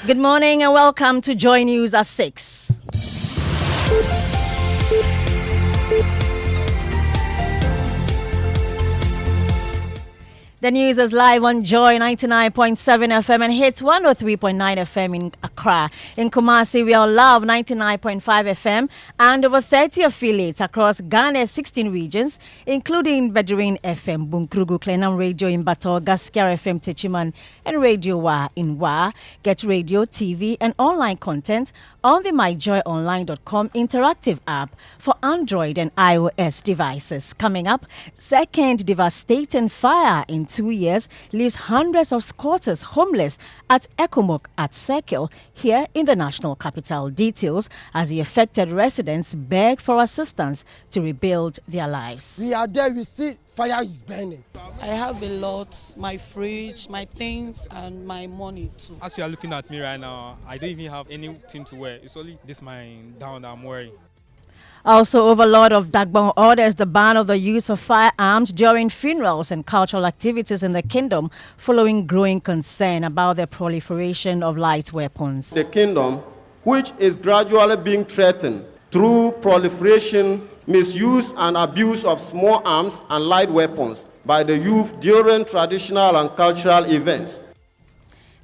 Good morning and welcome to Joy News at 6. The news is live on Joy 99.7 FM and hits 103.9 FM in Accra. In Kumasi, we are Love 99.5 FM and over 30 affiliates across Ghana's 16 regions, including Bedouin FM, Bunkrugu, Klenam Radio in Bato, Gaskiar FM Techiman, and Radio Wa in Wa. Get radio, TV, and online content on the myjoyonline.com interactive app for Android and iOS devices. Coming up, second devastating fire in 2 years leaves hundreds of squatters homeless at Ekomok at Circle here in the national capital. Details as the affected residents beg for assistance to rebuild their lives. We are there, we see fire is burning. I have a lot, my fridge, my things and my money too. As you are looking at me right now, I don't even have anything to wear. It's only this my down that I'm wearing. Also, Overlord of Dagbon orders the ban of the use of firearms during funerals and cultural activities in the kingdom following growing concern about the proliferation of light weapons. The kingdom, which is gradually being threatened through proliferation, misuse and abuse of small arms and light weapons by the youth during traditional and cultural events.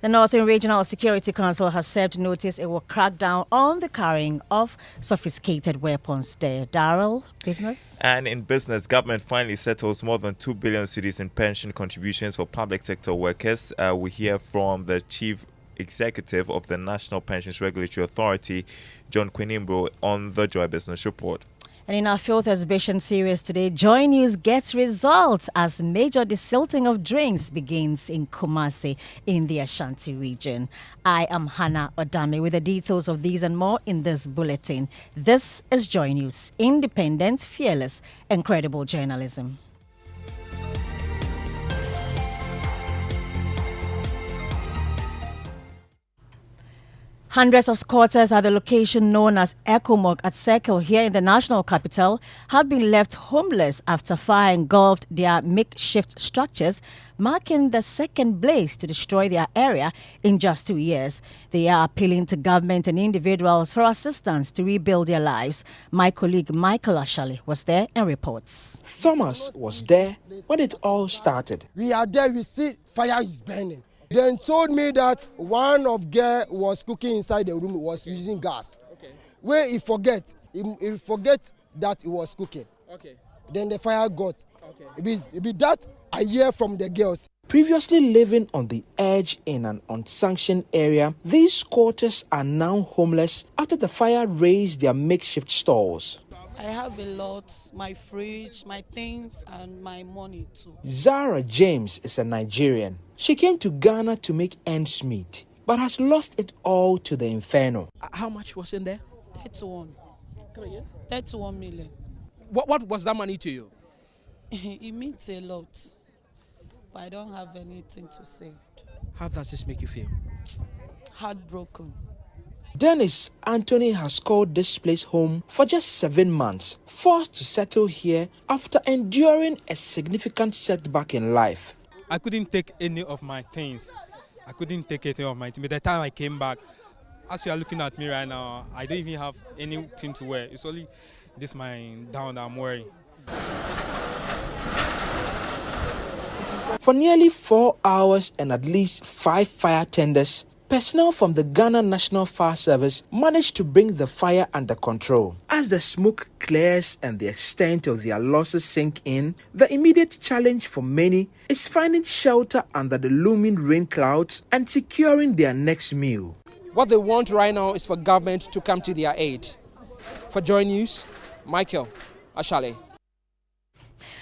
The Northern Regional Security Council has served notice it will crack down on the carrying of sophisticated weapons there. Darrell, business? And in business, government finally settles more than 2 billion cedis in pension contributions for public sector workers. We hear from the Chief Executive of the National Pensions Regulatory Authority, John Quinimbro, on the Joy Business Report. And in our fourth exhibition series today, Joy News gets results as major desilting of drinks begins in Kumasi in the Ashanti region. I am Hannah Odame with the details of these and more in this bulletin. This is Joy News, independent, fearless, and credible journalism. Hundreds of squatters at the location known as Ekomok at Circle here in the national capital have been left homeless after fire engulfed their makeshift structures, marking the second blaze to destroy their area in just 2 years. They are appealing to government and individuals for assistance to rebuild their lives. My colleague Michael Ashali was there and reports. Thomas was there when it all started. We are there, we see fire is burning. Then told me that one of girl was cooking inside the room, was using gas. Okay. Where he forget that he was cooking. Okay. Then the fire got. Okay. It be that I hear from the girls. Previously living on the edge in an unsanctioned area, these squatters are now homeless after the fire razed their makeshift stores. I have a lot, my fridge, my things and my money too. Zara James is a Nigerian. She came to Ghana to make ends meet, but has lost it all to the inferno. How much was in there? 31. Come again? 31 million. What was that money to you? It means a lot, but I don't have anything to say. How does this make you feel? Heartbroken. Dennis Anthony has called this place home for just 7 months, forced to settle here after enduring a significant setback in life. I couldn't take any of my things. By the time I came back, as you are looking at me right now, I don't even have anything to wear. It's only this my down that I'm wearing. For nearly 4 hours and at least 5 fire tenders, personnel from the Ghana National Fire Service managed to bring the fire under control. As the smoke clears and the extent of their losses sink in, the immediate challenge for many is finding shelter under the looming rain clouds and securing their next meal. What they want right now is for government to come to their aid. For Joy News, Michael Ashale.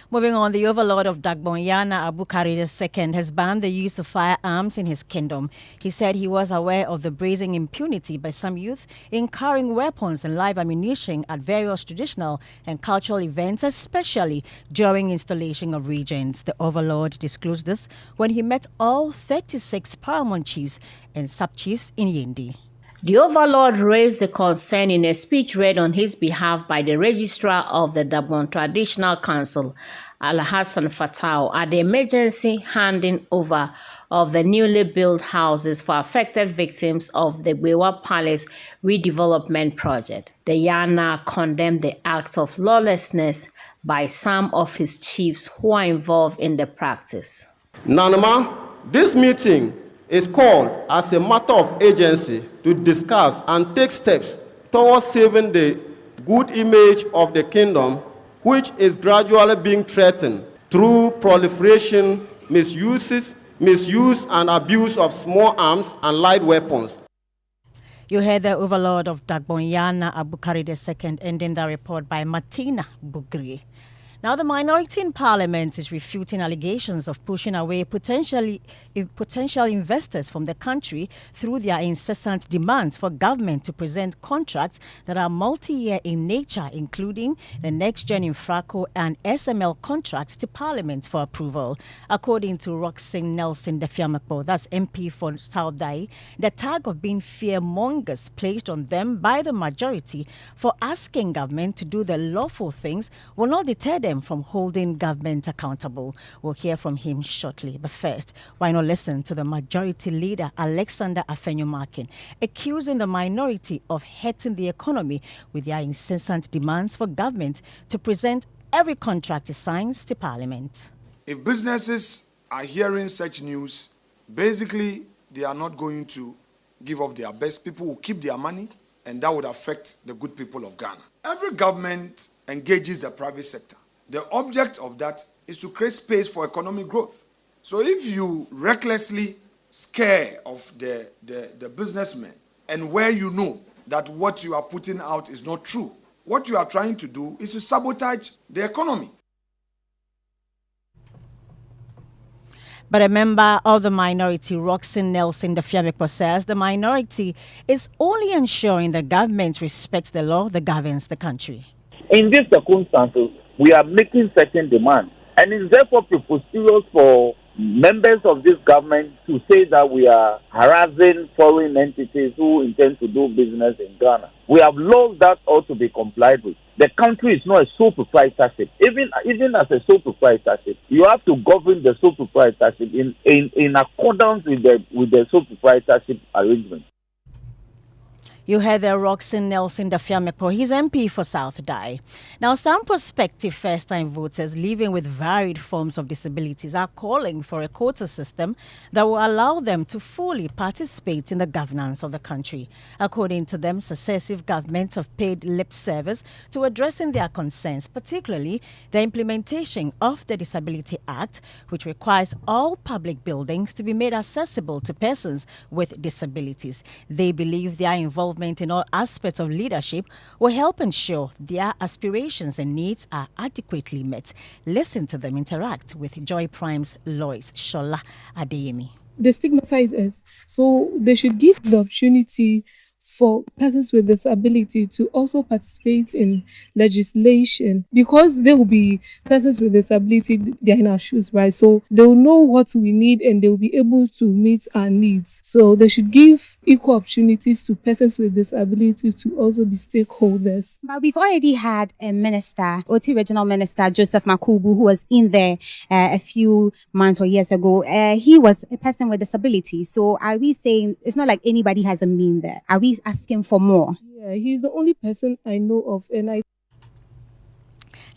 Moving on, the overlord of Dagbon, Yana Abukari II, has banned the use of firearms in his kingdom. He said he was aware of the brazen impunity by some youth in carrying weapons and live ammunition at various traditional and cultural events, especially during installation of regents. The overlord disclosed this when he met all 36 paramount chiefs and sub-chiefs in Yendi. The overlord raised the concern in a speech read on his behalf by the registrar of the Dagbon Traditional Council, Al Hassan Fatau, at the emergency handing over of the newly built houses for affected victims of the Gbewa Palace redevelopment project. The Yana condemned the act of lawlessness by some of his chiefs who are involved in the practice. Nanama, this meeting is called as a matter of agency to discuss and take steps towards saving the good image of the kingdom, which is gradually being threatened through proliferation, misuse and abuse of small arms and light weapons. You heard the overlord of Dagbon, Yana Abukari II, ending the report by Martina Bugri. Now, the minority in Parliament is refuting allegations of pushing away potential investors from the country through their incessant demands for government to present contracts that are multi-year in nature, including the next-gen Infraco and SML contracts to Parliament for approval. According to Roxanne Nelson Defiamakbo, that's MP for South Dai, the tag of being fearmongers placed on them by the majority for asking government to do the lawful things will not deter them from holding government accountable. We'll hear from him shortly. But first, why not listen to the majority leader, Alexander Afenyo-Markin, accusing the minority of hurting the economy with their incessant demands for government to present every contract it signs to Parliament. If businesses are hearing such news, basically they are not going to give up their best. People will keep their money, and that would affect the good people of Ghana. Every government engages the private sector. The object of that is to create space for economic growth. So if you recklessly scare of the businessmen, and where you know that what you are putting out is not true, what you are trying to do is to sabotage the economy. But a member of the minority, Roxanne Nelson Defiamakbo, says the minority is only ensuring the government respects the law that governs the country. In these circumstances, we are making certain demands, and it's therefore preposterous for members of this government to say that we are harassing foreign entities who intend to do business in Ghana. We have laws that ought to be complied with. The country is not a sole proprietorship. Even as a sole proprietorship, you have to govern the sole proprietorship in accordance with the sole proprietorship arrangement. You heard the Roxanne Nelson Defiamakbo, he's MP for South Dai. Now, some prospective first-time voters living with varied forms of disabilities are calling for a quota system that will allow them to fully participate in the governance of the country. According to them, successive governments have paid lip service to addressing their concerns, particularly the implementation of the Disability Act, which requires all public buildings to be made accessible to persons with disabilities. They believe their involvement in all aspects of leadership will help ensure their aspirations and needs are adequately met. Listen to them interact with Joy Prime's Lois Shola Adeyemi. They stigmatize us, so they should give the opportunity for persons with disability to also participate in legislation, because they will be persons with disability, they're in our shoes, right? So they'll know what we need and they'll be able to meet our needs. So they should give equal opportunities to persons with disability to also be stakeholders. But we've already had a minister, OT Regional Minister Joseph Makubu, who was in there a few months or years ago. He was a person with disability. So are we saying it's not like anybody hasn't been there? Are we asking for more? Yeah, he's the only person I know of, and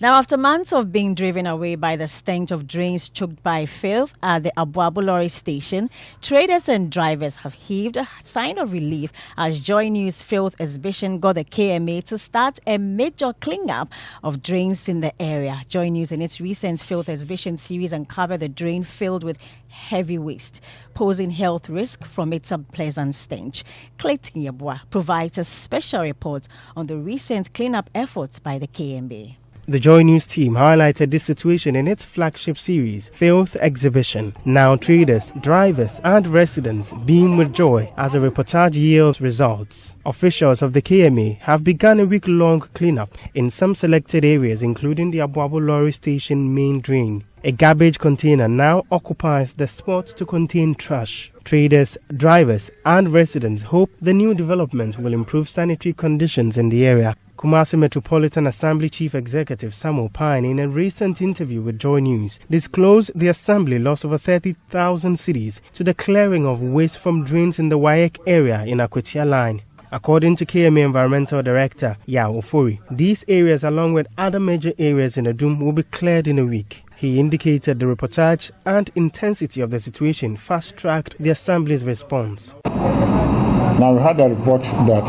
Now, after months of being driven away by the stench of drains choked by filth at the Abuabu Lorry station, traders and drivers have heaved a sign of relief as Joy News Filth Exhibition got the KMA to start a major cleanup of drains in the area. Joy News in its recent Filth Exhibition series uncovered the drain filled with heavy waste, posing health risk from its unpleasant stench. Clayton Yabua provides a special report on the recent cleanup efforts by the KMA. The Joy News team highlighted this situation in its flagship series, Filth Exhibition. Now traders, drivers and residents beam with joy as the reportage yields results. Officials of the KMA have begun a week-long cleanup in some selected areas, including the Abuabu Lorry Station main drain. A garbage container now occupies the spot to contain trash. Traders, drivers and residents hope the new development will improve sanitary conditions in the area. Kumasi Metropolitan Assembly Chief Executive Samuel Pine, in a recent interview with Joy News, disclosed the Assembly lost over 30,000 cedis to the clearing of waste from drains in the Wayek area in Akwetia Line. According to KMA Environmental Director Yao Ofori, these areas, along with other major areas in the Dum, will be cleared in a week. He indicated the reportage and intensity of the situation fast-tracked the Assembly's response. Now, we had a report that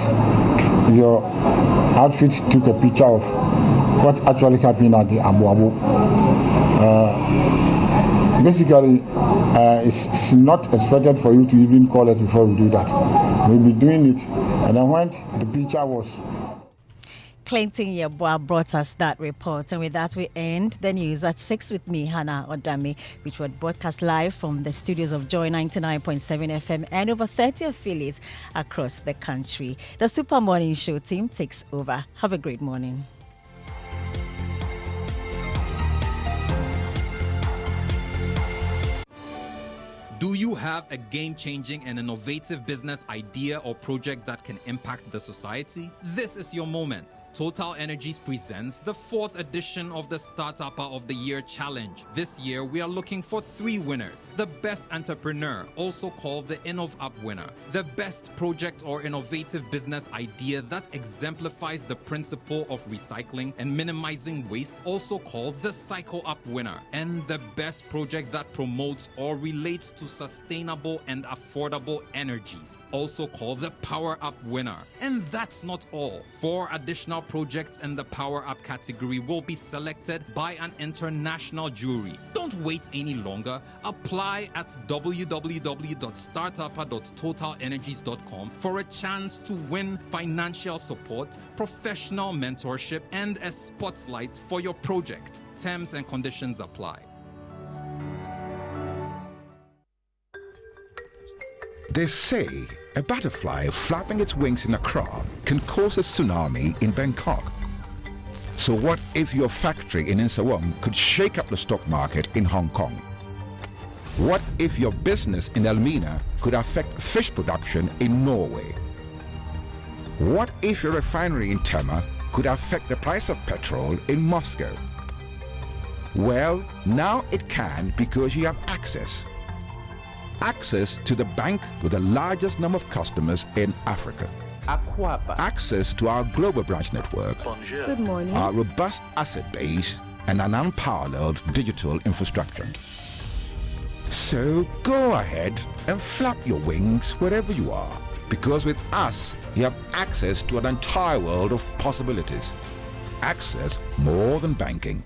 your outfit took a picture of what actually happened at the Amwabu. Basically, it's not expected for you to even call us before we do that. We'll be doing it. And then when the picture was... Clinton Yeboah brought us that report, and with that we end the news at 6 with me, Hannah Odami, which was broadcast live from the studios of Joy 99.7 FM and over 30 affiliates across the country. The Super Morning Show team takes over. Have a great morning. Do you have a game-changing and innovative business idea or project that can impact the society? This is your moment. Total Energies presents the 4th edition of the Startupper of the Year Challenge. This year, we are looking for 3 winners. The Best Entrepreneur, also called the InnovUp winner. The Best Project or Innovative Business Idea that exemplifies the principle of recycling and minimizing waste, also called the Cycle Up winner. And the Best Project that promotes or relates to sustainable and affordable energies, also called the Power Up winner. And that's not all. 4 additional projects in the Power Up category will be selected by an international jury. Don't wait any longer. Apply at www.startupper.totalenergies.com for a chance to win financial support, professional mentorship, and a spotlight for your project. Terms and conditions apply. They say a butterfly flapping its wings in Accra can cause a tsunami in Bangkok. So what if your factory in Insawam could shake up the stock market in Hong Kong? What if your business in Elmina could affect fish production in Norway? What if your refinery in Tema could affect the price of petrol in Moscow? Well, now it can because you have access to the bank with the largest number of customers in Africa. Access to our global branch network. Bonjour. Good morning. Our robust asset base and an unparalleled digital infrastructure. So go ahead and flap your wings wherever you are, because with us, you have access to an entire world of possibilities. Access more than banking.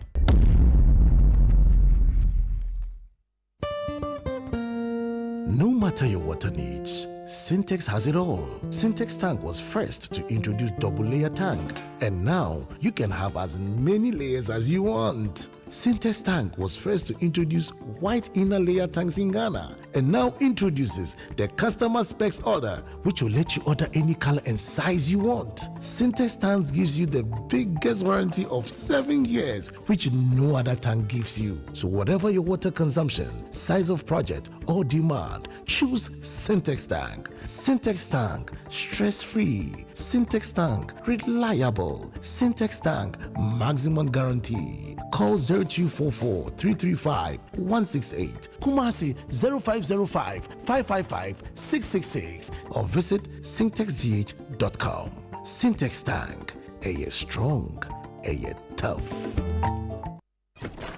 No matter your water needs, Syntex has it all. Syntex Tank was first to introduce double layer tank, and now you can have as many layers as you want. Syntex Tank was first to introduce white inner layer tanks in Ghana, and now introduces the customer specs order, which will let you order any color and size you want. Syntex Tanks gives you the biggest warranty of 7 years, which no other tank gives you. So whatever your water consumption, size of project, or demand, choose Syntex Tank. Syntex Tank, stress-free. Syntex Tank, reliable. Syntex Tank, maximum guarantee. Call 0244 335 168, Kumasi 0505 555 666, or visit syntexgh.com. Syntex Tank, a year strong, a year tough.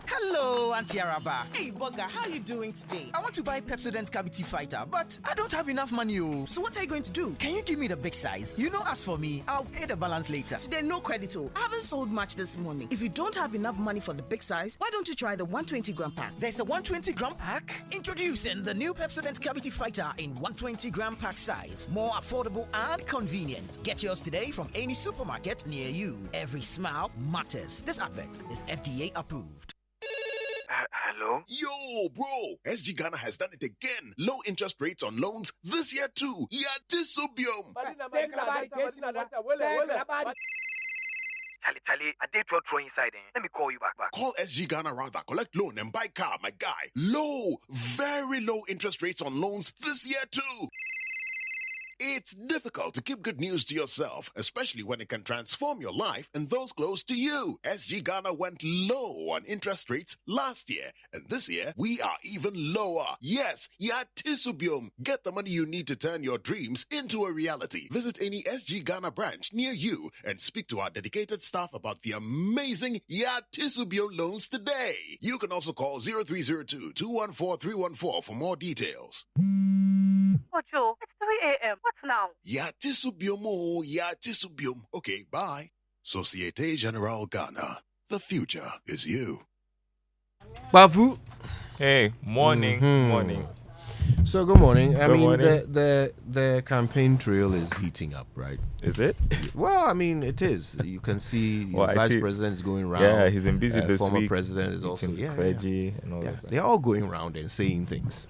Hello, Auntie Araba. Hey, Bugger, how are you doing today? I want to buy Pepsodent Cavity Fighter, but I don't have enough money. So what are you going to do? Can you give me the big size? You know, as for me, I'll pay the balance later. Today, no credit. I haven't sold much this morning. If you don't have enough money for the big size, why don't you try the 120 gram pack? There's a 120 gram pack? Introducing the new Pepsodent Cavity Fighter in 120 gram pack size. More affordable and convenient. Get yours today from any supermarket near you. Every smile matters. This advert is FDA approved. Hello? Yo, bro! SG Ghana has done it again. Low interest rates on loans this year too. Yeah, this subium. Charlie, I did throw inside. Let me call you back. Call SG Ghana rather. Collect loan and buy car, my guy. Low, very low interest rates on loans this year too. It's difficult to keep good news to yourself, especially when it can transform your life and those close to you. SG Ghana went low on interest rates last year, and this year we are even lower. Yes, Yatisubium. Get the money you need to turn your dreams into a reality. Visit any SG Ghana branch near you and speak to our dedicated staff about the amazing Yatisubium loans today. You can also call 0302-214-314 for more details. Ojo, it's 3 a.m. What now? Yatisubium. Okay, bye. Societe Generale Ghana. The future is you. Bavu. Hey, morning. Morning. So good morning. I Good mean, morning. the campaign trail is heating up, right? Is it? Well, I mean, it is. You can see Well, I vice see- president is going around. Yeah, he's been busy this former week. president is also meeting yeah, clergy and all yeah. of that. They're all going around and saying things,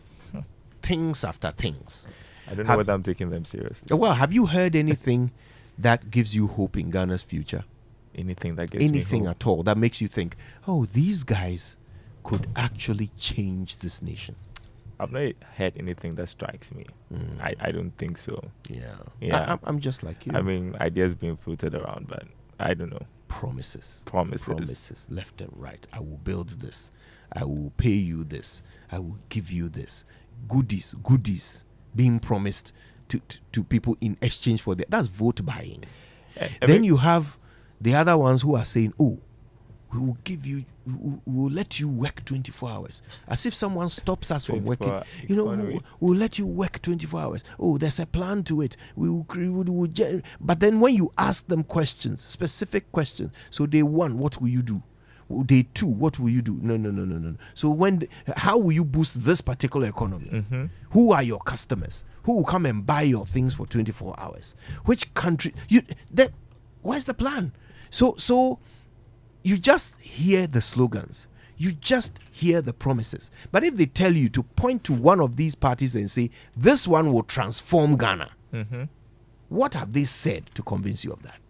things after things. I don't know whether I'm taking them seriously. Well, have you heard anything that gives you hope in Ghana's future? Anything that gives me Anything hope. at all that makes you think, oh, these guys could actually change this nation? I've not heard anything that strikes me. I don't think so. Yeah. I'm just like you. I mean, ideas being floated around, but I don't know. Promises left and right. I will build this. I will pay you this. I will give you this. Goodies being promised to people in exchange for that. That's vote buying. Then you have the other ones who are saying, oh, we will give you, we will let you work 24 hours. As if someone stops us from working. We'll let you work 24 hours. Oh, there's a plan to it. But then when you ask them questions, specific questions, so day one, what will you do? Day two, what will you do? No. So how will you boost this particular economy? Mm-hmm. Who are your customers? Who will come and buy your things for 24 hours? Which country? Where's the plan? So you just hear the slogans. You just hear the promises. But if they tell you to point to one of these parties and say, this one will transform Ghana, what have they said to convince you of that?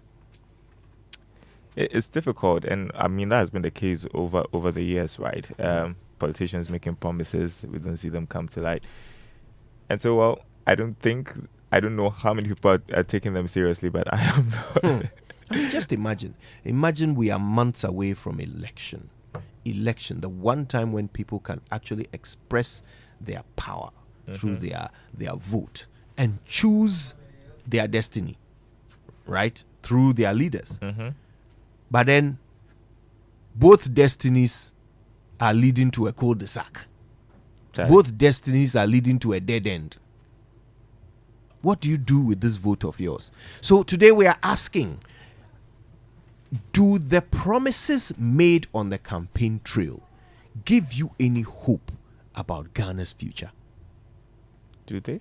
It's difficult, and I mean that has been the case over the years, right? Politicians making promises, we don't see them come to light, and so well, I don't know how many people are taking them seriously, but I am not. I mean, just imagine we are months away from election, the one time when people can actually express their power through their vote and choose their destiny, right, through their leaders. But then both destinies are leading to a cul-de-sac. Right. Both destinies are leading to a dead end. What do you do with this vote of yours? So today we are asking, do the promises made on the campaign trail give you any hope about Ghana's future? Do they?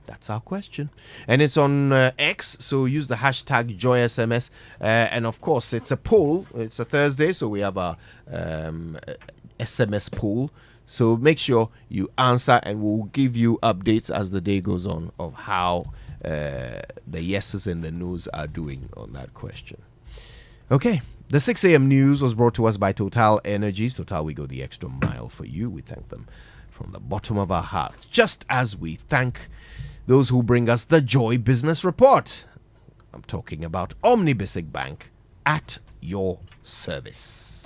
That's our question. And it's on X, so use the hashtag JoySMS. And of course, it's a poll. It's a Thursday, so we have a SMS poll. So make sure you answer, and we'll give you updates as the day goes on of how the yeses and the nos are doing on that question. Okay, the 6 a.m. news was brought to us by Total Energies. Total, we go the extra mile for you. We thank them from the bottom of our hearts, just as we thank those who bring us the Joy Business Report. I'm talking about Omnibasic Bank at your service.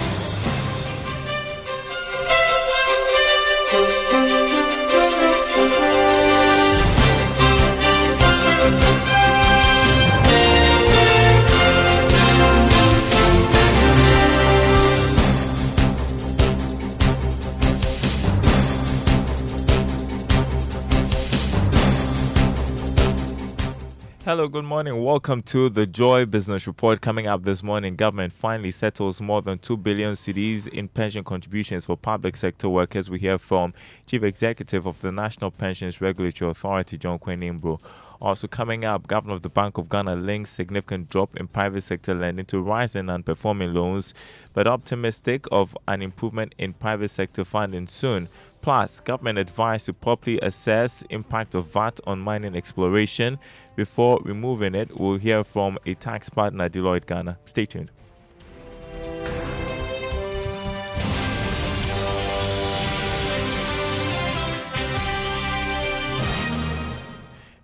Hello, good morning. Welcome to the Joy Business Report. Coming up this morning, government finally settles more than 2 billion cedis in pension contributions for public sector workers. We hear from Chief Executive of the National Pensions Regulatory Authority, John Kweninbro. Also coming up, Governor of the Bank of Ghana links significant drop in private sector lending to rise in non-performing loans, but optimistic of an improvement in private sector funding soon. Plus, government advised to properly assess impact of VAT on mining exploration before removing it. We'll hear from a tax partner, Deloitte Ghana. Stay tuned.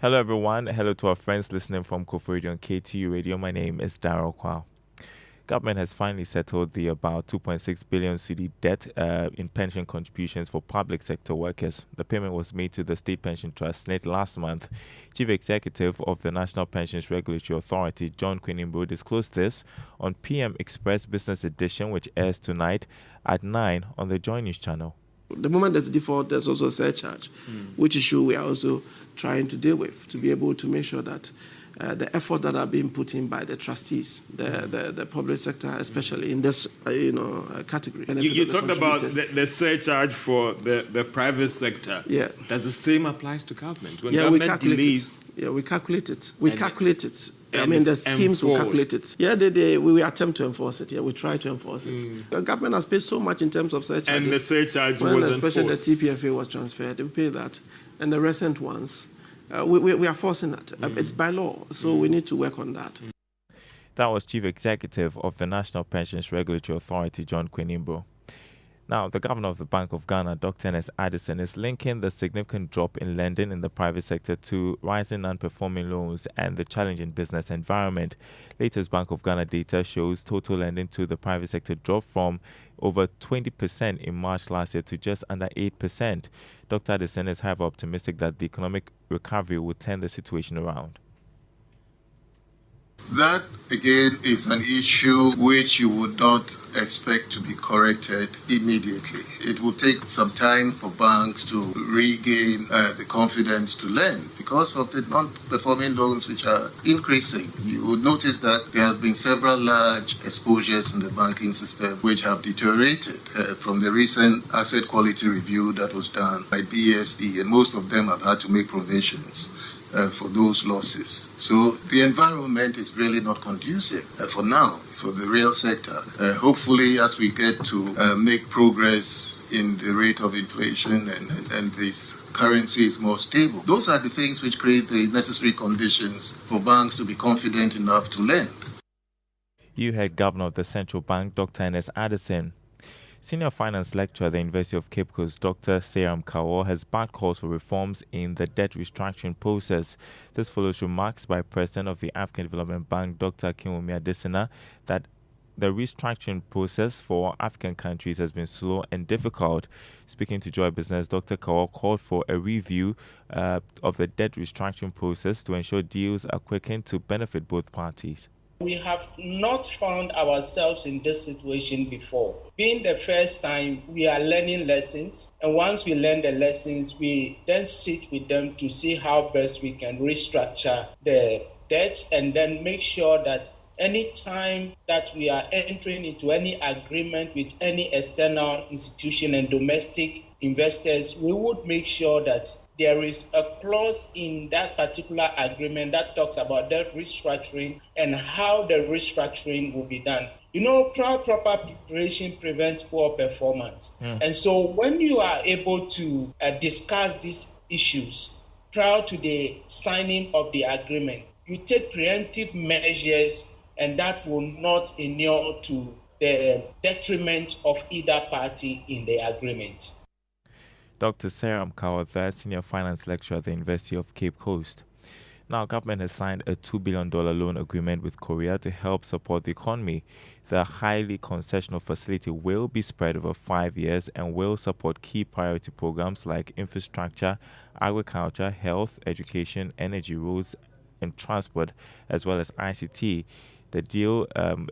Hello, everyone. Hello to our friends listening from Kofu Radio and KTU Radio. My name is Darryl Kwao. Government has finally settled the about 2.6 billion cedi debt in pension contributions for public sector workers. The payment was made to the State Pension Trust SNIT last month. Chief Executive of the National Pensions Regulatory Authority, John Quinimbo, disclosed this on PM Express Business Edition, which airs tonight at 9 on the Joy News channel. The moment there's a default, there's also a surcharge, which issue we are also trying to deal with to be able to make sure that the effort that are being put in by the trustees, the public sector, especially in this category. You talked about the surcharge for the private sector. Yeah. Does the same applies to government? When we government calculate delays, it. Yeah, we calculate it. We calculate it. I and mean, the it's schemes will enforced. calculate it. Yeah, we attempt to enforce it. Yeah, we try to enforce it. The government has paid so much in terms of surcharges. and the surcharge When was especially enforced. the TPFA was transferred, we pay that. And the recent ones, we are forcing that. It's by law, so we need to work on that. That was Chief Executive of the National Pensions Regulatory Authority, John Quinimbo. Now, the Governor of the Bank of Ghana, Dr. Ernest Addison, is linking the significant drop in lending in the private sector to rising non-performing loans and the challenging business environment. Latest Bank of Ghana data shows total lending to the private sector dropped from over 20% in March last year to just under 8%. Dr. Addison is, however, optimistic that the economic recovery will turn the situation around. That, again, is an issue which you would not expect to be corrected immediately. It will take some time for banks to regain the confidence to lend because of the non-performing loans which are increasing. You would notice that there have been several large exposures in the banking system which have deteriorated from the recent asset quality review that was done by BSD, and most of them have had to make provisions for those losses. So the environment is really not conducive for now for the real sector. Hopefully, as we get to make progress in the rate of inflation and this currency is more stable, those are the things which create the necessary conditions for banks to be confident enough to lend. You heard Governor of the Central Bank, Dr. Ernest Addison. Senior finance lecturer at the University of Cape Coast, Dr. Seyram Kaur, has backed calls for reforms in the debt restructuring process. This follows remarks by President of the African Development Bank, Dr. Kinwumi Adesina, that the restructuring process for African countries has been slow and difficult. Speaking to Joy Business, Dr. Kaur called for a review of the debt restructuring process to ensure deals are quickened to benefit both parties. We have not found ourselves in this situation before. Being the first time, we are learning lessons. And once we learn the lessons, we then sit with them to see how best we can restructure the debts and then make sure that any time that we are entering into any agreement with any external institution and domestic investors, we would make sure that there is a clause in that particular agreement that talks about debt restructuring and how the restructuring will be done. You know, proper preparation prevents poor performance. And so when you are able to discuss these issues prior to the signing of the agreement, you take preemptive measures, and that will not inure to the detriment of either party in the agreement. Dr. Seyram Kaur, the senior finance lecturer at the University of Cape Coast. Now, government has signed a $2 billion loan agreement with Korea to help support the economy. The highly concessional facility will be spread over 5 years and will support key priority programs like infrastructure, agriculture, health, education, energy, roads, and transport, as well as ICT. The deal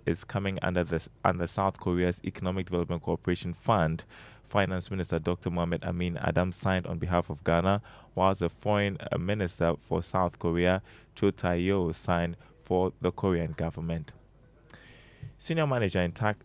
is coming under South Korea's Economic Development Cooperation Fund. Finance Minister Dr. Mohamed Amin Adam signed on behalf of Ghana, whilst the Foreign Minister for South Korea, Cho Tae-yo, signed for the Korean government. Senior Manager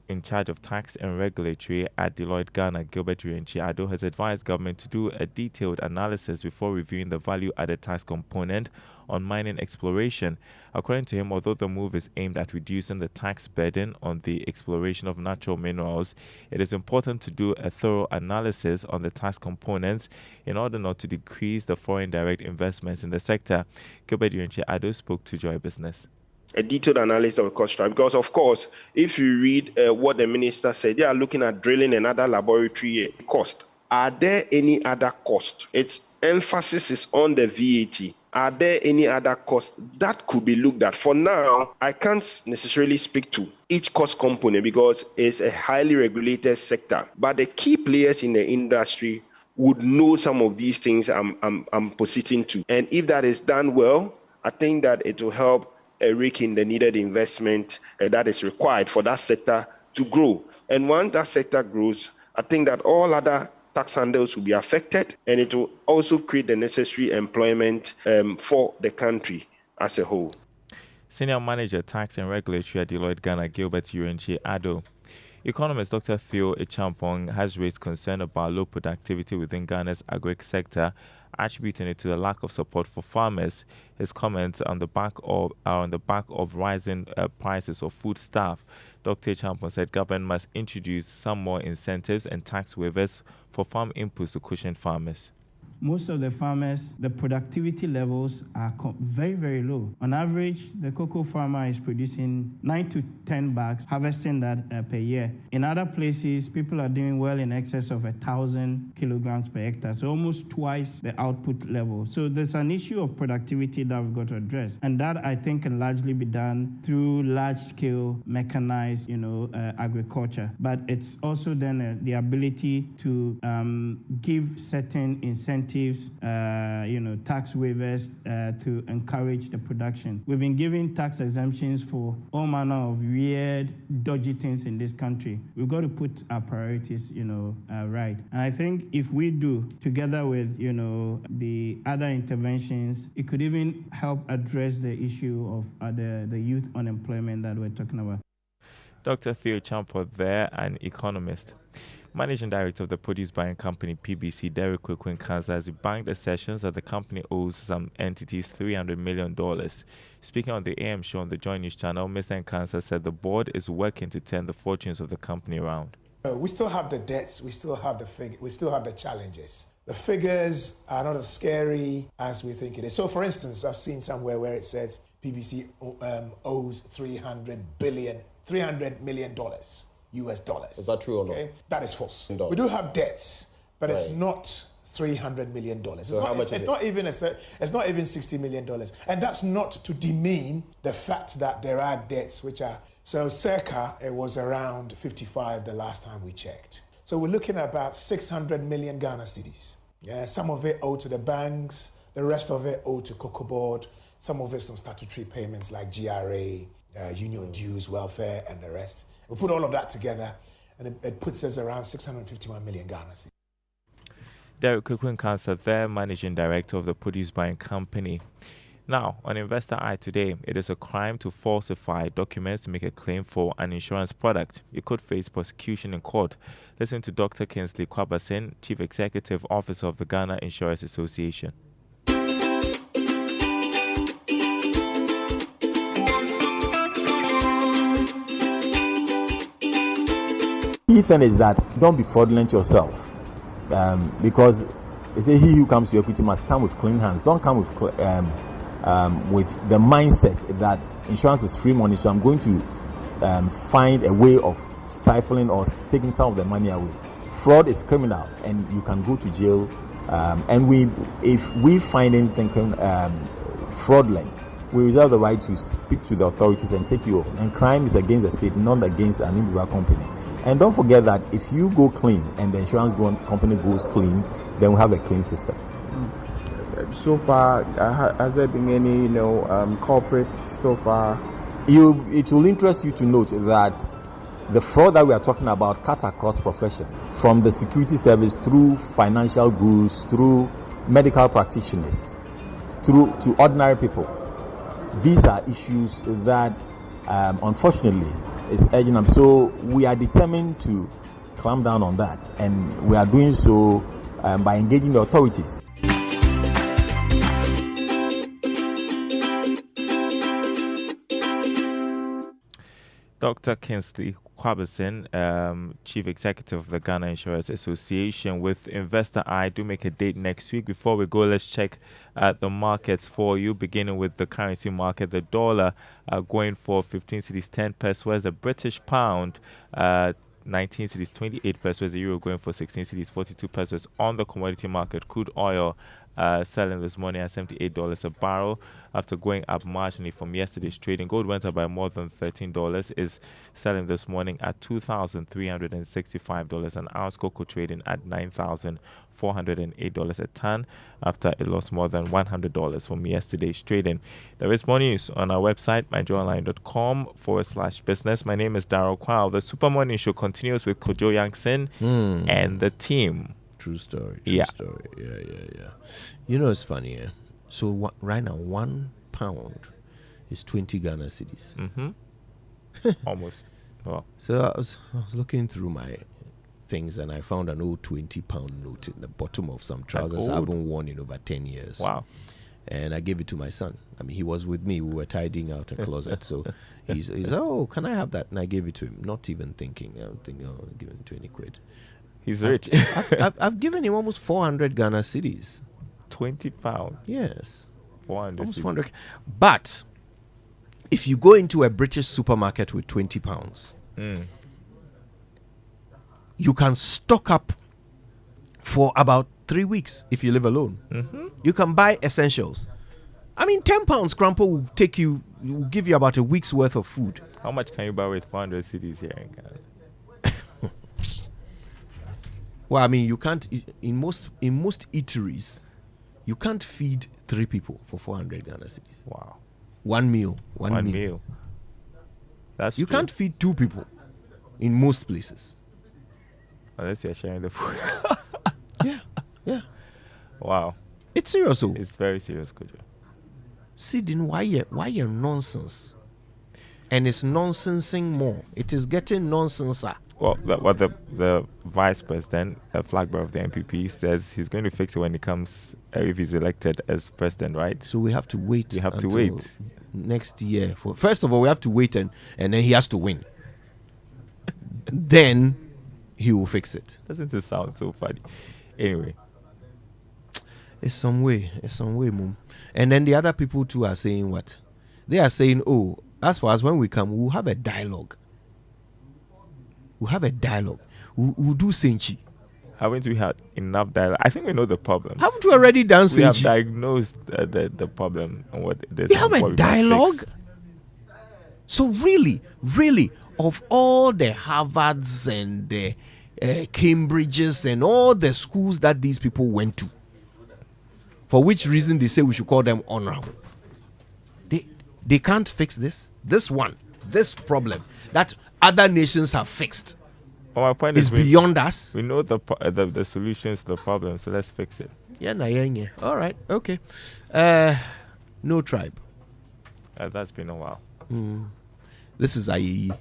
in charge of tax and regulatory at Deloitte Ghana, Gilbert Rienchi-Ado, has advised government to do a detailed analysis before reviewing the value-added tax component on mining exploration. According to him, although the move is aimed at reducing the tax burden on the exploration of natural minerals, it is important to do a thorough analysis on the tax components in order not to decrease the foreign direct investments in the sector. Gilbert Rienchi-Ado spoke to Joy Business. A detailed analysis of the cost structure, because of course, if you read what the minister said, they are looking at drilling and other laboratory cost. Are there any other cost? Its emphasis is on the VAT. Are there any other costs that could be looked at? For now, I can't necessarily speak to each cost component because it's a highly regulated sector. But the key players in the industry would know some of these things I'm positing to. And if that is done well, I think that it will help rake in the needed investment that is required for that sector to grow. And once that sector grows, I think that all other tax handles will be affected, and it will also create the necessary employment for the country as a whole. Senior Manager, Tax and Regulatory at Deloitte Ghana, Gilbert Urenchi Ado. Economist Dr. Theo Echampong has raised concern about low productivity within Ghana's agri sector, attributing it to the lack of support for farmers. His comments on the back of rising prices of foodstuff. Dr. Echampong said government must introduce some more incentives and tax waivers for farm inputs to cushion farmers. Most of the farmers, the productivity levels are very, very low. On average, the cocoa farmer is producing 9 to 10 bags, harvesting that per year. In other places, people are doing well in excess of 1,000 kilograms per hectare, so almost twice the output level. So there's an issue of productivity that we've got to address. And that, I think, can largely be done through large-scale mechanized, agriculture. But it's also then the ability to give certain incentives, tax waivers to encourage the production. We've been giving tax exemptions for all manner of weird, dodgy things in this country. We've got to put our priorities, right. And I think if we do, together with, the other interventions, it could even help address the issue of the youth unemployment that we're talking about. Dr. Theo Champo there, an economist. Managing Director of the Produce Buying Company, PBC, Derek Kwekwin-Kansa, has debunked assertions that the company owes some entities $300 million. Speaking on the AM show on the Joy News channel, Mr. Nkansa said the board is working to turn the fortunes of the company around. We still have the debts, we still have we still have the challenges. The figures are not as scary as we think it is. So, for instance, I've seen somewhere where it says PBC owes $300 million. US dollars. Is that true or not? That is false. We do have debts, but it's not $300 million. It's not even $60 million. And that's not to demean the fact that there are debts which are, so circa it was around 55 the last time we checked. So we're looking at about 600 million Ghana cedis. Yeah, some of it owed to the banks, the rest of it owed to Cocoa Board, some of it some statutory payments like GRA, union dues, welfare, and the rest. We put all of that together, and it puts us around 651 million Ghana cedis. Derek Kwekwin-Kansa, there, Managing Director of the Produce Buying Company. Now, on Investor Eye today, it is a crime to falsify documents to make a claim for an insurance product. You could face prosecution in court. Listen to Dr. Kingsley Kwabasin, Chief Executive Officer of the Ghana Insurance Association. Key thing is that don't be fraudulent yourself, because they say he who comes to equity must come with clean hands. Don't come with the mindset that insurance is free money, so I'm going to find a way of stifling or taking some of the money away. Fraud is criminal, and you can go to jail. And if we find anything fraudulent, we reserve the right to speak to the authorities and take you off. And crime is against the state, not against an individual company. And don't forget that if you go clean and the insurance company goes clean, then we have a clean system. So far, has there been any, corporates so far? It will interest you to note that the fraud that we are talking about cuts across profession, from the security service through financial gurus, through medical practitioners, through to ordinary people. These are issues that, unfortunately, is urgent up. So we are determined to clamp down on that, and we are doing so by engaging the authorities. Dr. Kingsley Kwabasin, Chief Executive of the Ghana Insurance Association. With Investor Eye, do make a date next week. Before we go, let's check the markets for you, beginning with the currency market. The dollar going for 15 cedis 10 pesos, whereas the British pound 19 cedis 28 pesos, the euro going for 16 cedis 42 pesos. On the commodity market, crude oil selling this morning at $78 a barrel after going up marginally from yesterday's trading. Gold went up by more than $13, is selling this morning at $2,365 an ounce. Cocoa trading at $9,408 a ton after it lost more than $100 from yesterday's trading. There is more news on our website, myjoyonline.com/business. My name is Daryl Kwao. The Super Morning Show continues with Kojo Yangson and the team. True story. Yeah. Yeah. You know, it's funny, eh? So right now, £1 is 20 Ghana cedis. Almost. Well, so I was looking through my things and I found an old £20 note in the bottom of some trousers I haven't worn in over 10 years. Wow. And I gave it to my son. I mean, he was with me. We were tidying out a closet. So he's oh, can I have that? And I gave it to him, not even thinking. I'm thinking, oh, give him 20 quid. He's rich. I've given him almost 400 Ghana cedis. £20. Yes. 400. Almost 400. But if you go into a British supermarket with £20, you can stock up for about 3 weeks if you live alone. You can buy essentials. I mean, £10 crumple will give you about a week's worth of food. How much can you buy with 400 cedis here in Ghana? Well, I mean, you can't in most eateries, you can't feed 3 people for 400 Ghana cedis. Wow. One meal. That's you true. can't feed 2 people in most places. Unless you're sharing the food. Yeah. Wow. It's serious, though. It's very serious, Kojo. Sidin, why you nonsense? And it's nonsensing more. It is getting nonsenser. Well, what the vice president, the flag bearer of the NPP, says he's going to fix it when he comes, if he's elected as president, right? So we have to wait. We have to wait next year. First of all, we have to wait, and then he has to win. Then he will fix it. Doesn't it sound so funny? Anyway, it's some way, Mum. And then the other people too are saying what? They are saying, oh, as far as when we come, we'll have a dialogue. We'll do Senchi. Haven't we had enough dialogue? I think we know the problems. Haven't we already done Senchi? We have diagnosed the problem and what it is. We have a dialogue. So really, of all the Harvards and the Cambridges and all the schools that these people went to, for which reason they say we should call them honorable, they can't fix this problem that other nations have fixed. Well, my point is beyond us. We know the solutions to the problem, so let's fix it. Yeah. All right, okay. No tribe. That's been a while. This is IE.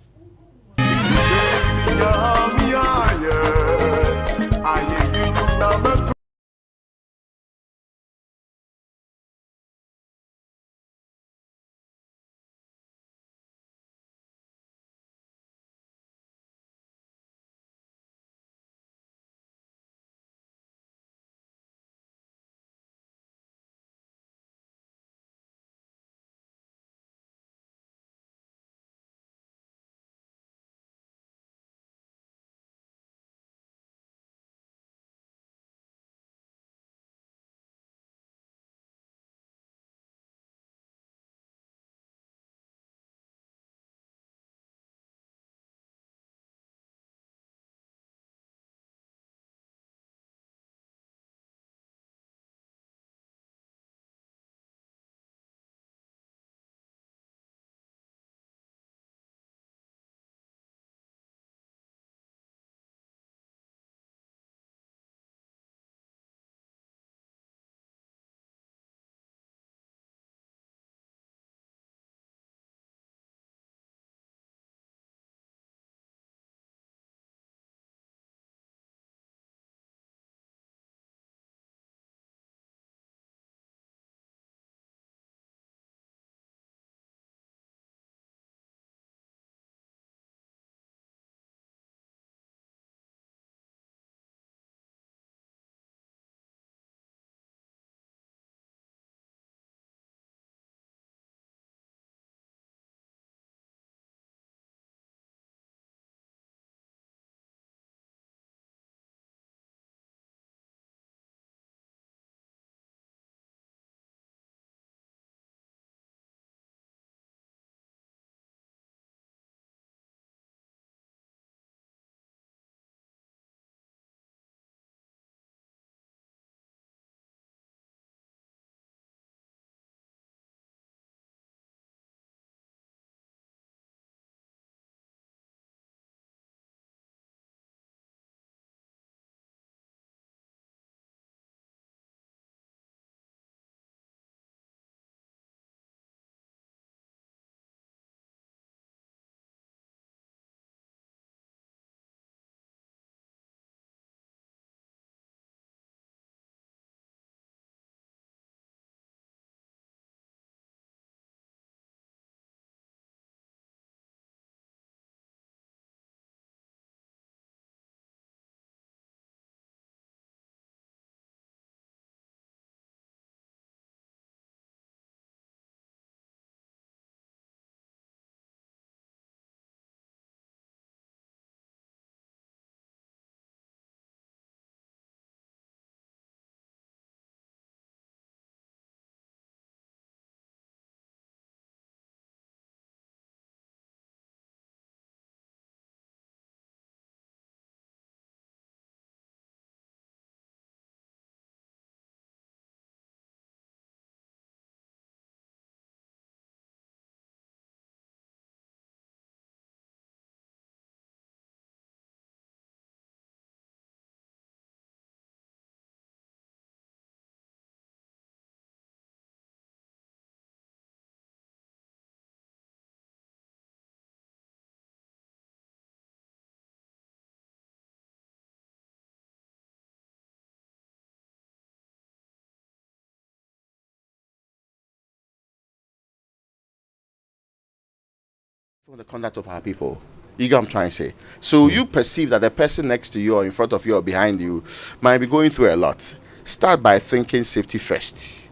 the conduct of our people. You get what I'm trying to say? So you perceive that the person next to you or in front of you or behind you might be going through a lot. Start by thinking safety first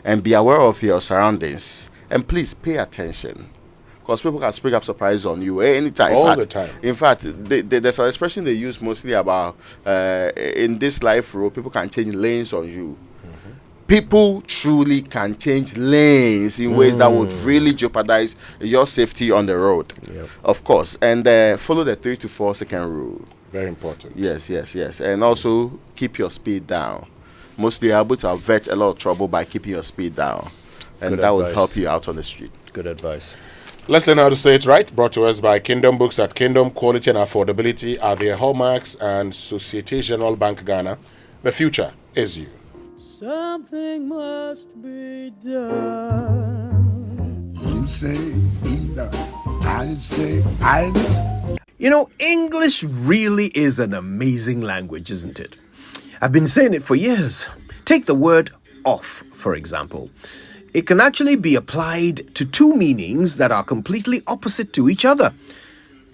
and be aware of your surroundings. And please pay attention. Because people can spring up surprise on you anytime. All the time. In fact, there's an expression they use mostly about in this life road, people can change lanes on you. People truly can change lanes in ways that would really jeopardize your safety on the road. Yep. Of course. And follow the 3 to 4 second rule. Very important. Yes. And also keep your speed down. Mostly you're able to avert a lot of trouble by keeping your speed down. And Good that will advice. help you out on the street. Good advice. Let's learn how to say it right. Brought to us by Kingdom Books at Kingdom. Quality and affordability are their hallmarks, and Societe Generale Bank Ghana. The future is you. Something must be done. You say either. I say either. You know, English really is an amazing language, isn't it? I've been saying it for years. Take the word off, for example. It can actually be applied to two meanings that are completely opposite to each other.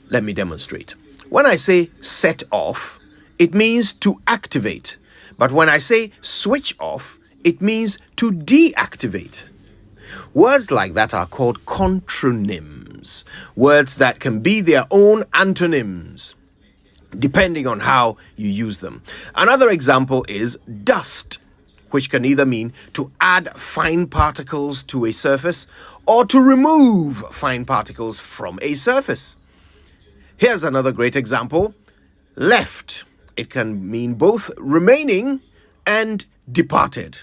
Let me demonstrate. When I say set off, it means to activate. But when I say switch off, it means to deactivate. Words like that are called contronyms, words that can be their own antonyms, depending on how you use them. Another example is dust, which can either mean to add fine particles to a surface or to remove fine particles from a surface. Here's another great example. Left. It can mean both remaining and departed.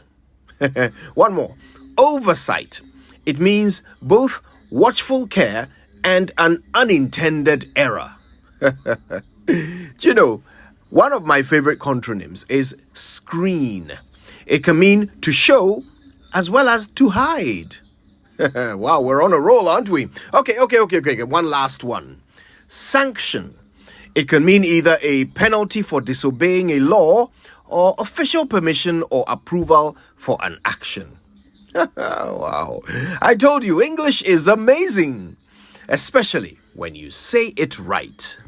One more. Oversight. It means both watchful care and an unintended error. Do you know, one of my favorite contronyms is screen. It can mean to show as well as to hide. Wow, we're on a roll, aren't we? Okay. One last one. Sanction. It can mean either a penalty for disobeying a law or official permission or approval for an action. Wow. I told you, English is amazing, especially when you say it right.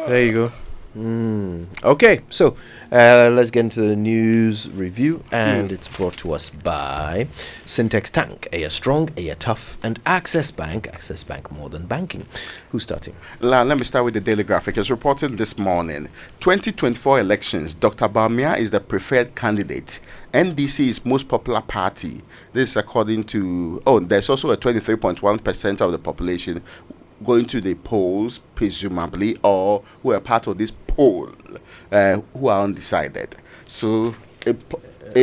There you go. Okay, so let's get into the news review, and it's brought to us by Syntex Tank, a strong, a tough, and Access Bank more than banking. Who's starting? Let me start with the Daily Graphic. It's reported this morning, 2024 elections, Dr. Bawumia is the preferred candidate. NDC is most popular party. This is according to, there's also a 23.1% of the population going to the polls, presumably, or who are part of this poll, who are undecided. So, a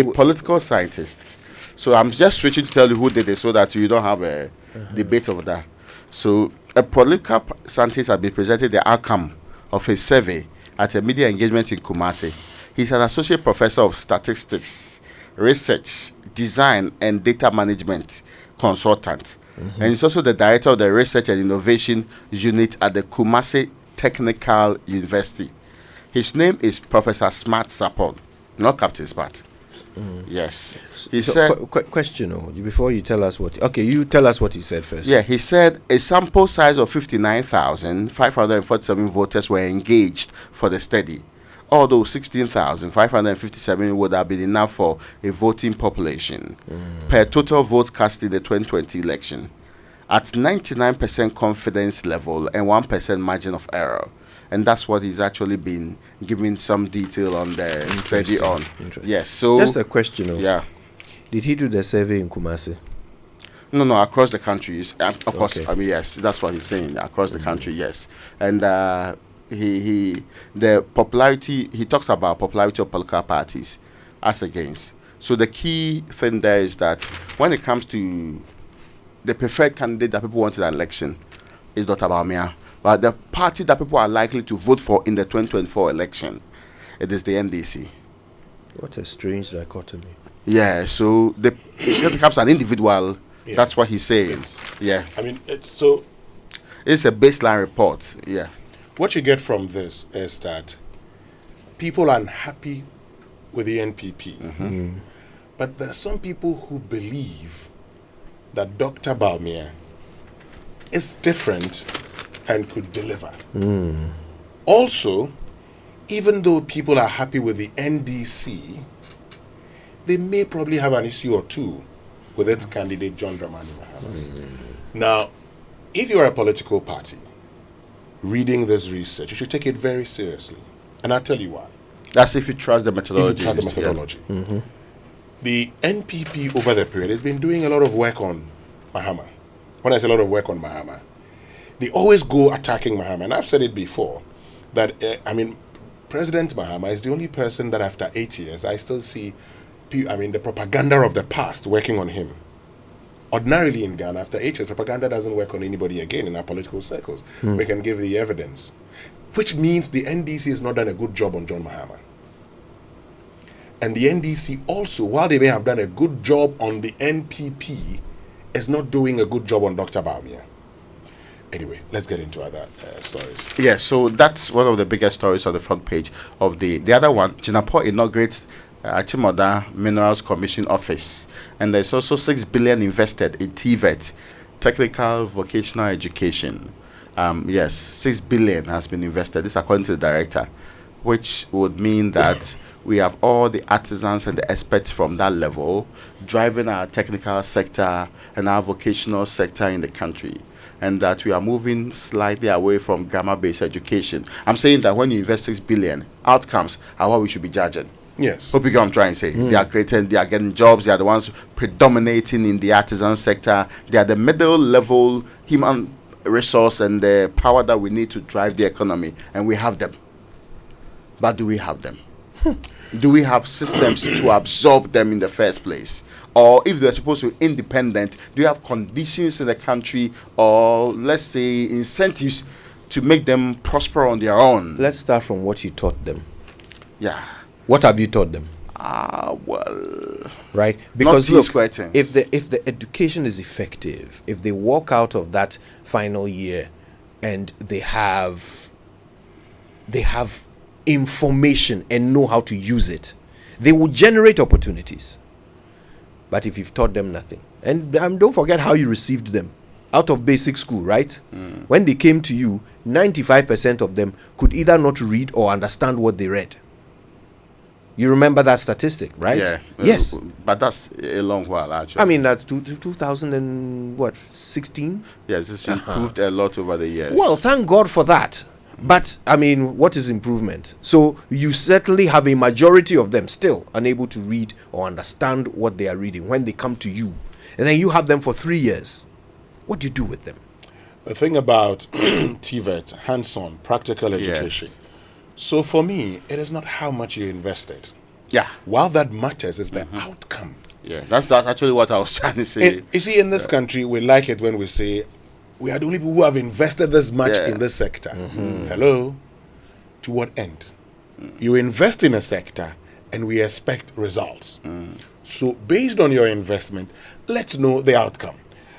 political scientist. So, I'm just switching to tell you who did it so that you don't have a debate over that. So, a political scientist has been presented the outcome of a survey at a media engagement in Kumasi. He's an associate professor of statistics, research, design, and data management consultant. And he's also the director of the Research and Innovation Unit at the Kumasi Technical University. His name is Professor Smart Sapon, not Captain Smart. Yes. He said... Question, before you tell us what... Okay, you tell us what he said first. Yeah, he said a sample size of 59,547 voters were engaged for the study. Although 16,557 would have been enough for a voting population per total votes cast in the 2020 election, at 99% confidence level and 1% margin of error. And that's what he's actually been giving some detail on the study on. Yes, so... Just a question. Yeah. Did he do the survey in Kumasi? No, across the country. Of course, I mean, yes, that's what he's saying. Across the country, yes. And... he talks about popularity of political parties as against. So the key thing there is that when it comes to the preferred candidate that people want in an election is Dr. Bawumia, but the party that people are likely to vote for in the 2024 election, it is the NDC. What a strange dichotomy. Yeah, so it becomes an individual. Yeah. That's what he's saying. Yeah. I mean, it's a baseline report. Yeah. what you get from this is that people are unhappy with the NPP. But there are some people who believe that Dr. Bawumia is different and could deliver. Also, even though people are happy with the NDC, they may probably have an issue or two with its candidate, John Dramani Mahama. Now, if you're a political party reading this research, you should take it very seriously. And I'll tell you why. That's if you trust the methodology. If you trust the methodology. The NPP over the period has been doing a lot of work on Mahama. When I say a lot of work on Mahama, they always go attacking Mahama. And I've said it before, that, President Mahama is the only person that after 8 years, I still see, the propaganda of the past working on him. Ordinarily in Ghana, after 8 years, propaganda doesn't work on anybody again in our political circles. We can give the evidence. Which means the NDC has not done a good job on John Mahama. And the NDC also, while they may have done a good job on the NPP, is not doing a good job on Dr. Bawumia. Anyway, let's get into other stories. Yeah, so that's one of the biggest stories on the front page of the other one. Jinapor inaugurates Achimoda Minerals Commission office, and there's also 6 billion invested in TVET, technical vocational education. Yes, 6 billion has been invested. This according to the director, which would mean that we have all the artisans and the experts from that level driving our technical sector and our vocational sector in the country, and that we are moving slightly away from grammar-based education. I'm saying that when you invest 6 billion, outcomes are what we should be judging. Yes. Hope you get what I'm trying to say. They are creating, they are getting jobs, they are the ones predominating in the artisan sector, they are the middle level human resource and the power that we need to drive the economy, and we have them. But do we have them? Do we have systems to absorb them in the first place? Or if they're supposed to be independent, do you have conditions in the country, or let's say incentives to make them prosper on their own? Let's start from what you taught them. Yeah. What have you taught them? Well, right, because look, if the education is effective, if they walk out of that final year and they have information and know how to use it, they will generate opportunities. But if you've taught them nothing, and don't forget how you received them out of basic school, right? When they came to you, 95% of them could either not read or understand what they read. You remember that statistic, right? Yeah. Yes. But that's a long while, actually. I mean, that's 2016? Yes, it's improved a lot over the years. Well, thank God for that. But, I mean, what is improvement? So, you certainly have a majority of them still unable to read or understand what they are reading when they come to you. And then you have them for 3 years. What do you do with them? The thing about TVET, hands-on, practical education. Yes. So for me, it is not how much you invested. Yeah. While that matters is the outcome. Yeah, that's actually what I was trying to say. You see, in this country, we like it when we say, we are the only people who have invested this much in this sector. Hello? To what end? You invest in a sector and we expect results. So based on your investment, let's know the outcome.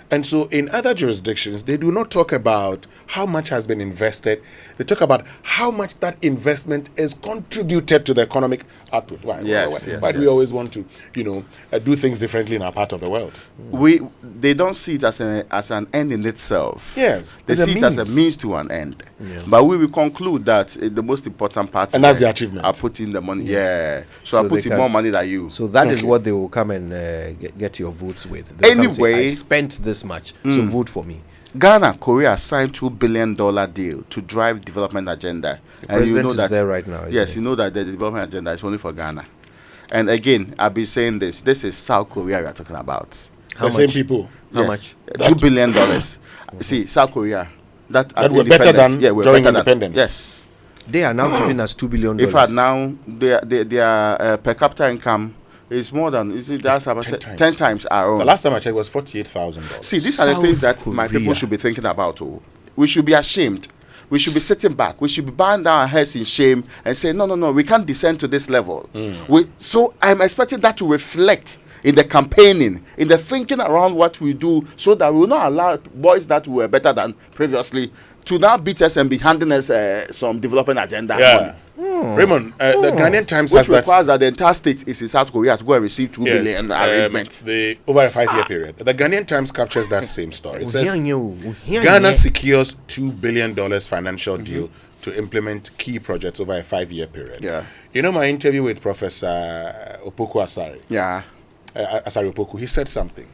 And so in other jurisdictions, they do not talk about how much has been invested. They talk about how much that investment is contributed to the economic output. Why do we always want to, do things differently in our part of the world? They don't see it as an end in itself. Yes. They see it as a means to an end. Yeah. But we will conclude that the most important part and that's the achievement. Are putting the money. Yes. Yeah. So I put in more money than you. So that is what they will come and get your votes with. They'll anyway, say, I spent this much, so vote for me. Ghana, Korea signed $2 billion deal to drive development agenda. The president is there right now. Yes, you know that the development agenda is only for Ghana. And again, I've been saying this. This is South Korea we are talking about. How much? Same people. How much? $2 billion. See, South Korea. That were better than during independence. Yes. They are now giving us $2 billion. In fact, now their per capita income is more than, that's about 10 times our own. The last time I checked was $48,000. See, these are the things that my people should be thinking about. We should be ashamed. We should be sitting back. We should be bowing down our heads in shame and say, no, we can't descend to this level. So I'm expecting that to reflect in the campaigning, in the thinking around what we do, so that we will not allow boys that were better than previously to now beat us and be handing us some development agenda. Yeah. Raymond, the Ghanaian Times which has requires that the entire state is in South Korea to go and receive 2 billion arrangement. Over a 5-year period. The Ghanaian Times captures that same story. It says Ghana secures $2 billion financial deal to implement key projects over a 5-year period. Yeah. You know my interview with Professor Opoku Asari? Yeah. Asari Opoku, he said something.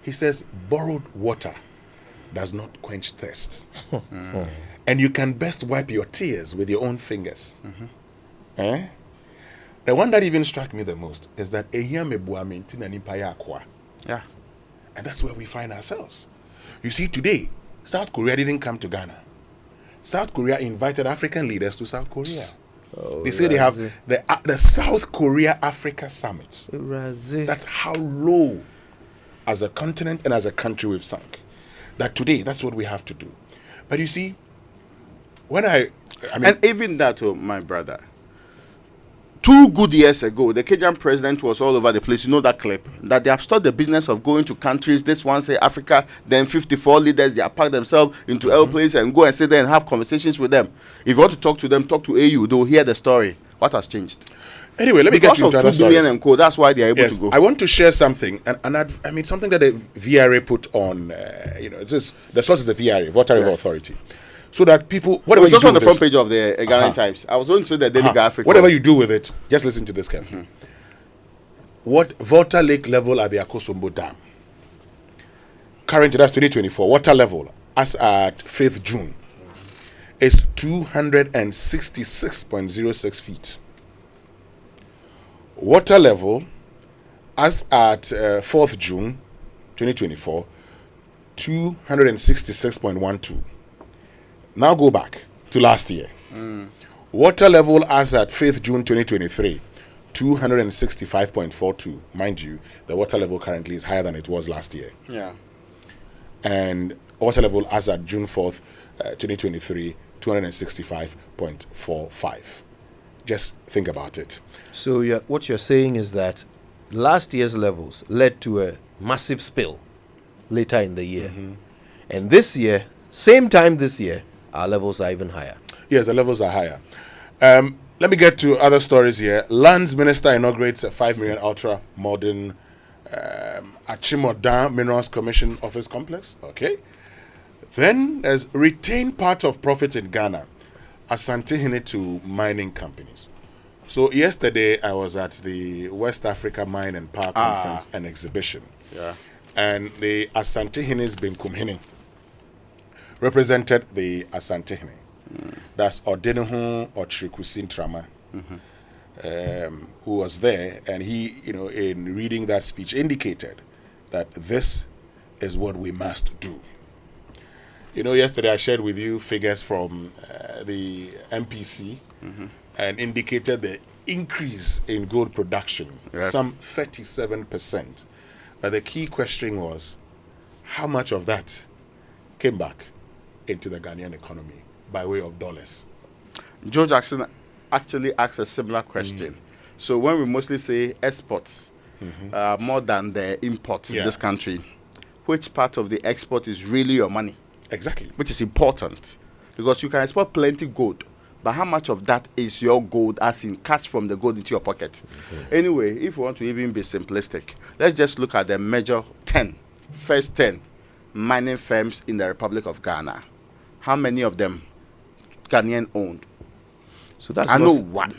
He says, borrowed water does not quench thirst. And you can best wipe your tears with your own fingers. The one that even struck me the most is that yeah. And that's where we find ourselves. You see, today, South Korea didn't come to Ghana. South Korea invited African leaders to South Korea. They say they have the South Korea Africa Summit. That's how low as a continent and as a country we've sunk. That today, that's what we have to do. But you see, when I mean, and even that, my brother, 2 good years ago, the Kenyan president was all over the place. You know that clip? That they have started the business of going to countries. This one say Africa, then 54 leaders, they have packed themselves into airplanes and go and sit there and have conversations with them. If you want to talk to them, talk to AU. They'll hear the story. What has changed? Anyway, let me get you into other stories. And co, that's why they are able to go. I want to share something, and I mean something that the VRA put on. It's just, the source is the VRA, Water River Authority, so that people. Whatever it's also on the front page of the Ghanaian Times. I was going to say the Daily Africa. Whatever you do with it, just listen to this carefully. What Volta Lake level at the Akosombo Dam? Currently, that's 2024. Water level as at 5th June is 266.06 feet. Water level as at 4th June 2024, 266.12. Now go back to last year. Water level as at 5th June 2023, 265.42. Mind you, the water level currently is higher than it was last year. Yeah. And water level as at June 4th, 2023, 265.45. Just think about it. So what you're saying is that last year's levels led to a massive spill later in the year. And this year, same time this year, our levels are even higher. Yes, the levels are higher. Let me get to other stories here. Lands Minister inaugurates a 5 million ultra-modern Achimodam Minerals Commission Office Complex. Okay. Then there's retain part of profit in Ghana, Asante to mining companies. So yesterday I was at the West Africa Mine and Power Conference and Exhibition. Yeah. And the Asante Hine's Binkumhine represented the Asante Hine. That's Odenuhu Otrikusin Trama, who was there, and he, in reading that speech, indicated that this is what we must do. Yesterday I shared with you figures from the MPC and indicated the increase in gold production, some 37%. But the key question was, how much of that came back into the Ghanaian economy by way of dollars? Joe Jackson actually asked a similar question. So when we mostly say exports more than the imports in this country, which part of the export is really your money? Exactly. Which is important, because you can export plenty gold, but how much of that is your gold, as in cash from the gold into your pocket? Anyway, if we want to even be simplistic, let's just look at the major first 10 mining firms in the Republic of Ghana. How many of them Ghanaian owned? So that's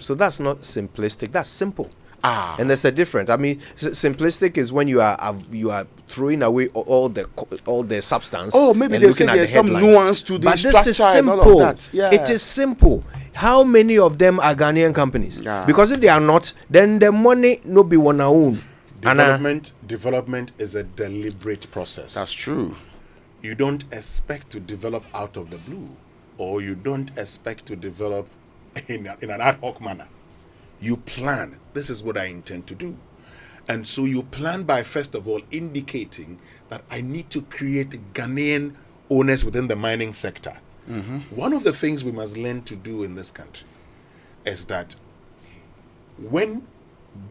So that's not simplistic. That's simple. And there's a difference. I mean, simplistic is when you are throwing away all the substance. Oh, maybe they say there's some nuance to the structure. But this is simple. And all of that. Yeah. It is simple. How many of them are Ghanaian companies? Because if they are not, then the money no be one own. Development is a deliberate process. That's true. You don't expect to develop out of the blue, or you don't expect to develop in an ad hoc manner. You plan, this is what I intend to do. And so you plan by, first of all, indicating that I need to create Ghanaian owners within the mining sector. One of the things we must learn to do in this country is that when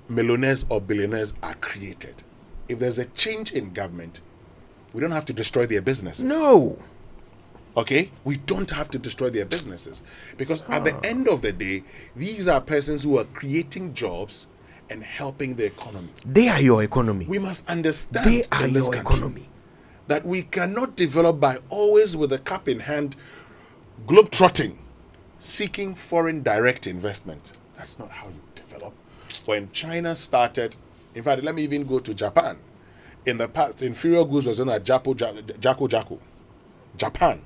millionaires or billionaires are created, if there's a change in government, we don't have to destroy their businesses. No. Okay? We don't have to destroy their businesses. Because at the end of the day, these are persons who are creating jobs and helping the economy. They are your economy. We must understand they are in this your country economy. That we cannot develop by always with a cup in hand, globe-trotting, seeking foreign direct investment. That's not how you develop. When China started, in fact, let me even go to Japan. In the past, inferior goods was known as Japan.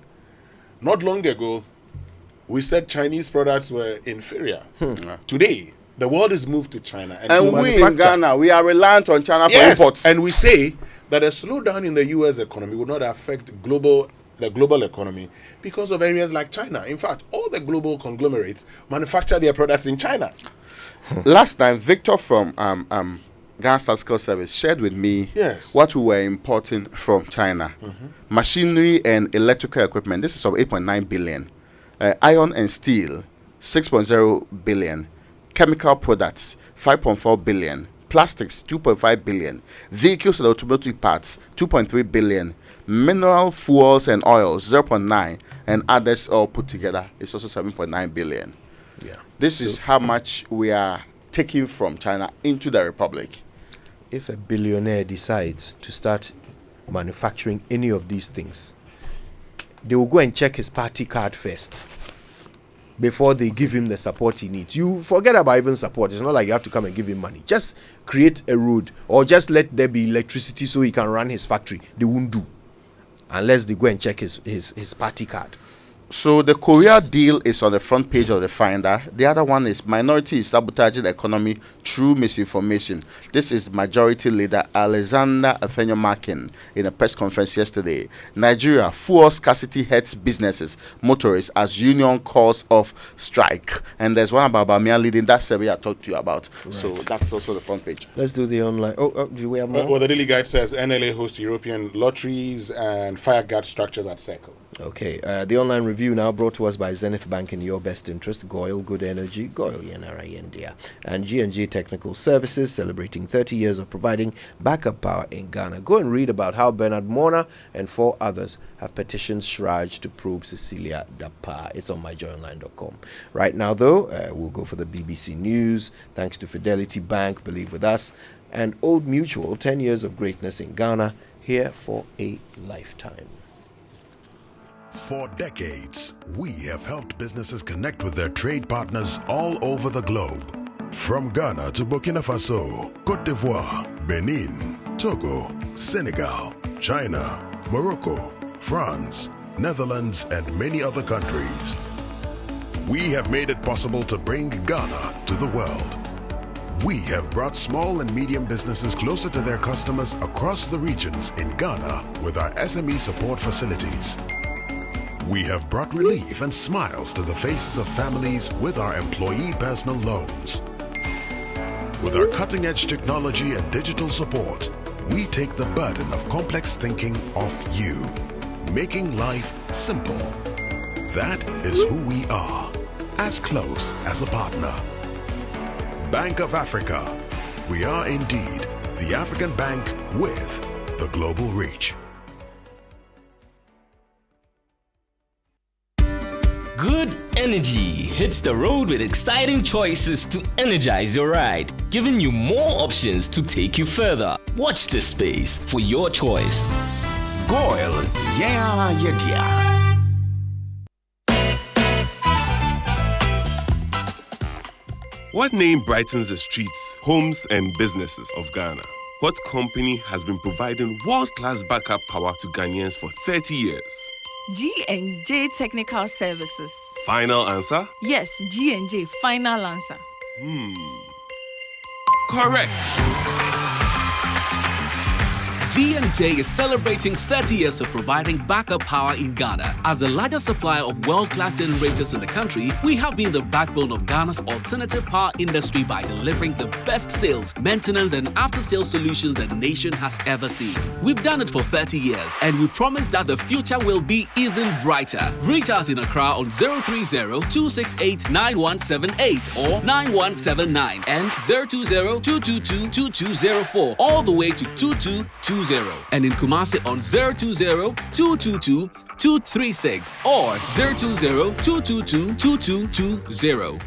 Not long ago, we said Chinese products were inferior. Today, the world is moved to China. And we in Ghana, we are reliant on China for imports. And we say that a slowdown in the U.S. economy will not affect the global economy because of areas like China. In fact, all the global conglomerates manufacture their products in China. Last time, Victor from Ghana Statistical Service shared with me what we were importing from China. Machinery and electrical equipment, this is of 8.9 billion. Iron and steel, 6.0 billion. Chemical products, 5.4 billion. Plastics, 2.5 billion. Vehicles and automotive parts, 2.3 billion. Mineral fuels and oils, 0.9. And others all put together, it's also 7.9 billion. Yeah. This is how much we are taking from China into the Republic. If a billionaire decides to start manufacturing any of these things, they will go and check his party card first before they give him the support he needs. You forget about even support. It's not like you have to come and give him money. Just create a road or just let there be electricity so he can run his factory. They won't do unless they go and check his party card. So the Korea deal is on the front page of the Finder. The other one is minority is sabotaging the economy through misinformation. This is Majority Leader Alexander Afenyo-Markin in a press conference yesterday. Nigeria, fuel scarcity hurts businesses, motorists as union calls off strike. And there's one about Bamia leading that survey I talked to you about. Right. So that's also the front page. Let's do the online. Do we have more? Well, the Daily Guide says NLA hosts European lotteries and fire guard structures at Circle. Okay, the online review now brought to us by Zenith Bank in your best interest, GOIL Good Energy, GOIL Yenara India, and G&G Technical Services, celebrating 30 years of providing backup power in Ghana. Go and read about how Bernard Mona and 4 others have petitioned Shraj to probe Cecilia Dapa. It's on myjoyonline.com. Right now, though, we'll go for the BBC News. Thanks to Fidelity Bank, believe with us, and Old Mutual, 10 years of greatness in Ghana, here for a lifetime. For decades, we have helped businesses connect with their trade partners all over the globe. From Ghana to Burkina Faso, Côte d'Ivoire, Benin, Togo, Senegal, China, Morocco, France, Netherlands, and many other countries. We have made it possible to bring Ghana to the world. We have brought small and medium businesses closer to their customers across the regions in Ghana with our SME support facilities. We have brought relief and smiles to the faces of families with our employee personal loans. With our cutting-edge technology and digital support, we take the burden of complex thinking off you, making life simple. That is who we are, as close as a partner. Bank of Africa. We are indeed the African bank with the global reach. Good energy hits the road with exciting choices to energize your ride, giving you more options to take you further. Watch this space for your choice. GOIL, yeah. What name brightens the streets, homes, and businesses of Ghana? What company has been providing world-class backup power to Ghanaians for 30 years? G&J Technical Services. Final answer? Yes, G&J, final answer. Correct. G&J is celebrating 30 years of providing backup power in Ghana. As the largest supplier of world-class generators in the country, we have been the backbone of Ghana's alternative power industry by delivering the best sales, maintenance, and after-sales solutions the nation has ever seen. We've done it for 30 years, and we promise that the future will be even brighter. Reach us in Accra on 030-268-9178 or 9179 and 020-222-2204 all the way to 2220. And in Kumasi on 020-222-236 or 020-222-2220.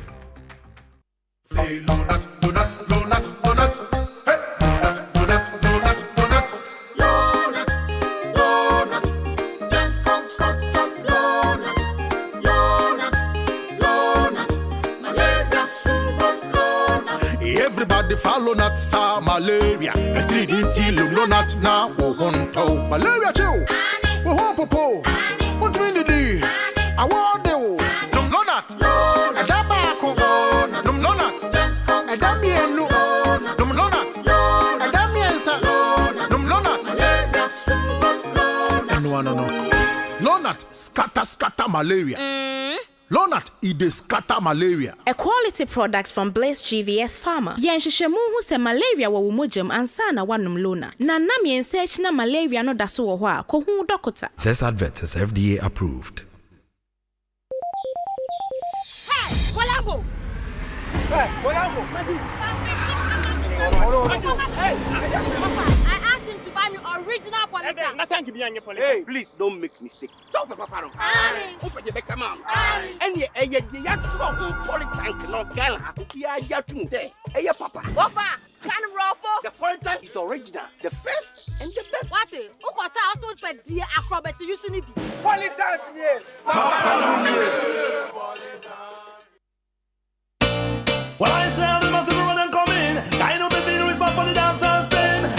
Say donut, donut, donut, donut. Hey, donut, donut, donut, donut. Donut, donut. Yen kong kotak donut. Donut, donut. Malaria super donut. Everybody follow not sa malaria. A 3D no not now. Wonto malaria chill. Popo. What win the day? I want the donut. Donut. Adabako. Donut. No. Lonat scatter malaria. Lonat ide scatter malaria. A quality product from Blaze GVS Pharma. Yen shishemu hu se malaria wa wumujam ansana wanum Lonat. Na nam yen search na malaria no daso wo ho ko hu dokota. This advert is FDA approved. Hey, Walambo. Hey, I asked him to buy me original politics. Hey, please don't make mistake. Talk to Papa. Open the back mouth. And ye politics no girl. Ya there. Hey, Papa. Papa, can ruffle. The politics is original. The first and the best. What is? Ukota also for dear acrobat to use to be. Politics, yes. Well, I say I'm the massive run and come in. I know the scene is for the dance and sing.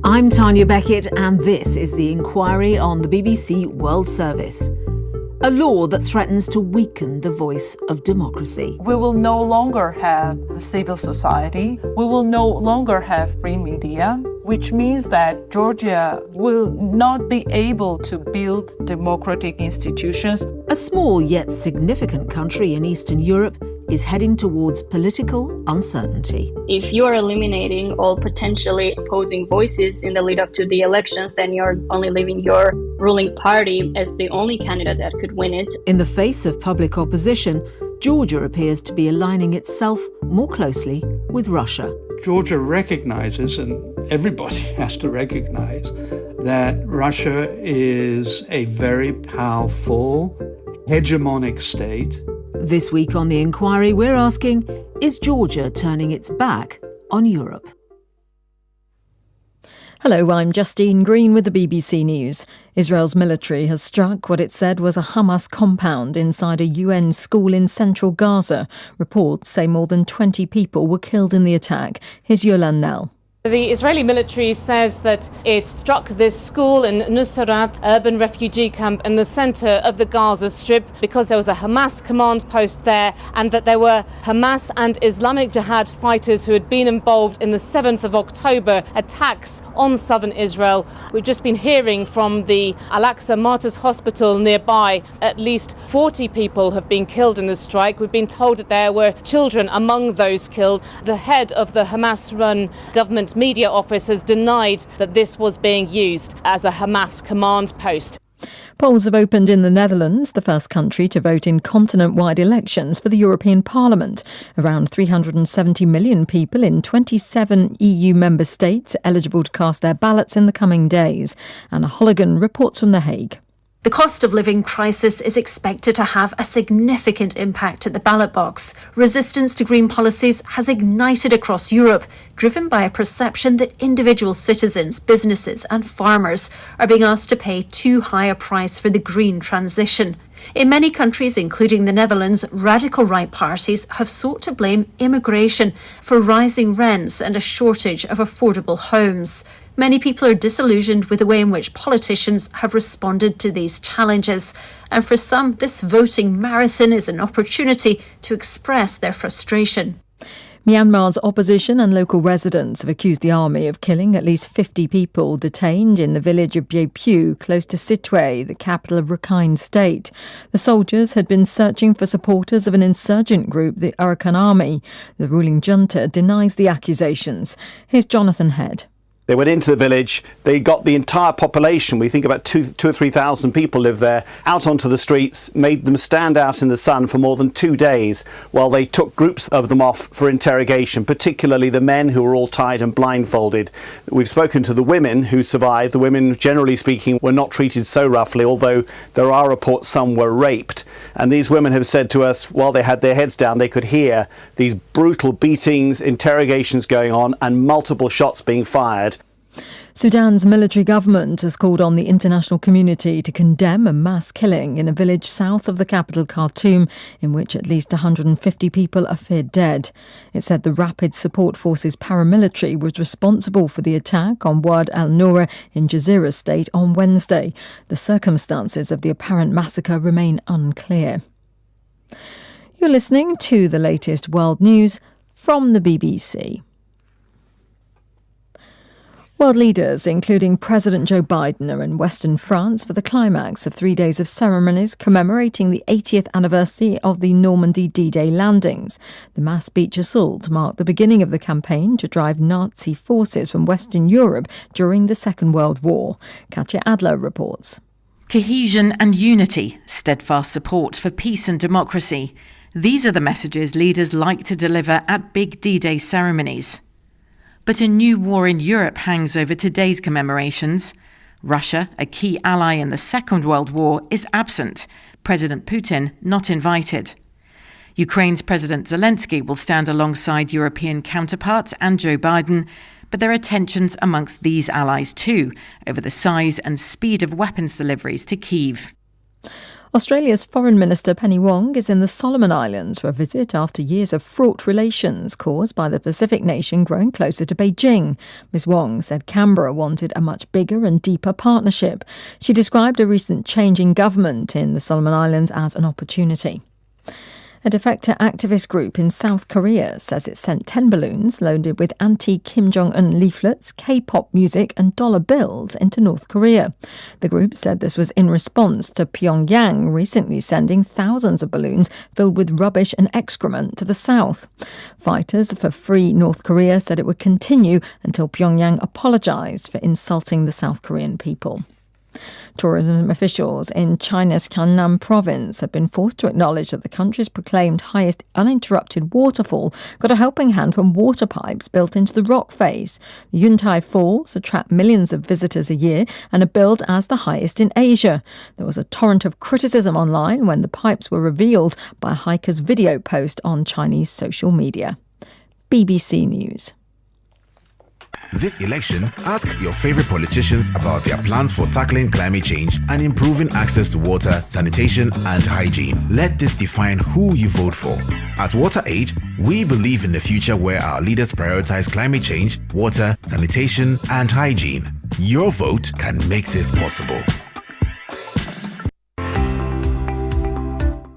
I'm Tanya Beckett, and this is the inquiry on the BBC World Service. A law that threatens to weaken the voice of democracy. We will no longer have the civil society. We will no longer have free media, which means that Georgia will not be able to build democratic institutions. A small yet significant country in Eastern Europe is heading towards political uncertainty. If you are eliminating all potentially opposing voices in the lead up to the elections, then you're only leaving your ruling party as the only candidate that could win it. In the face of public opposition, Georgia appears to be aligning itself more closely with Russia. Georgia recognizes, and everybody has to recognize, that Russia is a very powerful, hegemonic state. This week on The Inquiry, we're asking, is Georgia turning its back on Europe? Hello, I'm Justine Green with the BBC News. Israel's military has struck what it said was a Hamas compound inside a UN school in central Gaza. Reports say more than 20 people were killed in the attack. Here's Yolan Nell. The Israeli military says that it struck this school in Nuseirat urban refugee camp in the centre of the Gaza Strip because there was a Hamas command post there, and that there were Hamas and Islamic Jihad fighters who had been involved in the 7th of October attacks on southern Israel. We've just been hearing from the Al-Aqsa Martyrs Hospital nearby. At least 40 people have been killed in the strike. We've been told that there were children among those killed. The head of the Hamas-run government media office has denied that this was being used as a Hamas command post. Polls have opened in the Netherlands, the first country to vote in continent-wide elections for the European Parliament. Around 370 million people in 27 EU member states are eligible to cast their ballots in the coming days. Anna Holligan reports from The Hague. The cost of living crisis is expected to have a significant impact at the ballot box. Resistance to green policies has ignited across Europe, driven by a perception that individual citizens, businesses and farmers are being asked to pay too high a price for the green transition. In many countries, including the Netherlands, radical right parties have sought to blame immigration for rising rents and a shortage of affordable homes. Many people are disillusioned with the way in which politicians have responded to these challenges. And for some, this voting marathon is an opportunity to express their frustration. Myanmar's opposition and local residents have accused the army of killing at least 50 people detained in the village of Byepu, close to Sitwe, the capital of Rakhine State. The soldiers had been searching for supporters of an insurgent group, the Arakan Army. The ruling junta denies the accusations. Here's Jonathan Head. They went into the village, they got the entire population, we think about 2,000 or 3,000 people live there, out onto the streets, made them stand out in the sun for more than 2 days while they took groups of them off for interrogation, particularly the men who were all tied and blindfolded. We've spoken to the women who survived. The women, generally speaking, were not treated so roughly, although there are reports some were raped. And these women have said to us, while they had their heads down, they could hear these brutal beatings, interrogations going on and multiple shots being fired. Sudan's military government has called on the international community to condemn a mass killing in a village south of the capital Khartoum, in which at least 150 people are feared dead. It said the Rapid Support Forces paramilitary was responsible for the attack on Wad al-Noura in Jazeera State on Wednesday. The circumstances of the apparent massacre remain unclear. You're listening to the latest world news from the BBC. World leaders, including President Joe Biden, are in Western France for the climax of 3 days of ceremonies commemorating the 80th anniversary of the Normandy D-Day landings. The mass beach assault marked the beginning of the campaign to drive Nazi forces from Western Europe during the Second World War. Katja Adler reports. Cohesion and unity, steadfast support for peace and democracy. These are the messages leaders like to deliver at big D-Day ceremonies. But a new war in Europe hangs over today's commemorations. Russia, a key ally in the Second World War, is absent. President Putin not invited. Ukraine's President Zelensky will stand alongside European counterparts and Joe Biden, but there are tensions amongst these allies too over the size and speed of weapons deliveries to Kyiv. Australia's Foreign Minister Penny Wong is in the Solomon Islands for a visit after years of fraught relations caused by the Pacific nation growing closer to Beijing. Ms Wong said Canberra wanted a much bigger and deeper partnership. She described a recent change in government in the Solomon Islands as an opportunity. A defector activist group in South Korea says it sent 10 balloons loaded with anti-Kim Jong-un leaflets, K-pop music and dollar bills into North Korea. The group said this was in response to Pyongyang recently sending thousands of balloons filled with rubbish and excrement to the south. Fighters for Free North Korea said it would continue until Pyongyang apologized for insulting the South Korean people. Tourism officials in China's Gangnam province have been forced to acknowledge that the country's proclaimed highest uninterrupted waterfall got a helping hand from water pipes built into the rock face. The Yuntai Falls attract millions of visitors a year and are billed as the highest in Asia. There was a torrent of criticism online when the pipes were revealed by a hiker's video post on Chinese social media. BBC News. This election, ask your favorite politicians about their plans for tackling climate change and improving access to water, sanitation, and hygiene. Let this define who you vote for. At WaterAid, we believe in the future where our leaders prioritize climate change, water, sanitation, and hygiene. Your vote can make this possible.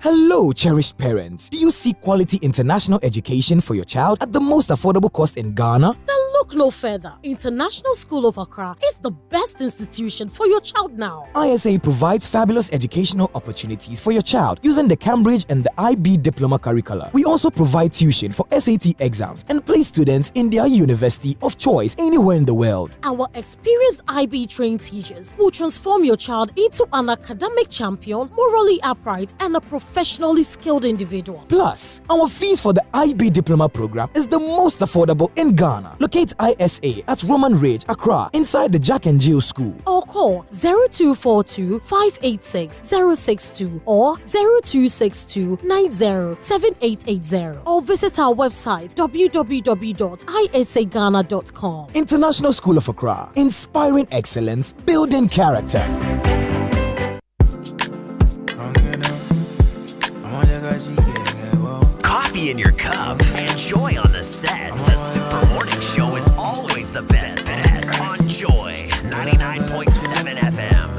Hello, cherished parents. Do you seek quality international education for your child at the most affordable cost in Ghana? Then look no further. International School of Accra is the best institution for your child now. ISA provides fabulous educational opportunities for your child using the Cambridge and the IB diploma curricula. We also provide tuition for SAT exams and place students in their university of choice anywhere in the world. Our experienced IB trained teachers will transform your child into an academic champion, morally upright, and a professionally skilled individual. Plus, our fees for the IB diploma program is the most affordable in Ghana. Locate ISA at Roman Ridge, Accra, inside the Jack and Jill School. Or call 0242 586 062 or 0262 90 7880 or visit our website www.isaghana.com. International School of Accra, inspiring excellence, building character. Coffee in your cup and joy on the set. The Super Morning Show is always the best bet on Joy 99.7 FM.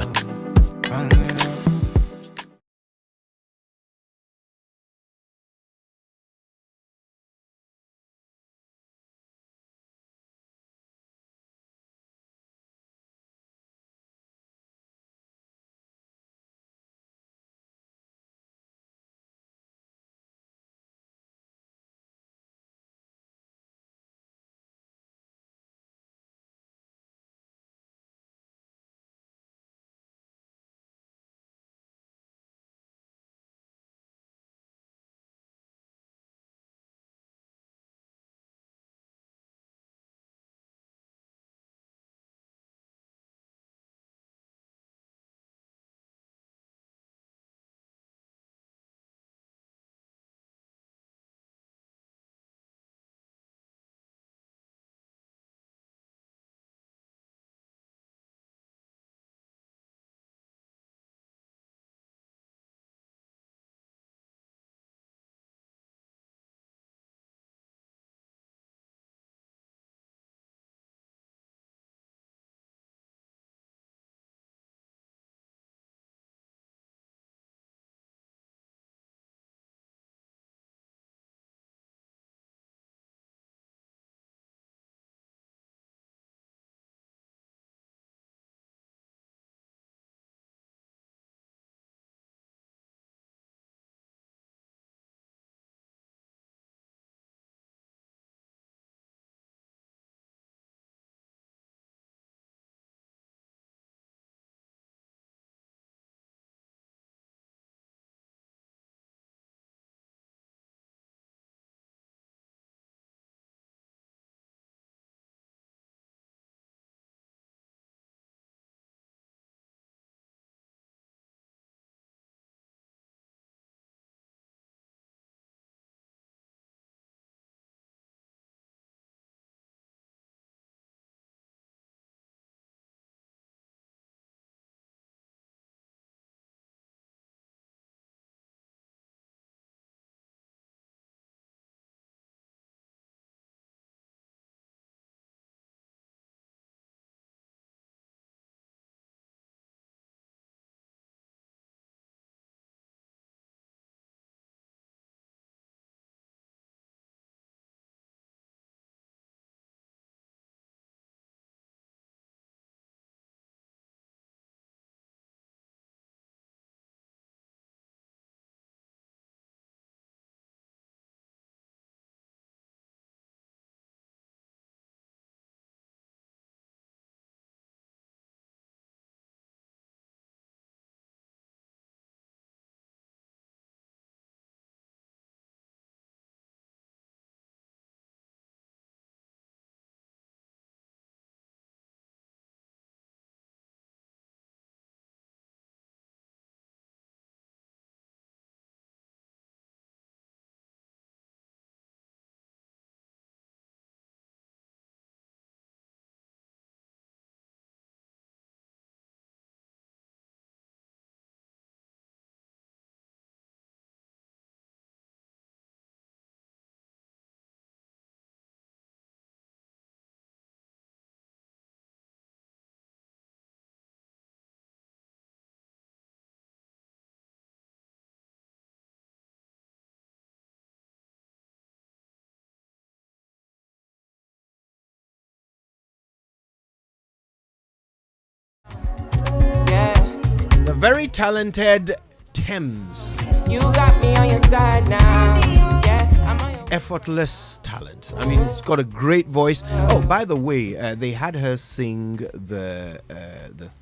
very talented Thames. You got me on your side now. Yes, I'm on your Effortless talent. I mean, she's got a great voice. Oh, by the way, they had her sing the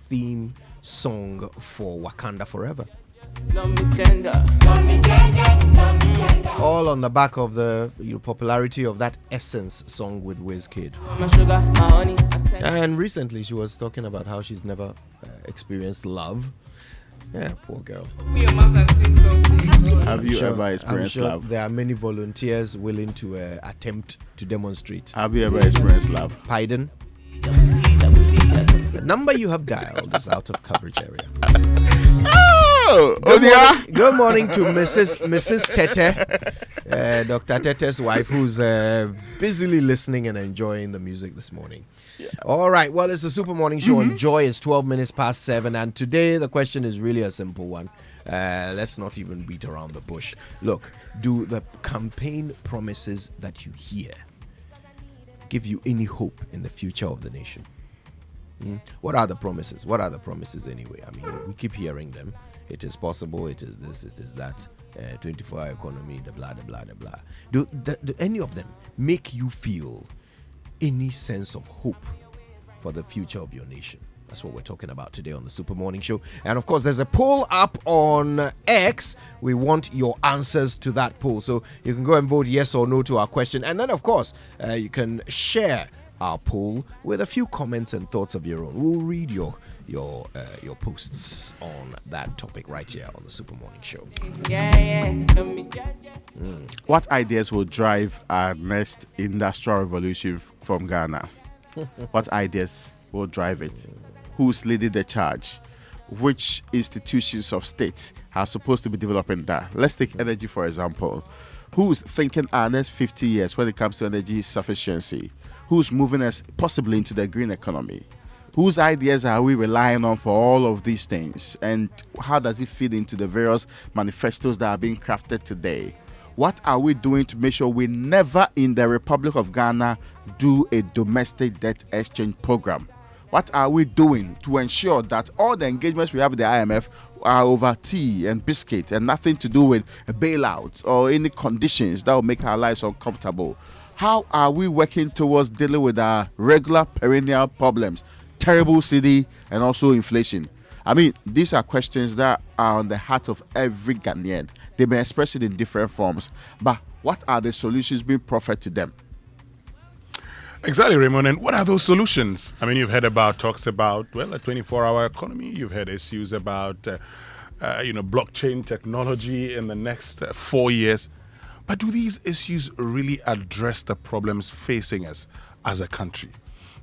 theme song for Wakanda Forever. love me tender. Love me tender. All on the back of the popularity of that Essence song with Wizkid. My sugar, my honey. And recently she was talking about how she's never experienced love. Yeah, poor girl. Have you ever experienced love? There are many volunteers willing to attempt to demonstrate. Have you ever experienced love? Pardon? The number you have dialed is out of coverage area. Good morning to Mrs. Tete, Dr. Tete's wife, who's busily listening and enjoying the music this morning. Yeah. All right, well, it's the Super Morning Show on Joy. It's 12 minutes past 7, and today the question is really a simple one. Let's not even beat around the bush. Look, do the campaign promises that you hear give you any hope in the future of the nation? What are the promises? What are the promises anyway? I mean, we keep hearing them. It is possible, it is this, it is that, 24-hour economy, the blah, the blah, the blah. Do any of them make you feel any sense of hope for the future of your nation? That's what we're talking about today on the Super Morning Show. And of course, there's a poll up on X. We want your answers to that poll. So you can go and vote yes or no to our question. And then, of course, you can share our poll with a few comments and thoughts of your own. We'll read your posts on that topic right here on the Super Morning Show. What ideas will drive our next industrial revolution from Ghana? What ideas will drive it? Who's leading the charge? Which institutions of state are supposed to be developing that? Let's take energy, for example. Who's thinking our next 50 years when it comes to energy sufficiency? Who's moving us possibly into the green economy? Whose ideas are we relying on for all of these things? And how does it fit into the various manifestos that are being crafted today? What are we doing to make sure we never in the Republic of Ghana do a domestic debt exchange program? What are we doing to ensure that all the engagements we have with the IMF are over tea and biscuit and nothing to do with bailouts or any conditions that will make our lives uncomfortable? How are we working towards dealing with our regular perennial problems, terrible city and also inflation? I mean, these are questions that are on the heart of every Ghanaian. They may express it in different forms, but what are the solutions being proffered to them? Exactly, Raymond. And what are those solutions? I mean, you've heard about talks about, well, a 24-hour economy. You've heard issues about, blockchain technology in the next 4 years. But do these issues really address the problems facing us as a country?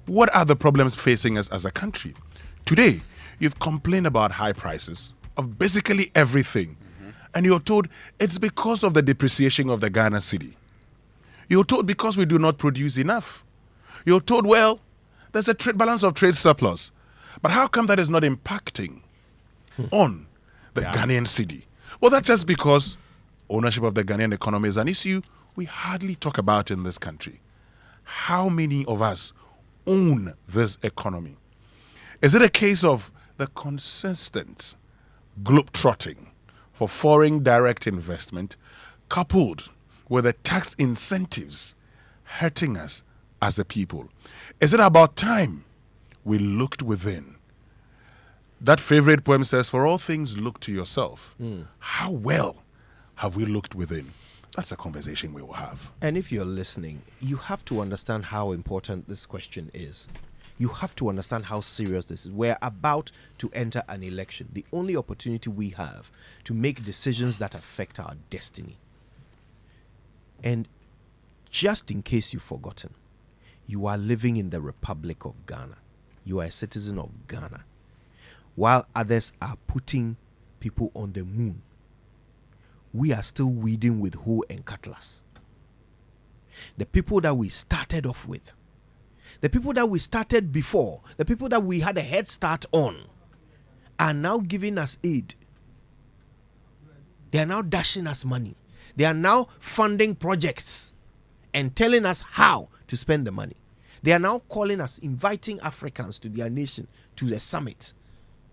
What are the problems facing us as a country? Today, you've complained about high prices of basically everything. And you're told it's because of the depreciation of the Ghana cedi. You're told because we do not produce enough. You're told, well, there's a balance of trade surplus. But how come that is not impacting on the Ghanaian cedi? Well, that's just because ownership of the Ghanaian economy is an issue we hardly talk about in this country. How many of us own this economy? Is it a case of the consistent globetrotting for foreign direct investment coupled with the tax incentives hurting us as a people? Is it about time we looked within? That favorite poem says, for all things look to yourself. How well have we looked within? That's a conversation we will have. And if you're listening, you have to understand how important this question is. You have to understand how serious this is. We're about to enter an election, the only opportunity we have to make decisions that affect our destiny. And just in case you've forgotten, you are living in the Republic of Ghana. You are a citizen of Ghana. While others are putting people on the moon, we are still weeding with hoe and cutlass. The people that we started off with, the people that we started before, the people that we had a head start on, are now giving us aid. They are now dashing us money. They are now funding projects and telling us how to spend the money. They are now calling us, inviting Africans to their nation, to the summit,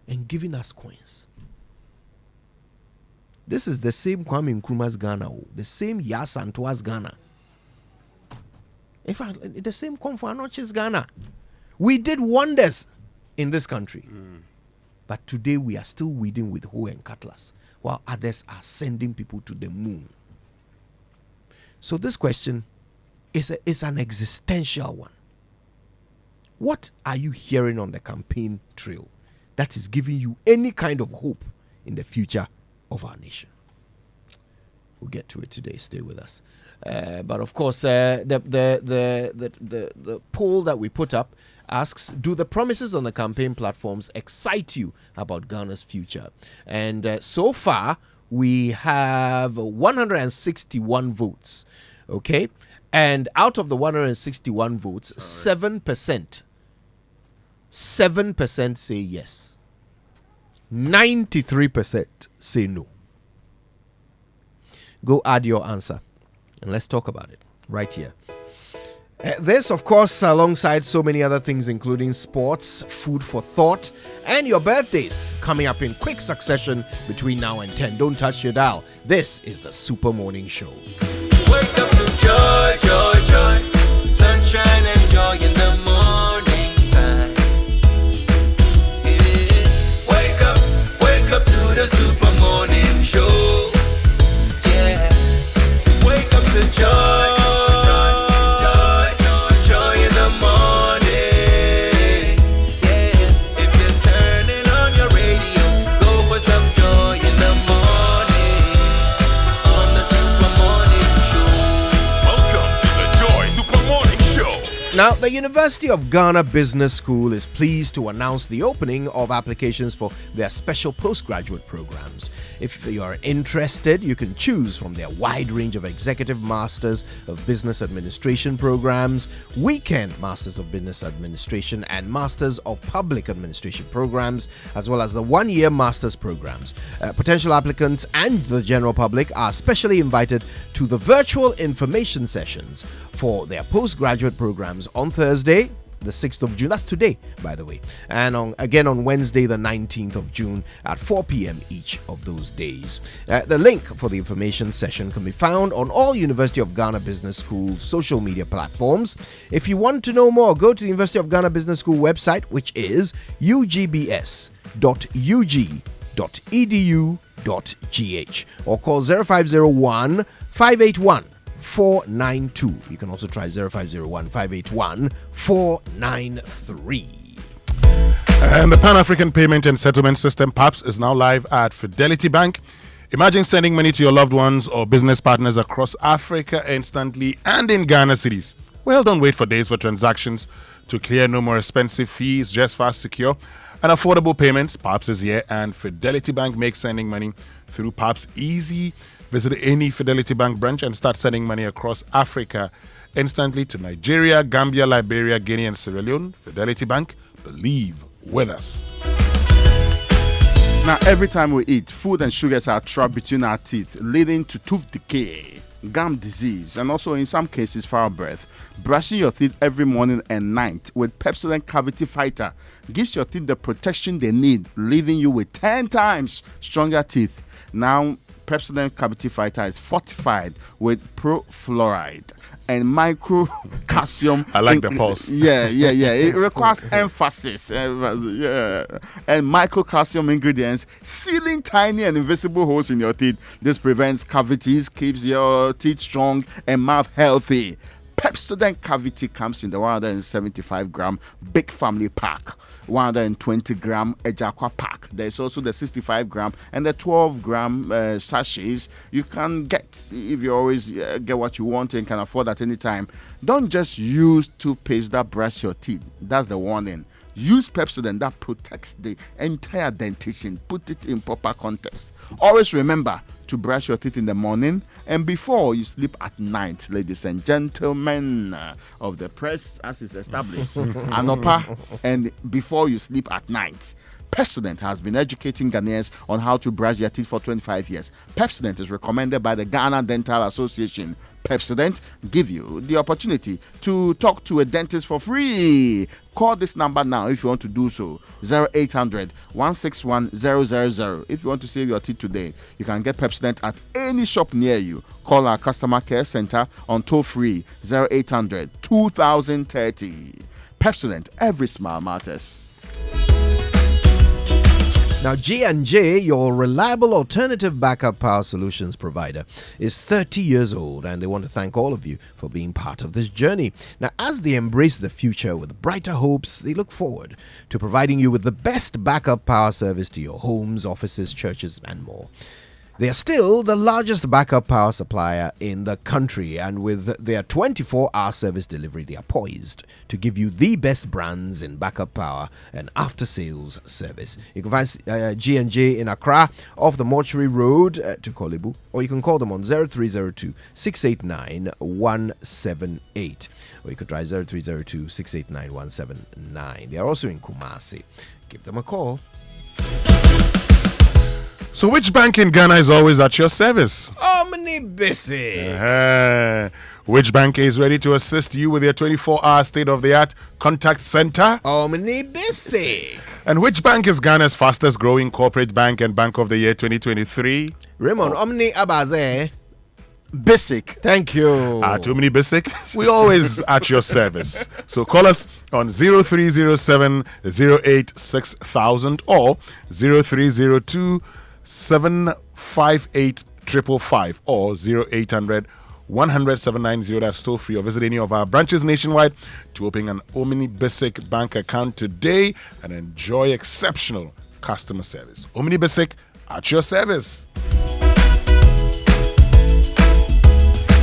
and giving us coins. This is the same Kwame Nkrumah's Ghana, the same Yasantua's Ghana. In fact, the same Komfo Anokye's Ghana. We did wonders in this country. But today we are still weeding with hoe and cutlass, while others are sending people to the moon. So this question is an existential one. What are you hearing on the campaign trail that is giving you any kind of hope in the future of our nation? We'll get to it today. Stay with us. But of course, the poll that we put up asks, do the promises on the campaign platforms excite you about Ghana's future? And so far, we have 161 votes. Okay? And out of the 161 votes, 7% say yes. 93% say no. Go add your answer and let's talk about it right here. This, of course, alongside so many other things, including sports, food for thought, and your birthdays coming up in quick succession between now and 10. Don't touch your dial. This is the Super Morning Show. Wake up to joy, joy, joy. Sunshine and joy in the morning time. Yeah. Wake up to the Super Morning Show. Yeah. Wake up to joy. Now, the University of Ghana Business School is pleased to announce the opening of applications for their special postgraduate programs. If you are interested, you can choose from their wide range of Executive Masters of Business Administration programs, Weekend Masters of Business Administration, and Masters of Public Administration programs, as well as the one-year Masters programs. Potential applicants and the general public are specially invited to the virtual information sessions for their postgraduate programs on Thursday, the 6th of June. That's today, by the way. And again on Wednesday, the 19th of June at 4 p.m. each of those days. The link for the information session can be found on all University of Ghana Business School social media platforms. If you want to know more, go to the University of Ghana Business School website, which is ugbs.ug.edu.gh, or call 0501 581 492. You can also try 0501 581 493. And the Pan-African Payment and Settlement System, PAPS, is now live at Fidelity Bank. Imagine sending money to your loved ones or business partners across Africa instantly and in Ghana cities. Well, don't wait for days for transactions to clear. No more expensive fees, just fast, secure, and affordable payments. PAPS is here, and Fidelity Bank makes sending money through PAPS easy. Visit any Fidelity Bank branch and start sending money across Africa instantly to Nigeria, Gambia, Liberia, Guinea, and Sierra Leone. Fidelity Bank, believe with us. Now, every time we eat, food and sugars are trapped between our teeth, leading to tooth decay, gum disease, and also in some cases foul breath. Brushing your teeth every morning and night with Pepsodent Cavity Fighter gives your teeth the protection they need, leaving you with 10 times stronger teeth. Now, Pepsodent Cavity Fighter is fortified with pro-fluoride and micro-calcium. I like the pulse. Yeah. It requires emphasis. And micro-calcium ingredients, sealing tiny and invisible holes in your teeth. This prevents cavities, keeps your teeth strong and mouth healthy. Pepsodent Cavity comes in the 175-gram Big Family Pack, 120-gram Ejakwa Pack. There's also the 65-gram and the 12-gram sachets you can get if you always get what you want and can afford at any time. Don't just use toothpaste that brush your teeth. That's the warning. Use Pepsodent that protects the entire dentition. Put it in proper context. Always remember to brush your teeth in the morning and before you sleep at night, ladies and gentlemen of the press, as is established. Anopa and before you sleep at night. Pepsodent has been educating Ghanaians on how to brush their teeth for 25 years. Pepsodent is recommended by the Ghana Dental Association. Pepsodent give you the opportunity to talk to a dentist for free. Call this number now if you want to do so. 0800 161 000. If you want to save your teeth today, you can get Pepsodent at any shop near you. Call our customer care center on toll free 0800 2030. Pepsodent, every smile matters. Now, J&J, your reliable alternative backup power solutions provider, is 30 years old, and they want to thank all of you for being part of this journey. Now, as they embrace the future with brighter hopes, they look forward to providing you with the best backup power service to your homes, offices, churches, and more. They are still the largest backup power supplier in the country, and with their 24-hour service delivery, they are poised to give you the best brands in backup power and after-sales service. You can find G&J in Accra off the Mortuary Road to Kolebu, or you can call them on 0302 689 178, or you could try 0302 689 179. They are also in Kumasi. Give them a call. So which bank in Ghana is always at your service? Omnibusy. Which bank is ready to assist you with your 24-hour state-of-the-art contact center? Omnibusy. And which bank is Ghana's fastest growing corporate bank and bank of the year 2023? Raymond, Omni Abaze. Basic. Thank you. At Omni Basic, we always at your service. So call us on 0307 086 or 0302 758 555 or 0800 100 790. That's toll free, or visit any of our branches nationwide to open an Omni Basic bank account today and enjoy exceptional customer service. Omni Basic at your service.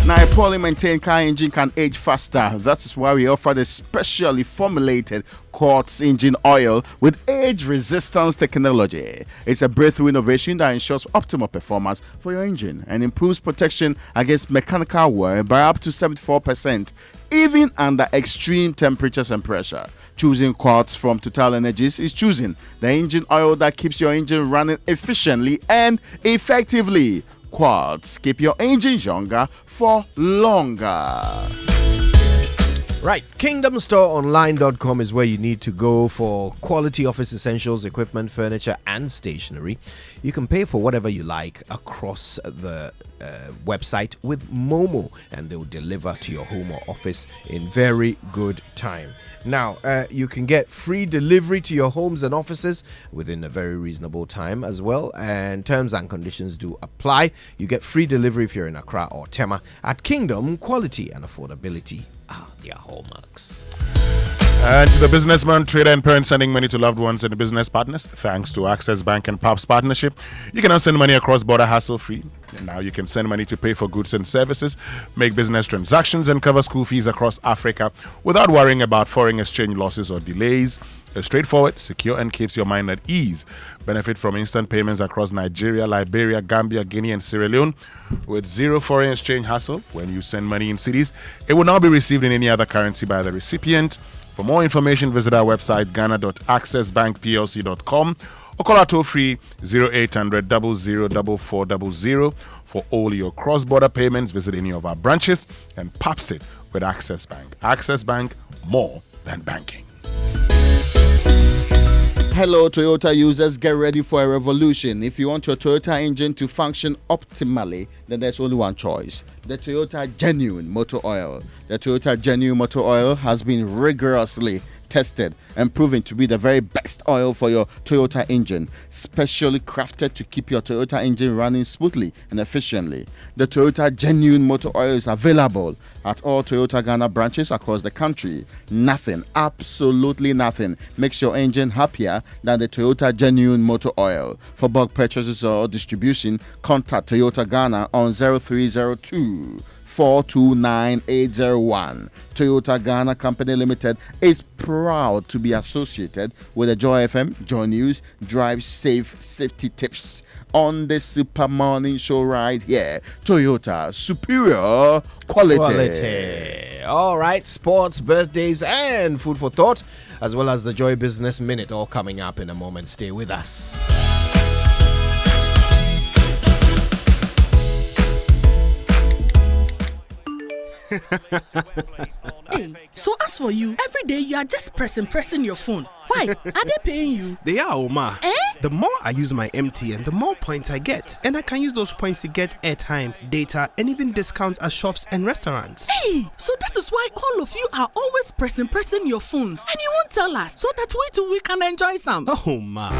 Now, a poorly maintained car engine can age faster. That is why we offer the specially formulated quartz engine oil with age resistance technology. It's a breakthrough innovation that ensures optimal performance for your engine and improves protection against mechanical wear by up to 74%, even under extreme temperatures and pressure. Choosing quartz from Total Energies is choosing the engine oil that keeps your engine running efficiently and effectively. Quartz, keep your engine younger for longer. Right, KingdomStoreOnline.com is where you need to go for quality office essentials, equipment, furniture, and stationery. You can pay for whatever you like across the website with Momo, and they'll deliver to your home or office in very good time. Now, you can get free delivery to your homes and offices within a very reasonable time as well, and terms and conditions do apply. You get free delivery if you're in Accra or Tema. At Kingdom, quality and affordability are their hallmarks. And to the businessman, trader, and parent sending money to loved ones and business partners, thanks to Access Bank and PAPS partnership, you can now send money across border hassle-free. And now you can send money to pay for goods and services, make business transactions, and cover school fees across Africa without worrying about foreign exchange losses or delays. It's straightforward, secure, and keeps your mind at ease. Benefit from instant payments across Nigeria, Liberia, Gambia, Guinea, and Sierra Leone with zero foreign exchange hassle. When you send money in cedis, it will now be received in any other currency by the recipient. For more information, visit our website ghana.accessbankplc.com or call our toll-free 0800 004400. For all your cross-border payments, visit any of our branches and PAPS it with Access Bank. Access Bank, more than banking. Hello, Toyota users, get ready for a revolution. If you want your Toyota engine to function optimally, then there's only one choice: the Toyota Genuine Motor Oil. The Toyota Genuine Motor Oil has been rigorously tested and proven to be the very best oil for your Toyota engine, specially crafted to keep your Toyota engine running smoothly and efficiently. The Toyota Genuine Motor Oil is available at all Toyota Ghana branches across the country. Nothing, absolutely nothing, makes your engine happier than the Toyota Genuine Motor Oil. For bulk purchases or distribution, contact Toyota Ghana on 0302 429-801. Toyota Ghana Company Limited is proud to be associated with the Joy FM, Joy News, Drive Safe Safety Tips on the Super Morning Show right here. Toyota, superior quality. All right, sports, birthdays, and food for thought. as well as the Joy Business Minute, all coming up in a moment. Stay with us. Hey, so as for you, every day you are just pressing your phone. Why? Are they paying you? They are, Oma. Eh? The more I use my MTN, the more points I get. And I can use those points to get airtime, data, and even discounts at shops and restaurants. Hey, so that is why all of you are always pressing your phones. And you won't tell us, so that we too we can enjoy some. Oh, ma.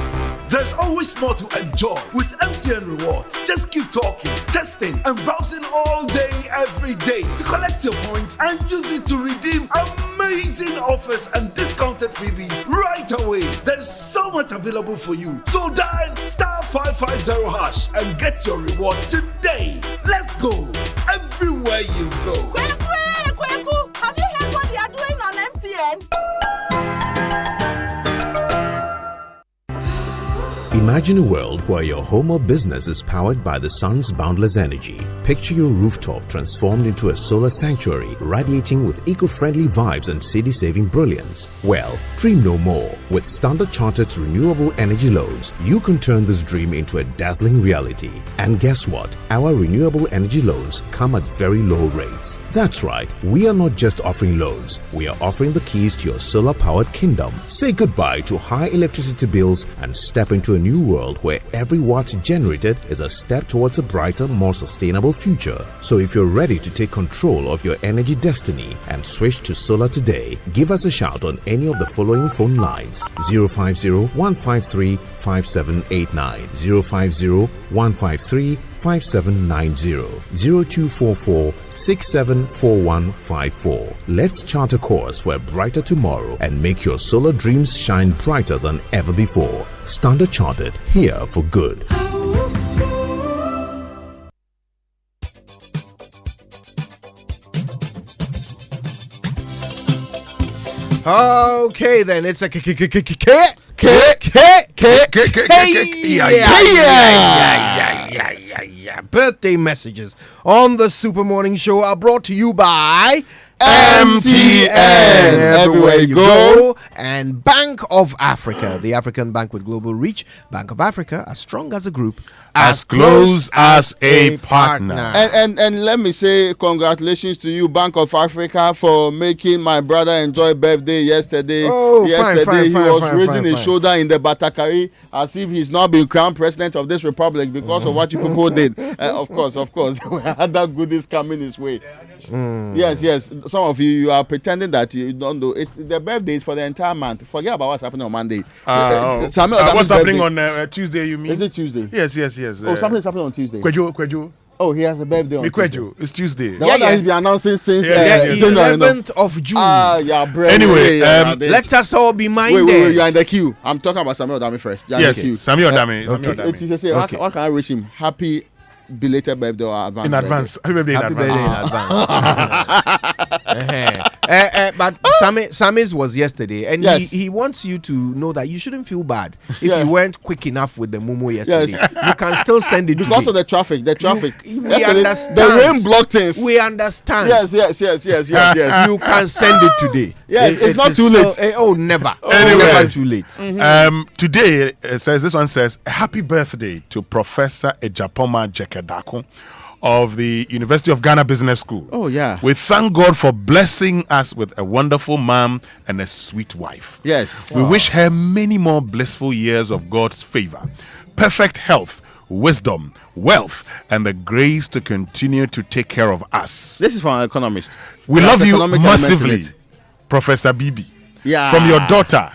There's always more to enjoy with MTN Rewards. Just keep talking, testing, and browsing all day, every day to collect your points and use it to redeem amazing offers and discounted freebies right away. There's so much available for you. So dial *550# and get your reward today. Let's go everywhere you go. Kweku, have you heard what they are doing on MTN? Imagine a world where your home or business is powered by the sun's boundless energy. Picture your rooftop transformed into a solar sanctuary, radiating with eco-friendly vibes and city-saving brilliance. Well, dream no more. With Standard Chartered's renewable energy loans, you can turn this dream into a dazzling reality. And guess what? Our renewable energy loans come at very low rates. That's right, we are not just offering loans, we are offering the keys to your solar-powered kingdom. Say goodbye to high electricity bills and step into a new world where every watt generated is a step towards a brighter, more sustainable future. So if you're ready to take control of your energy destiny and switch to solar today, give us a shout on any of the following phone lines: 050-153-5789, 050-153-5790, 0244-674154. Let's chart a course for a brighter tomorrow and make your solar dreams shine brighter than ever before. Standard Chartered, here for good. Okay, then it's a birthday messages on the Super Morning Show are brought to you by MTN. Everywhere you go. And Bank of Africa, the African bank with global reach. Bank of Africa, as strong as a group, as close as a partner. And let me say congratulations to you, Bank of Africa, for making my brother enjoy birthday yesterday. Oh, yesterday he was raising his fine. shoulder in the Batakari as if he's not been crowned president of this republic because of what you people did. Of course. We had that goodies coming his way. Yes. Some of you are pretending that you don't know. It's the birthday is for the entire month. Forget about what's happening on Monday. What's happening on Tuesday, you mean? Is it Tuesday? Yes. Oh, something is happening on Tuesday. Kwejo. Oh, he has a birthday on Tuesday. It's Tuesday. The one that he's been announcing since 11th of June. Anyway, let us all be minded. Wait, you're in the queue. I'm talking about Samuel Dami first. Yes, Samuel Dami. Okay. How can I wish him happy belated birthday or advance? In advance. Happy birthday in advance. But Sammy's was yesterday, and he wants you to know that you shouldn't feel bad if you weren't quick enough with the Momo yesterday. You can still send it because today. of the traffic. We understand. The rain blocked things. We understand. Yes. You can send it today. Yes, it's not too late. Never. Anyway, never too late. Today this one says happy birthday to Professor Ejapoma Jekedako of the University of Ghana Business School. Oh, yeah. We thank God for blessing us with a wonderful mom and a sweet wife. Yes. We wish her many more blissful years of God's favor, perfect health, wisdom, wealth, and the grace to continue to take care of us. This is from an economist. We love you massively, Professor Bibi. Yeah. From your daughter,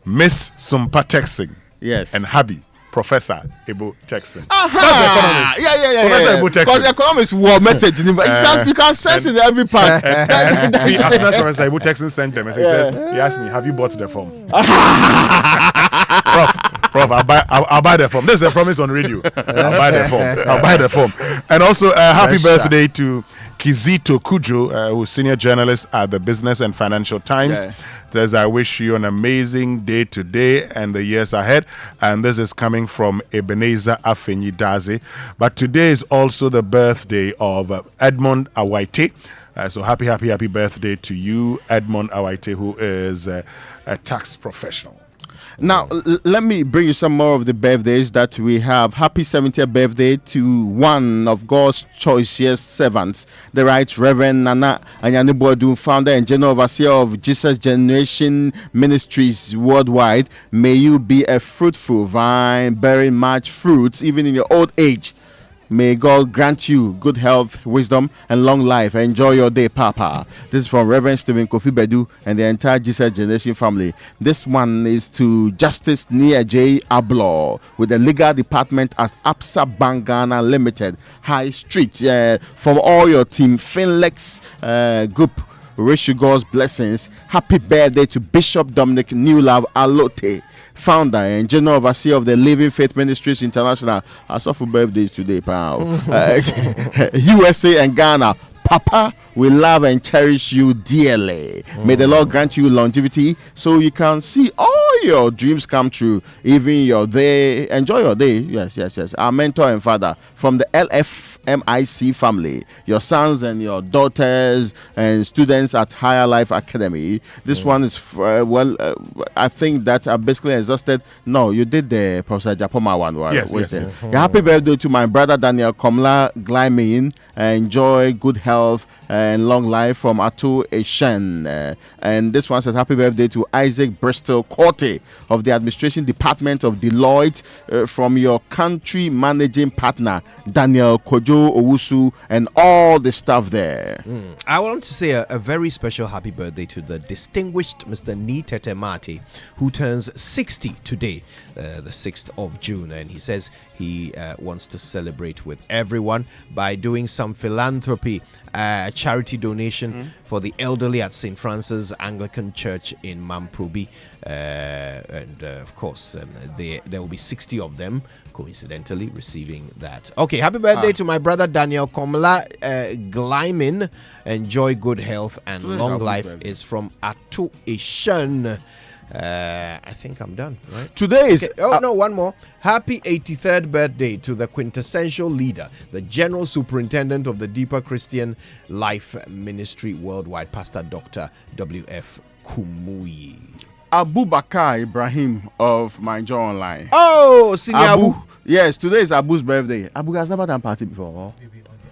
Miss Sumpa Texing. Yes. And hubby, Professor Ebo Texan. Yeah. Professor Ebo Texan. Because economists will message him. You can sense it in every part. See, as soon as Professor Ebo Texan sent them, he says, he asked me, have you bought the form? Prof, I'll buy the form. This is a promise on radio. I'll buy the form. And also, happy birthday to Kizito Kujo, who's senior journalist at the Business and Financial Times. Says, I wish you an amazing day today and the years ahead. And this is coming from Ebenezer Afenyi Daze. But today is also the birthday of Edmond Awaite, So happy birthday to you, Edmond Awaite, who is a tax professional. Now, let me bring you some more of the birthdays that we have. Happy 70th birthday to one of God's choicest servants, the Right Reverend Nana Anyanibodu, founder and general overseer of Jesus Generation Ministries worldwide. May you be a fruitful vine, bearing much fruits, even in your old age. May God grant you good health, wisdom, and long life. Enjoy your day, Papa. This is from Reverend Stephen Kofi Bedu and the entire Jesus Generation family. This one is to Justice Nia J. Ablo with the legal department at Absa Bangana Limited, High Street. From all your team, Finlex group, wish you God's blessings. Happy birthday to Bishop Dominic Newlove Alote, founder and general overseer of the Living Faith Ministries International. I saw for birthdays today, pal. USA and Ghana. Papa, we love and cherish you dearly. May the Lord grant you longevity so you can see all your dreams come true, even your day. Enjoy your day. Yes. Our mentor and father from the LFMIC family, your sons and your daughters and students at Higher Life Academy. This one is, I think that I basically exhausted. No, you did the Professor Japoma one. Right? Yes. Happy birthday to my brother Daniel Komla Glymin. Enjoy good health and long life from Atu Eshen. And this one says happy birthday to Isaac Bristol Corte of the Administration Department of Deloitte, from your country managing partner Daniel Kojo Owusu and all the staff there. I want to say a very special happy birthday to the distinguished Mr. Ni Tete Mate, who turns 60 today, the 6th of June, and he says he wants to celebrate with everyone by doing some philanthropy, charity donation for the elderly at St. Francis Anglican Church in Mamprobi, and of course there will be 60 of them coincidentally receiving that. Okay, happy birthday to my brother Daniel Komla Glymin. Enjoy good health and long life. Is from Atu Ishan. I think I'm done, right? Today is... one more. Happy 83rd birthday to the quintessential leader, the General Superintendent of the Deeper Christian Life Ministry Worldwide, Pastor Dr. W.F. Kumuyi. Abubakar Ibrahim of My Joy Online. Oh, Senior Abu. Yes, today is Abu's birthday. Abu has never done party before.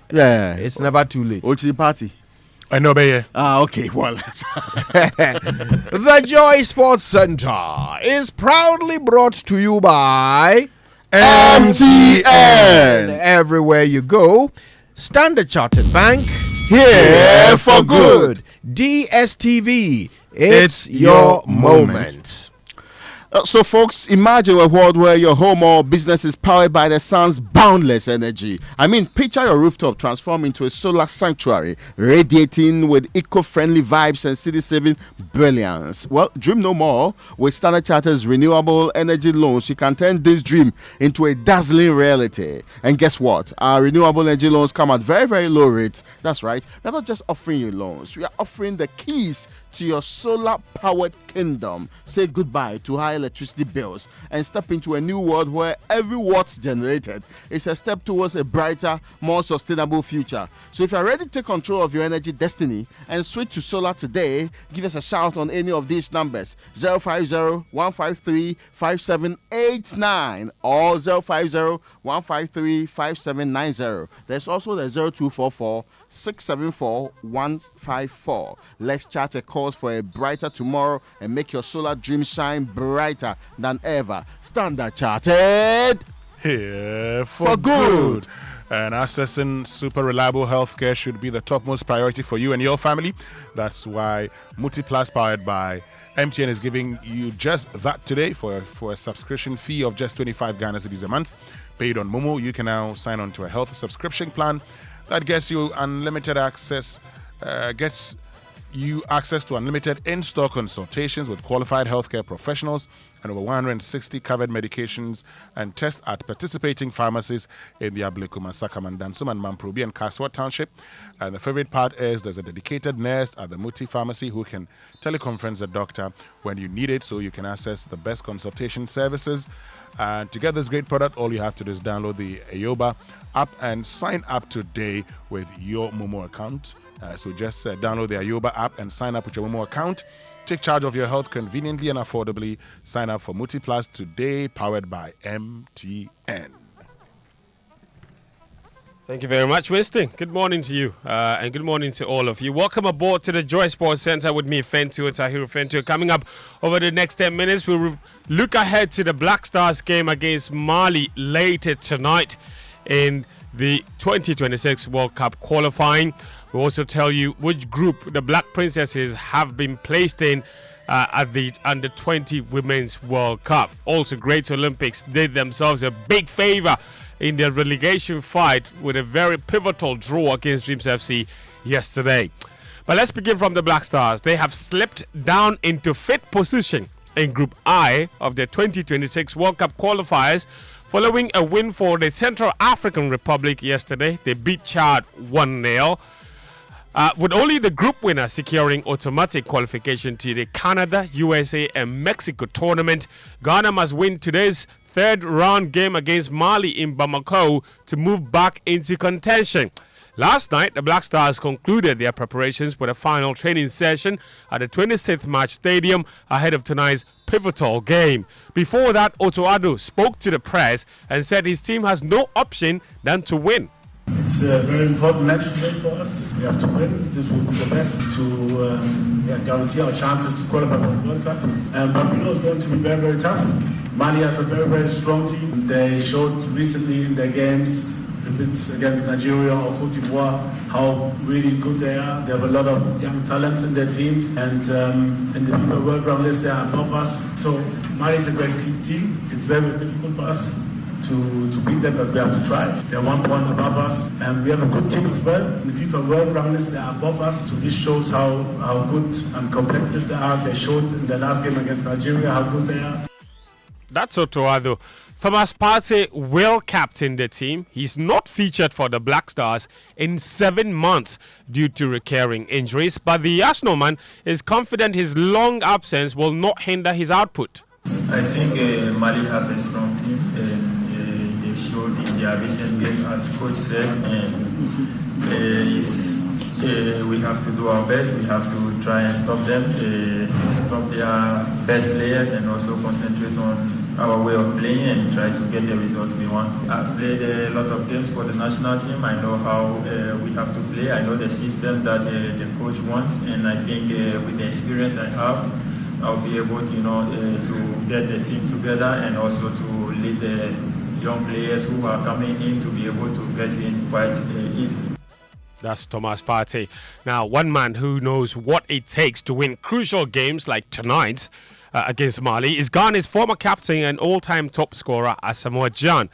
Yeah. It's never too late. What's the party? I know, Baye. Okay, well. The Joy Sports Center is proudly brought to you by MTN. Everywhere you go, Standard Chartered Bank, here for good. DSTV, it's your moment. So, folks, imagine a world where your home or business is powered by the sun's boundless energy. I mean, picture your rooftop transform into a solar sanctuary, radiating with eco-friendly vibes and city-saving brilliance. Well, dream no more. With Standard Chartered's renewable energy loans, you can turn this dream into a dazzling reality. And guess what? Our renewable energy loans come at very, very low rates. That's right. We're not just offering you loans. We are offering the keys to your solar-powered kingdom. Say goodbye to high electricity bills and step into a new world where every watt generated is a step towards a brighter, more sustainable future. So if you're ready to take control of your energy destiny and switch to solar today, give us a shout on any of these numbers: 050-153-5789 or 050-153-5790. There's also the 0244-674-154. Let's chat a course for a brighter tomorrow and make your solar dream shine brighter than ever. Standard Chartered, here for good. And accessing super reliable healthcare should be the topmost priority for you and your family. That's why Multiplus, powered by MTN, is giving you just that today for a subscription fee of just 25 Ghana cedis a month. Paid on Momo, you can now sign on to a health subscription plan that gets you unlimited access, access to unlimited in-store consultations with qualified healthcare professionals and over 160 covered medications and tests at participating pharmacies in the Ablekuma, Sakaman, Dansum, and Mamprobi and Kaswa Township. And the favorite part is there's a dedicated nurse at the Muti pharmacy who can teleconference a doctor when you need it, so you can access the best consultation services. And to get this great product, all you have to do is download the Ayoba app and sign up today with your Momo account. So just download the Ayoba app and sign up with your Momo account. Take charge of your health conveniently and affordably. Sign up for MultiPlus today, powered by MTN. Thank you very much, Winston. Good morning to you, and good morning to all of you. Welcome aboard to the Joy Sports Center with me, Fentu Tahiru Fentu. Coming up over the next 10 minutes, we'll look ahead to the Black Stars game against Mali later tonight in the 2026 World Cup qualifying. We'll also tell you which group the Black Princesses have been placed in at the Under-20 Women's World Cup. Also, Great Olympics did themselves a big favor in their relegation fight with a very pivotal draw against Dreams FC yesterday. But let's begin from the Black Stars. They have slipped down into 5th position in Group I of the 2026 World Cup qualifiers following a win for the Central African Republic yesterday. They beat Chad 1-0. With only the group winner securing automatic qualification to the Canada, USA and Mexico tournament, Ghana must win today's third round game against Mali in Bamako to move back into contention. Last night, the Black Stars concluded their preparations with a final training session at the 26th March Stadium ahead of tonight's pivotal game. Before that, Otto Addo spoke to the press and said his team has no option than to win. It's a very important match today for us. We have to win. This will be the best to guarantee our chances to qualify for the World Cup. But we know it's going to be very, very tough. Mali has a very, very strong team. They showed recently in their games, if it's against Nigeria or Cote d'Ivoire, how really good they are. They have a lot of young talents in their teams, and in the FIFA World Round list, they are above us. So Mali is a great team. It's very difficult for us to beat them, but we have to try. They're 1 point above us, and we have a good team as well. In the FIFA World Round list, they are above us. So this shows how good and competitive they are. They showed in the last game against Nigeria how good they are. That's Otto Addo. Thomas Partey will captain the team. He's not featured for the Black Stars in 7 months due to recurring injuries, but the Arsenal man is confident his long absence will not hinder his output. I think Mali have a strong team. They showed in their recent game, as coach said, and we have to do our best. We have to try and stop them, stop their best players, and also concentrate on our way of playing and try to get the results we want. I've played a lot of games for the national team. I know how we have to play. I know the system that the coach wants, and I think with the experience I have, I'll be able to, to get the team together and also to lead the young players who are coming in to be able to get in quite easily. That's Thomas Partey. Now, one man who knows what it takes to win crucial games like tonight's against Mali is Ghana's former captain and all-time top scorer, Asamoah Gyan.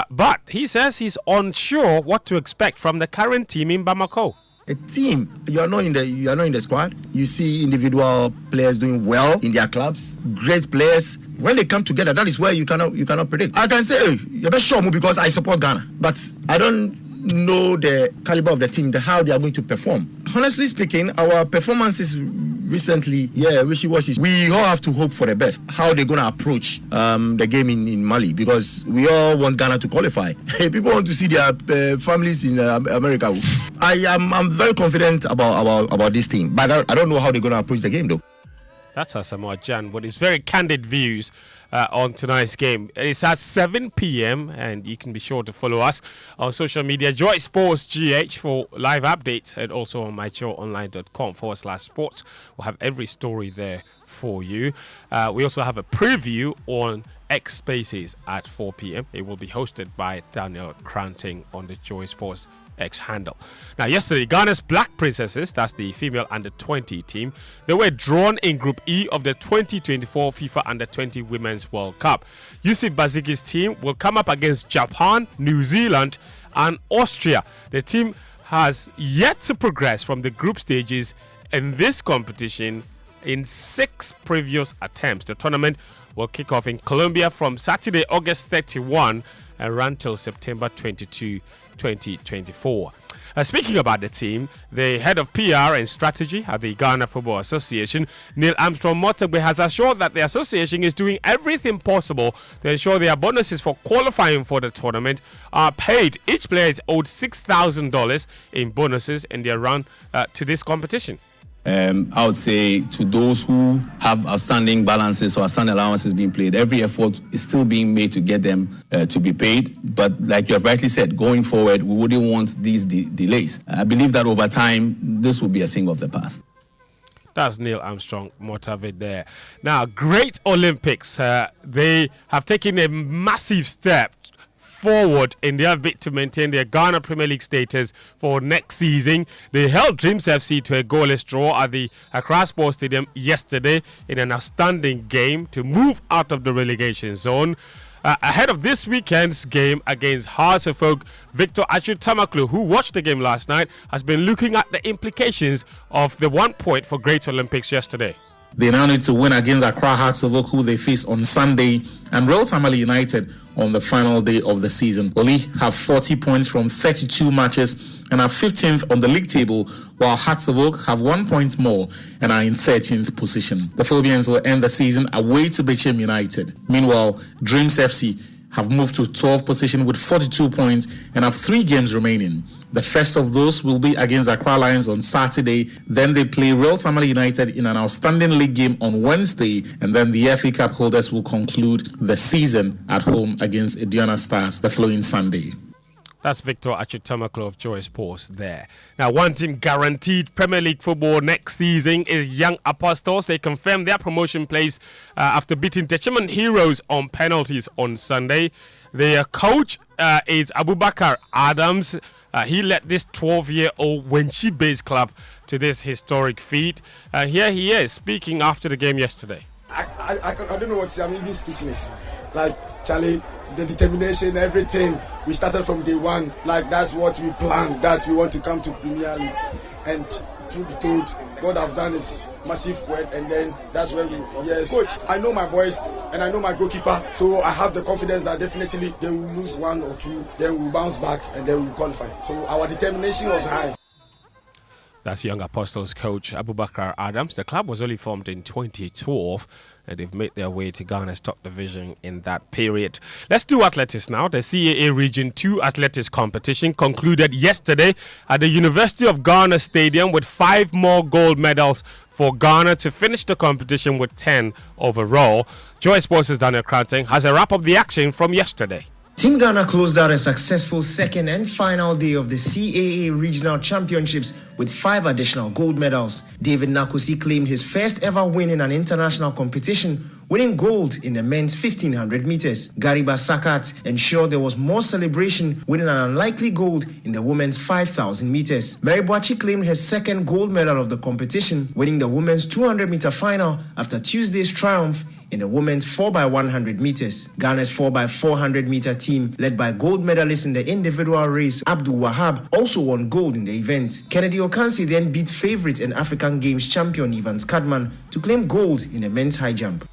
But he says he's unsure what to expect from the current team in Bamako. A team, you are not in the squad. You see individual players doing well in their clubs, great players. When they come together, that is where you cannot predict. I can say, you're best sure because I support Ghana, but I don't know the caliber of the team, how they are going to perform. Honestly speaking, our performances recently, wishy-washy. We all have to hope for the best. How they're going to approach the game in Mali, because we all want Ghana to qualify. People want to see their families in America. I'm very confident about this team, but I don't know how they're going to approach the game though. That's Asamoah Gyan with his very candid views on tonight's game. It's at 7 p.m. and you can be sure to follow us on social media, Joy Sports GH, for live updates, and also on myshowonline.com/sports. We'll have every story there for you. We also have a preview on X Spaces at 4 p.m. It will be hosted by Daniel Cranting on the Joy Sports X handle. Now, yesterday, Ghana's Black Princesses, that's the female under-20 team, they were drawn in Group E of the 2024 FIFA Under-20 Women's World Cup. Yusuf Baziki's team will come up against Japan, New Zealand and Austria. The team has yet to progress from the group stages in this competition in 6 previous attempts. The tournament will kick off in Colombia from Saturday, August 31 and run till September 22, 2024. Speaking about the team, the head of PR and strategy at the Ghana Football Association, Neil Armstrong Motagbe, has assured that the association is doing everything possible to ensure their bonuses for qualifying for the tournament are paid. Each player is owed $6,000 in bonuses in their run to this competition. I would say to those who have outstanding balances or outstanding allowances being paid, every effort is still being made to get them to be paid. But like you have rightly said, going forward, we wouldn't want these delays. I believe that over time, this will be a thing of the past. That's Neil Armstrong Motagbe there. Now, Great Olympics, they have taken a massive step forward in their bid to maintain their Ghana Premier League status for next season. They held Dreams FC to a goalless draw at the Accra Sports Stadium yesterday in an outstanding game to move out of the relegation zone. Ahead of this weekend's game against Hearts of Oak, Victor Achutamaklu, who watched the game last night, has been looking at the implications of the 1 point for Great Olympics yesterday. They now need to win against Accra Hearts of Oak, who they face on Sunday, and Royal Tamale United on the final day of the season. Oli have 40 points from 32 matches and are 15th on the league table, while Hearts of Oak have 1 point more and are in 13th position. The Phobians will end the season away to Bechem United. Meanwhile, Dreams FC have moved to 12th position with 42 points and have 3 games remaining. The first of those will be against Accra Lions on Saturday. Then they play Royal Tamale United in an outstanding league game on Wednesday. And then the FA Cup holders will conclude the season at home against Aduana Stars the following Sunday. That's Victor Achutamaklo of Joy Sports there. Now, one team guaranteed Premier League football next season is Young Apostles. They confirmed their promotion place after beating Techiman Heroes on penalties on Sunday. Their coach is Abubakar Adams. He led this 12-year-old Wenchi-based club to this historic feat. And here he is speaking after the game yesterday. I don't know what to say. I'm even speechless. Like, Charlie, the determination, everything. We started from day one. Like, that's what we planned, that we want to come to Premier League. And truth be told, God has done his massive work, and then that's where we, yes. Coach, I know my boys and I know my goalkeeper, so I have the confidence that definitely they will lose 1 or 2, then we'll bounce back and then we'll qualify. So our determination was high. That's Young Apostles coach Abubakar Adams. The club was only formed in 2012 and they've made their way to Ghana's top division in that period. Let's do athletics now. The CAA Region 2 athletics competition concluded yesterday at the University of Ghana Stadium with 5 more gold medals for Ghana to finish the competition with 10 overall. Joy Sports' Daniel Cranton has a wrap of the action from yesterday. Team Ghana closed out a successful second and final day of the CAA Regional Championships with 5 additional gold medals. David Nakosi claimed his first ever win in an international competition, winning gold in the men's 1500 meters. Gariba Sakat ensured there was more celebration, winning an unlikely gold in the women's 5000 meters. Mary Boachi claimed her second gold medal of the competition, winning the women's 200 meter final after Tuesday's triumph in the women's 4x100 meters. Ghana's 4x400 meter team, led by gold medalist in the individual race Abdul Wahab, also won gold in the event. Kennedy Okansi then beat favorite and African Games champion Evans Kadman to claim gold in the men's high jump.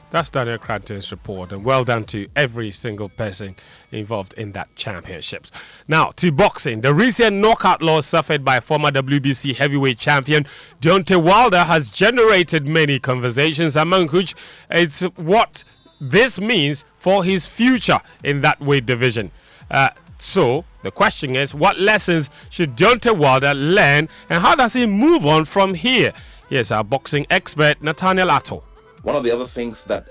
That's Daniel Cranton's report, and well done to every single person involved in that championships. Now, to boxing. The recent knockout loss suffered by former WBC heavyweight champion Deontay Wilder has generated many conversations, among which it's what this means for his future in that weight division. So, the question is, what lessons should Deontay Wilder learn, and how does he move on from here? Here's our boxing expert, Nathaniel Atto. One of the other things that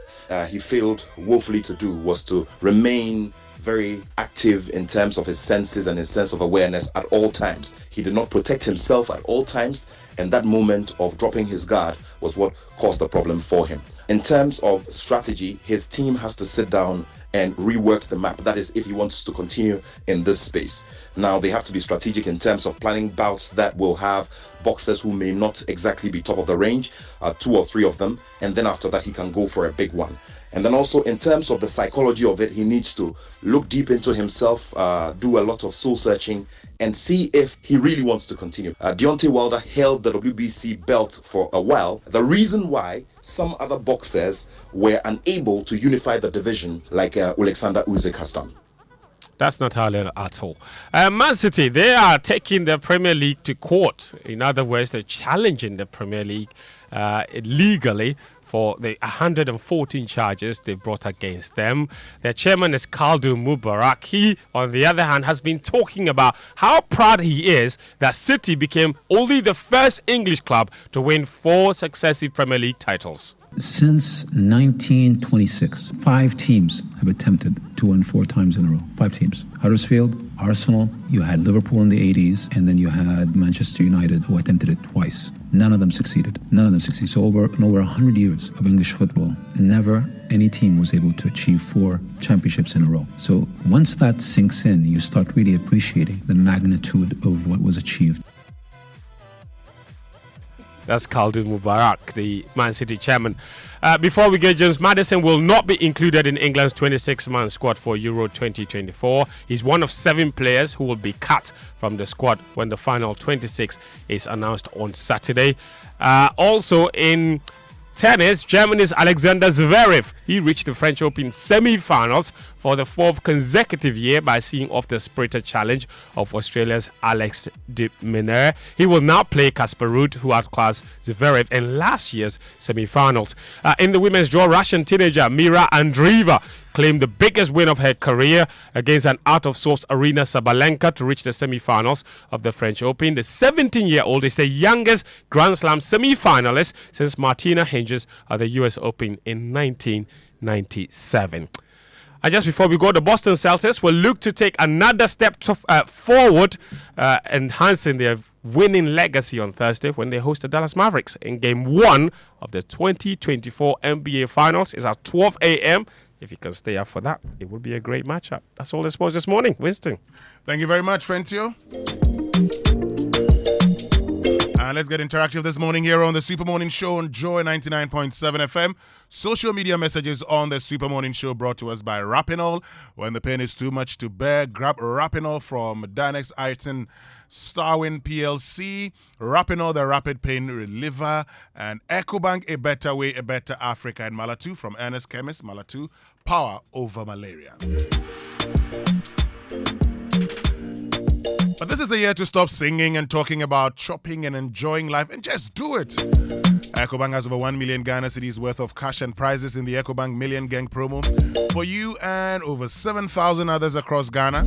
he failed woefully to do was to remain very active in terms of his senses and his sense of awareness at all times. He did not protect himself at all times, and that moment of dropping his guard was what caused the problem for him. In terms of strategy, his team has to sit down and rework the map. That is, if he wants to continue in this space. Now, they have to be strategic in terms of planning bouts that will have boxers who may not exactly be top of the range, 2 or 3 of them, and then after that he can go for a big one. And then also in terms of the psychology of it, he needs to look deep into himself, do a lot of soul searching, and see if he really wants to continue. Deontay Wilder held the WBC belt for a while. The reason why some other boxers were unable to unify the division, like Alexander Usyk has done. That's not Harlem at all. Man City, they are taking the Premier League to court. In other words, they're challenging the Premier League legally for the 114 charges they brought against them. Their chairman is Khaldoon Mubarak. He, on the other hand, has been talking about how proud he is that City became only the first English club to win 4 successive Premier League titles. Since 1926, 5 teams have attempted to win 4 times in a row. 5 teams. Huddersfield, Arsenal, you had Liverpool in the 80s, and then you had Manchester United, who attempted it twice. None of them succeeded. So over 100 years of English football, never any team was able to achieve 4 championships in a row. So once that sinks in, you start really appreciating the magnitude of what was achieved. That's Khaldoon Mubarak, the Man City chairman. Before we get James Maddison will not be included in England's 26-man squad for Euro 2024. He's one of 7 players who will be cut from the squad when the final 26 is announced on Saturday. Also in tennis, Germany's Alexander Zverev, he reached the French Open semi-finals for the 4th consecutive year by seeing off the sprinter challenge of Australia's Alex de Minaur. He will now play Casper Ruud, who outclassed Zverev in last year's semi-finals. In the women's draw, Russian teenager Mira Andreeva claimed the biggest win of her career against an out-of-sorts Arina Sabalenka to reach the semi-finals of the French Open. The 17-year-old is the youngest Grand Slam semi-finalist since Martina Hingis at the US Open in 1997. And just before we go, the Boston Celtics will look to take another step forward, enhancing their winning legacy on Thursday when they host the Dallas Mavericks in Game 1 of the 2024 NBA Finals. It's at 12 a.m. If you can stay up for that, it would be a great matchup. That's all I suppose this morning. Winston. Thank you very much, Fentio. And let's get interactive this morning here on the Super Morning Show on Joy 99.7 FM. Social media messages on the Super Morning Show brought to us by Rapinol. When the pain is too much to bear, grab Rapinol from Dynex Iton Starwin PLC, Rapinol, the rapid pain reliever, and EcoBank, a better way, a better Africa, and Malatu from Ernest Chemist. Malatu, power over malaria. But this is the year to stop singing and talking about shopping and enjoying life and just do it. EcoBank has over 1 million Ghana cedis worth of cash and prizes in the EcoBank Million Gang promo for you and over 7,000 others across Ghana.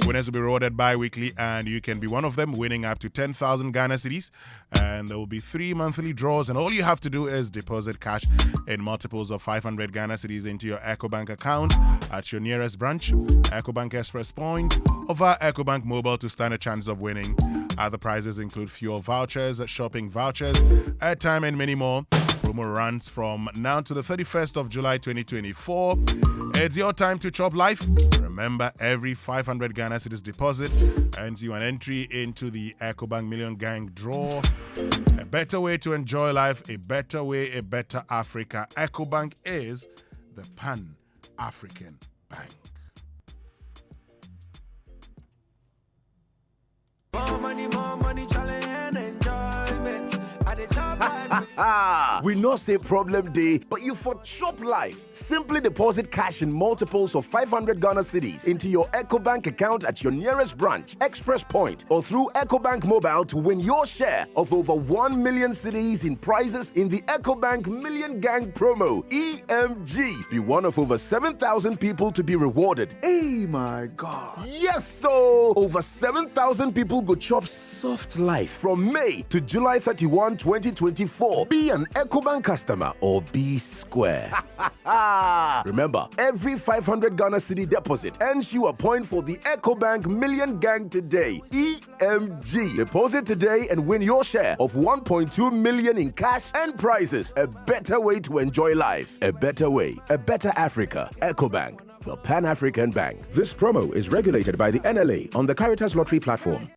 Winners will be rewarded bi-weekly, and you can be one of them, winning up to 10,000 Ghana cedis. And there will be 3 monthly draws, and all you have to do is deposit cash in multiples of 500 Ghana cedis into your EcoBank account at your nearest branch, EcoBank Express Point, or via EcoBank Mobile to stand a chance of winning. Other prizes include fuel vouchers, shopping vouchers, airtime, and many more. Promo runs from now to the 31st of July 2024. It's your time to chop life. Remember, every 500 Ghana cedis deposit earns you an entry into the EcoBank Million Gang draw. A better way to enjoy life, a better way, a better Africa. EcoBank is the Pan-African Bank. More money, challenge and enjoyment. We not say problem day, but you for chop life. Simply deposit cash in multiples of 500 Ghana cedis into your EcoBank account at your nearest branch, Express Point, or through EcoBank Mobile to win your share of over 1 million cedis in prizes in the EcoBank Million Gang promo, EMG. Be one of over 7,000 people to be rewarded. Hey, my God. Yes, so over 7,000 people go chop soft life from May to July 31, 2024. Be an EcoBank customer or be square. Remember, every 500 Ghana cedi deposit earns you a point for the EcoBank Million Gang today, EMG. Deposit today and win your share of 1.2 million in cash and prizes. A better way to enjoy life. A better way. A better Africa. EcoBank, the Pan-African Bank. This promo is regulated by the NLA on the Caritas Lottery platform.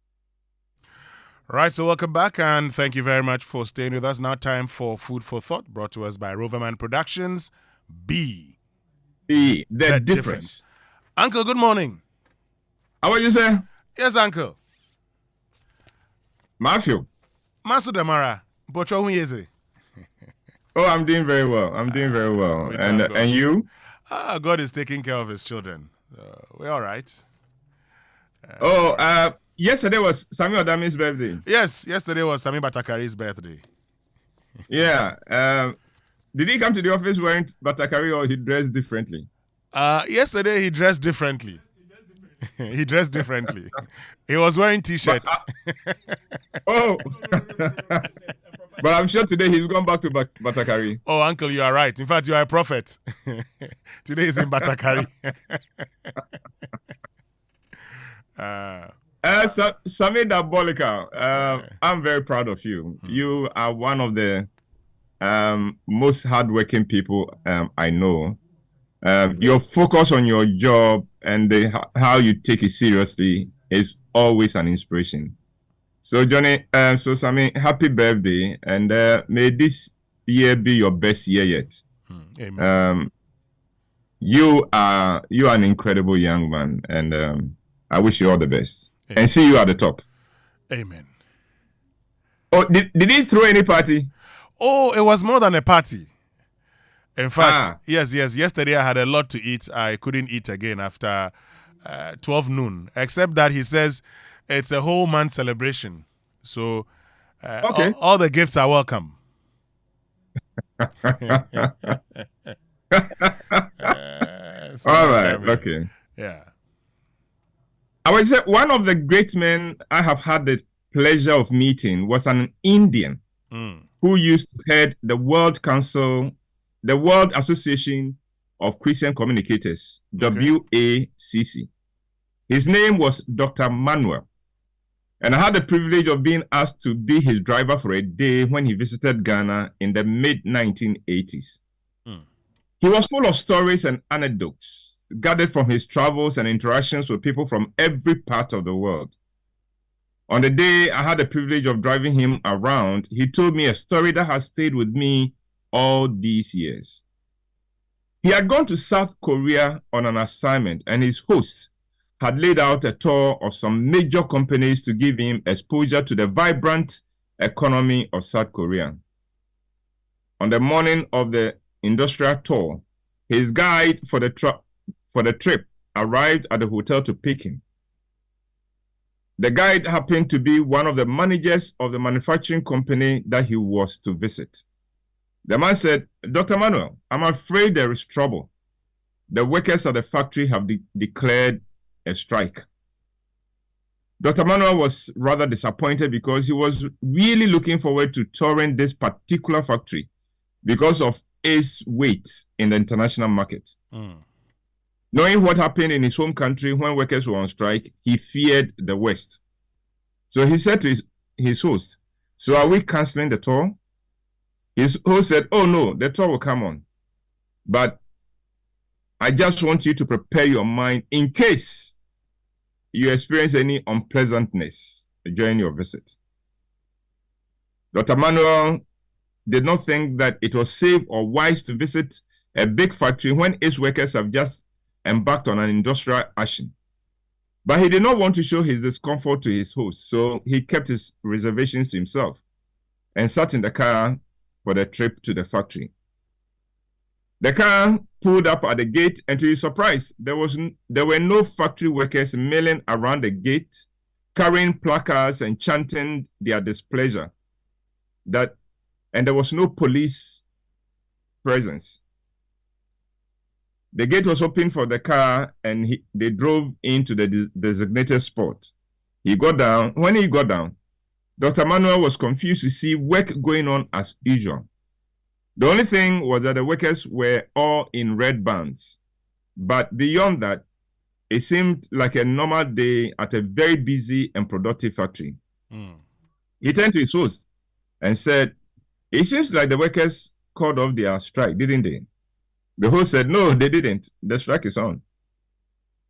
Right, so welcome back and thank you very much for staying with us. Now time for Food for Thought, brought to us by Roverman Productions. The difference. Uncle, good morning. How are you, sir? Yes, Uncle. Matthew. Masu Damara. Bocho Hunyeze. Oh, I'm doing very well. And you? God is taking care of his children. We're all right. Yesterday was Sami Odami's birthday. Yes, yesterday was Sami Batakari's birthday. Yeah. Did he come to the office wearing Batakari or he dressed differently? Yesterday he dressed differently. He dressed differently. He was wearing T-shirt. But I'm sure today he's gone back to Batakari. Oh, Uncle, you are right. In fact, you are a prophet. Today is in Batakari. Sami Dabolika, I'm very proud of you. You are one of the most hardworking people I know. Your focus on your job and how you take it seriously is always an inspiration. So Johnny, Sami, happy birthday, and may this year be your best year yet. Amen. You are an incredible young man, and I wish you all the best. Amen. And see you at the top. Amen. Oh, did he throw any party? Oh, it was more than a party. In fact, yes. Yesterday I had a lot to eat. I couldn't eat again after 12 noon, except that he says it's a whole month celebration. So all the gifts are welcome. All right. Okay. Yeah. I would say one of the great men I have had the pleasure of meeting was an Indian who used to head the World Association of Christian Communicators, WACC. His name was Dr. Manuel. And I had the privilege of being asked to be his driver for a day when he visited Ghana in the mid-1980s. He was full of stories and anecdotes gathered from his travels and interactions with people from every part of the world. On the day I had the privilege of driving him around, he told me a story that has stayed with me all these years. He had gone to South Korea on an assignment, and his host had laid out a tour of some major companies to give him exposure to the vibrant economy of South Korea. On the morning of the industrial tour, his guide for the trip arrived at the hotel to pick him. The guide happened to be one of the managers of the manufacturing company that he was to visit. The man said, "Dr. Manuel, I'm afraid there is trouble. The workers at the factory have declared a strike." Dr. Manuel was rather disappointed because he was really looking forward to touring this particular factory because of its weight in the international market. Knowing what happened in his home country when workers were on strike, he feared the West. So he said to his host, "So are we canceling the tour?" His host said, "Oh no, the tour will come on. But I just want you to prepare your mind in case you experience any unpleasantness during your visit." Dr. Manuel did not think that it was safe or wise to visit a big factory when its workers have just embarked on an industrial action. But he did not want to show his discomfort to his host, so he kept his reservations to himself and sat in the car for the trip to the factory. The car pulled up at the gate, and to his surprise, there were no factory workers milling around the gate, carrying placards and chanting their displeasure. And there was no police presence. The gate was open for the car, and they drove into the designated spot. When he got down, Dr. Manuel was confused to see work going on as usual. The only thing was that the workers were all in red bands. But beyond that, it seemed like a normal day at a very busy and productive factory. He turned to his host and said, "It seems like the workers called off their strike, didn't they?" The host said, "No, they didn't. The strike is on."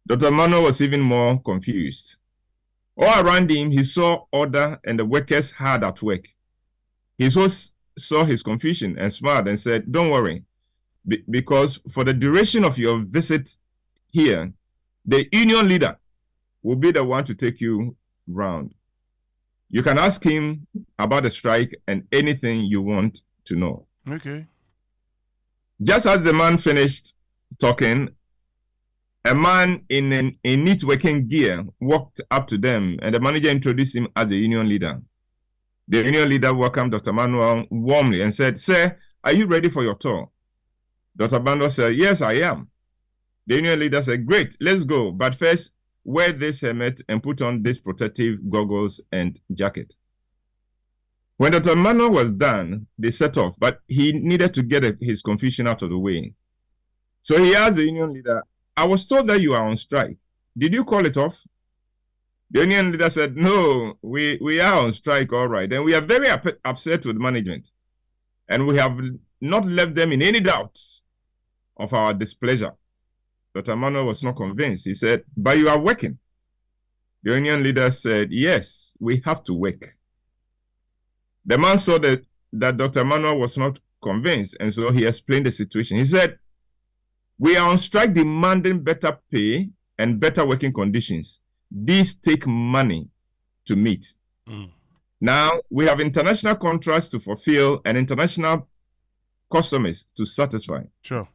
Dr. Manuel was even more confused. All around him, he saw order and the workers hard at work. He saw his confusion and smiled and said, "Don't worry, because for the duration of your visit here, the union leader will be the one to take you round. You can ask him about the strike and anything you want to know." Okay. Just as the man finished talking, a man in neat working gear walked up to them, and the manager introduced him as the union leader. The union leader welcomed Dr. Manuel warmly and said, "Sir, are you ready for your tour?" Dr. Manuel said, "Yes, I am." The union leader said, "Great, let's go. But first, wear this helmet and put on this protective goggles and jacket." When Dr. Manuel was done, they set off, but he needed to get his confusion out of the way. So he asked the union leader, "I was told that you are on strike. Did you call it off?" The union leader said, "No, we are on strike, all right. And we are very upset with management. And we have not left them in any doubt of our displeasure." Dr. Manuel was not convinced. He said, "But you are working." The union leader said, "Yes, we have to work." The man saw that Dr. Manuel was not convinced, and so he explained the situation. He said, "We are on strike demanding better pay and better working conditions. These take money to meet. Now, we have international contracts to fulfill and international customers to satisfy. Sure.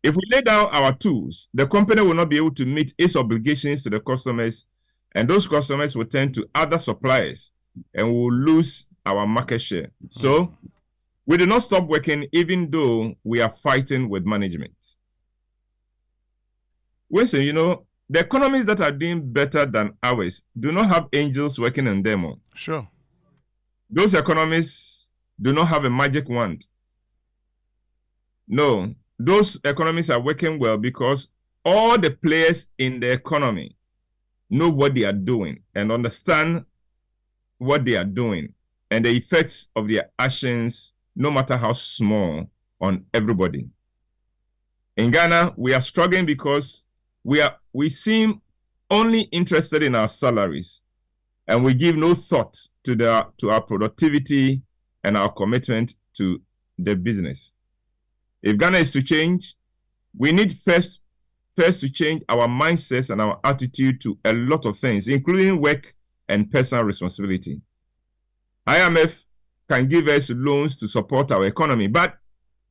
If we lay down our tools, the company will not be able to meet its obligations to the customers, and those customers will turn to other suppliers, and we will lose our market share. So, we do not stop working even though we are fighting with management." Listen, the economies that are doing better than ours do not have angels working in them. Sure. Those economies do not have a magic wand. No, those economies are working well because all the players in the economy know what they are doing and understand what they are doing and the effects of their actions, no matter how small, on everybody. In Ghana, we are struggling because we seem only interested in our salaries, and we give no thought to our productivity and our commitment to the business. If Ghana is to change, we need first to change our mindsets and our attitude to a lot of things, including work and personal responsibility. IMF can give us loans to support our economy, but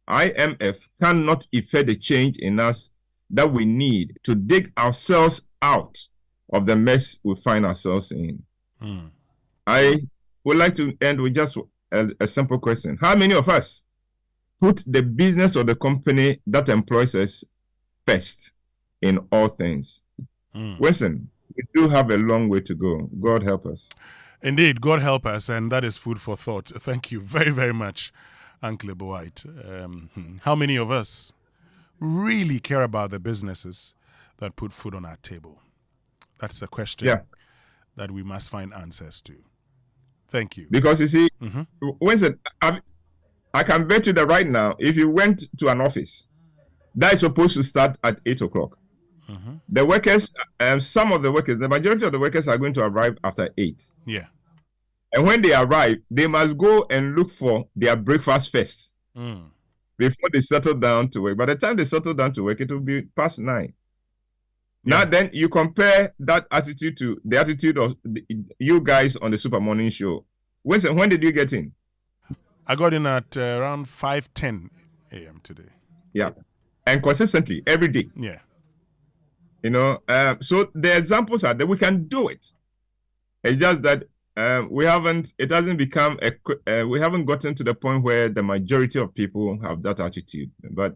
IMF cannot effect the change in us that we need to dig ourselves out of the mess we find ourselves in. I would like to end with just a simple question. How many of us put the business or the company that employs us first in all things? Listen, we do have a long way to go. God help us. Indeed, God help us, and that is food for thought. Thank you very, very much, Uncle White. How many of us really care about the businesses that put food on our table? That's the question that we must find answers to. Thank you. Because you see, Winston, I can bet you that right now, if you went to an office, that is supposed to start at 8 o'clock. The workers, some of the workers, the majority of the workers are going to arrive after 8. Yeah. And when they arrive, they must go and look for their breakfast first before they settle down to work. By the time they settle down to work, it will be past 9. Now, then you compare that attitude to the attitude of you guys on the Super Morning Show. When did you get in? I got in at around 5:10 a.m. today. Yeah. And consistently, every day. Yeah. So the examples are that we can do it. It's just that we haven't gotten to the point where the majority of people have that attitude. But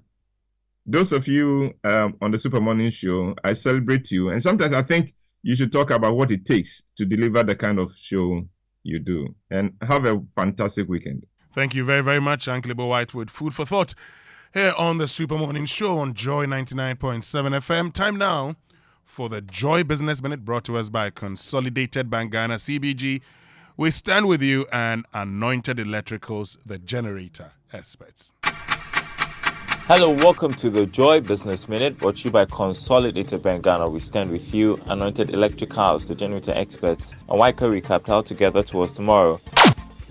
those of you on the Super Morning Show, I celebrate you. And sometimes I think you should talk about what it takes to deliver the kind of show you do. And have a fantastic weekend. Thank you very, very much, Uncle White, with food for thought here on the Super Morning Show on Joy 99.7 FM. Time now for the Joy Business Minute, brought to us by Consolidated Bank Ghana, CBG. We stand with you and Anointed Electricals, the generator experts. Hello, welcome to the Joy Business Minute, brought to you by Consolidated Bank Ghana. We stand with you, Anointed Electric House, the generator experts, and Waika recap held together towards tomorrow.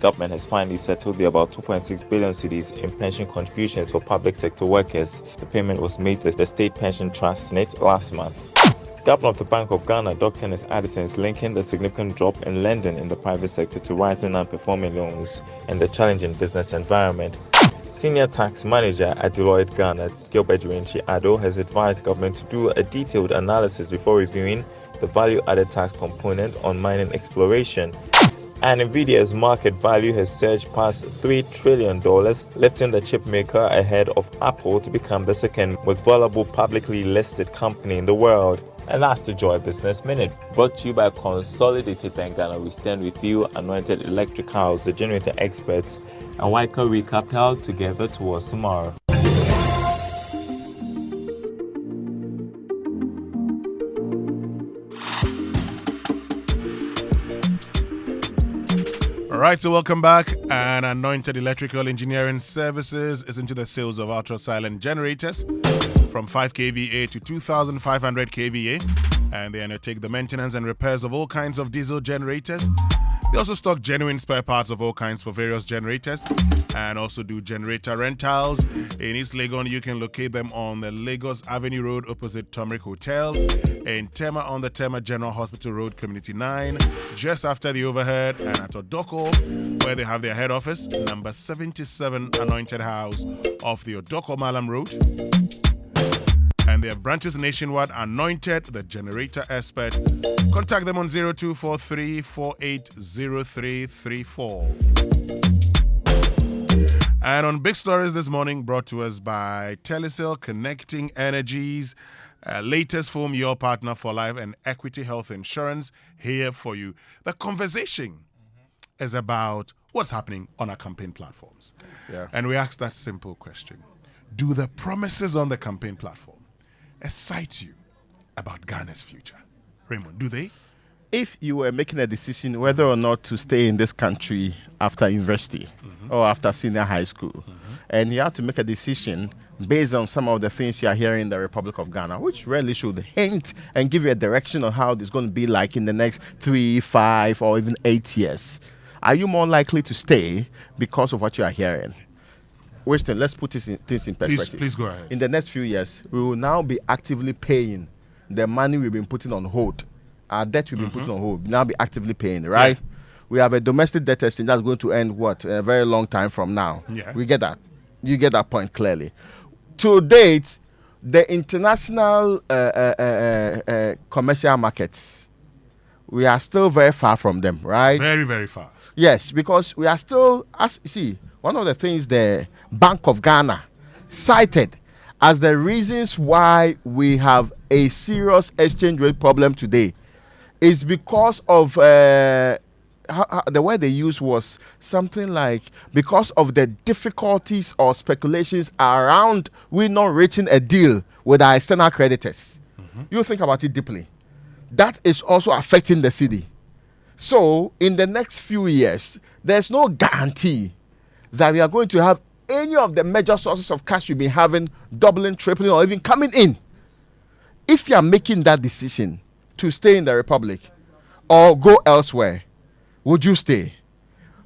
Government has finally settled the about 2.6 billion cedis in pension contributions for public sector workers. The payment was made to the State Pension Trust SNIT last month. Governor of the Bank of Ghana, Dr. Ernest Addison, is linking the significant drop in lending in the private sector to rising non-performing loans and the challenging business environment. Senior Tax Manager at Deloitte Ghana, Gilbert Renchi Ado, has advised government to do a detailed analysis before reviewing the value-added tax component on mining exploration. And Nvidia's market value has surged past $3 trillion, lifting the chip maker ahead of Apple to become the second most valuable publicly listed company in the world. And that's the Joy Business Minute, brought to you by Consolidated Bank Ghana. We stand with you, Anointed Electric House, the generator experts, and Waika recap held together towards tomorrow. All right, so welcome back. And Anointed Electrical Engineering Services is into the sales of ultra-silent generators from 5 kVA to 2,500 kVA. And they undertake the maintenance and repairs of all kinds of diesel generators. They also stock genuine spare parts of all kinds for various generators and also do generator rentals. In East Legon, you can locate them on the Lagos Avenue Road opposite Turmeric Hotel, in Tema on the Tema General Hospital Road, Community 9, just after the overhead, and at Odoko, where they have their head office, number 77 Anointed House off the Odoko Malam Road. And they have branches nationwide. Anointed, the generator expert. Contact them on 0243 480334. And on Big Stories this morning, brought to us by Telecel, Connecting Energies, latest film, your partner for life and equity health insurance, here for you. The conversation is about what's happening on our campaign platforms. Yeah. And we ask that simple question. Do the promises on the campaign platform excite you about Ghana's future? Raymond, do they? If you were making a decision whether or not to stay in this country after university or after senior high school, and you have to make a decision based on some of the things you are hearing in the Republic of Ghana, which really should hint and give you a direction on how it's going to be like in the next 3, 5, or even 8 years, are you more likely to stay because of what you are hearing? Winston, let's put things in perspective. Please go ahead. In the next few years, we will now be actively paying the money we've been putting on hold. Our debt we've been putting on hold, now be actively paying, right? Yeah. We have a domestic debt exchange that's going to end, a very long time from now. Yeah. We get that. You get that point clearly. To date, the international commercial markets, we are still very far from them, right? Very, very far. Yes, because we are still, one of the things the Bank of Ghana cited as the reasons why we have a serious exchange rate problem today is because of the word they used was something like because of the difficulties or speculations around we not reaching a deal with our external creditors. You think about it deeply. That is also affecting the city. So in the next few years, there's no guarantee that we are going to have any of the major sources of cash we've been having doubling, tripling, or even coming in. If you are making that decision to stay in the Republic or go elsewhere, would you stay?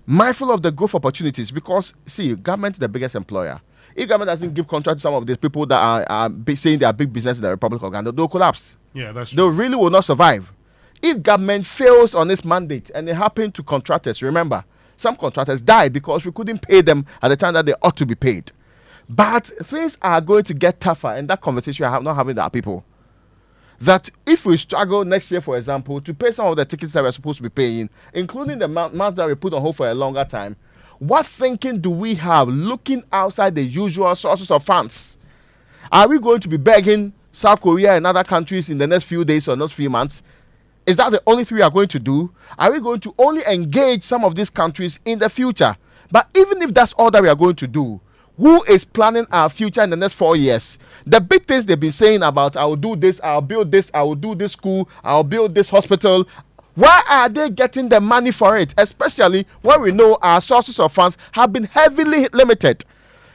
Mindful of the growth opportunities, because, government is the biggest employer. If government doesn't give contract to some of these people that are saying they are big business in the Republic of Ghana, they'll collapse. Yeah, that's true. They really will not survive. If government fails on its mandate and it happened to contractors, remember, some contractors died because we couldn't pay them at the time that they ought to be paid. But things are going to get tougher, and that conversation we are not having with our people. That if we struggle next year, for example, to pay some of the tickets that we're supposed to be paying, including the amounts that we put on hold for a longer time, what thinking do we have looking outside the usual sources of funds? Are we going to be begging South Korea and other countries in the next few days or next few months? Is that the only thing we are going to do? Are we going to only engage some of these countries in the future? But even if that's all that we are going to do, who is planning our future in the next 4 years? The big things they've been saying about, I will do this, I'll build this, I will do this school, I'll build this hospital. Why are they getting the money for it? Especially when we know our sources of funds have been heavily limited.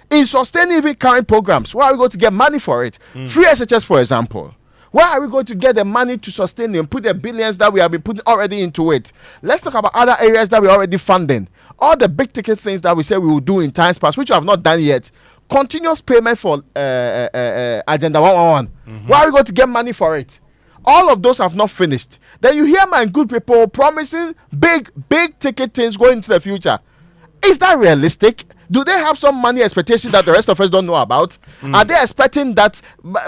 In sustaining even current programs, where are we going to get money for it? Free SHS, for example. Where are we going to get the money to sustain it and put the billions that we have been putting already into it? Let's talk about other areas that we're already funding. All the big ticket things that we said we will do in times past, which we have not done yet. Continuous payment for Agenda 111. Where are we going to get money for it? All of those have not finished. Then you hear my good people promising big ticket things going into the future. Is that realistic? Do they have some money expectation that the rest of us don't know about? Are they expecting that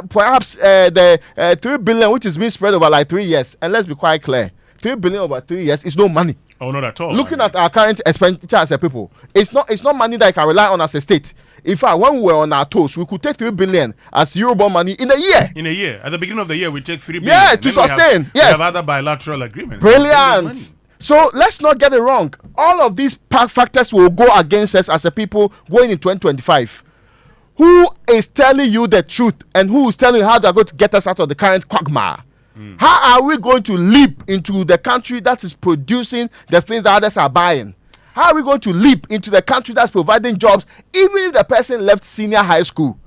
perhaps the 3 billion, which is being spread over like 3 years, and let's be quite clear, 3 billion over 3 years is no money. Oh, not at all. Looking at our current expenditure as a people, it's not money that I can rely on as a state. In fact, when we were on our toes, we could take 3 billion as Eurobond money in a year. In a year. At the beginning of the year, we take 3 billion. Yes, to sustain. We have other bilateral agreements. Brilliant. So let's not get it wrong. All of these factors will go against us as a people going in 2025. Who is telling you the truth and who is telling you how they're going to get us out of the current quagmire? How are we going to leap into the country that is producing the things that others are buying? How are we going to leap into the country that's providing jobs even if the person left senior high school?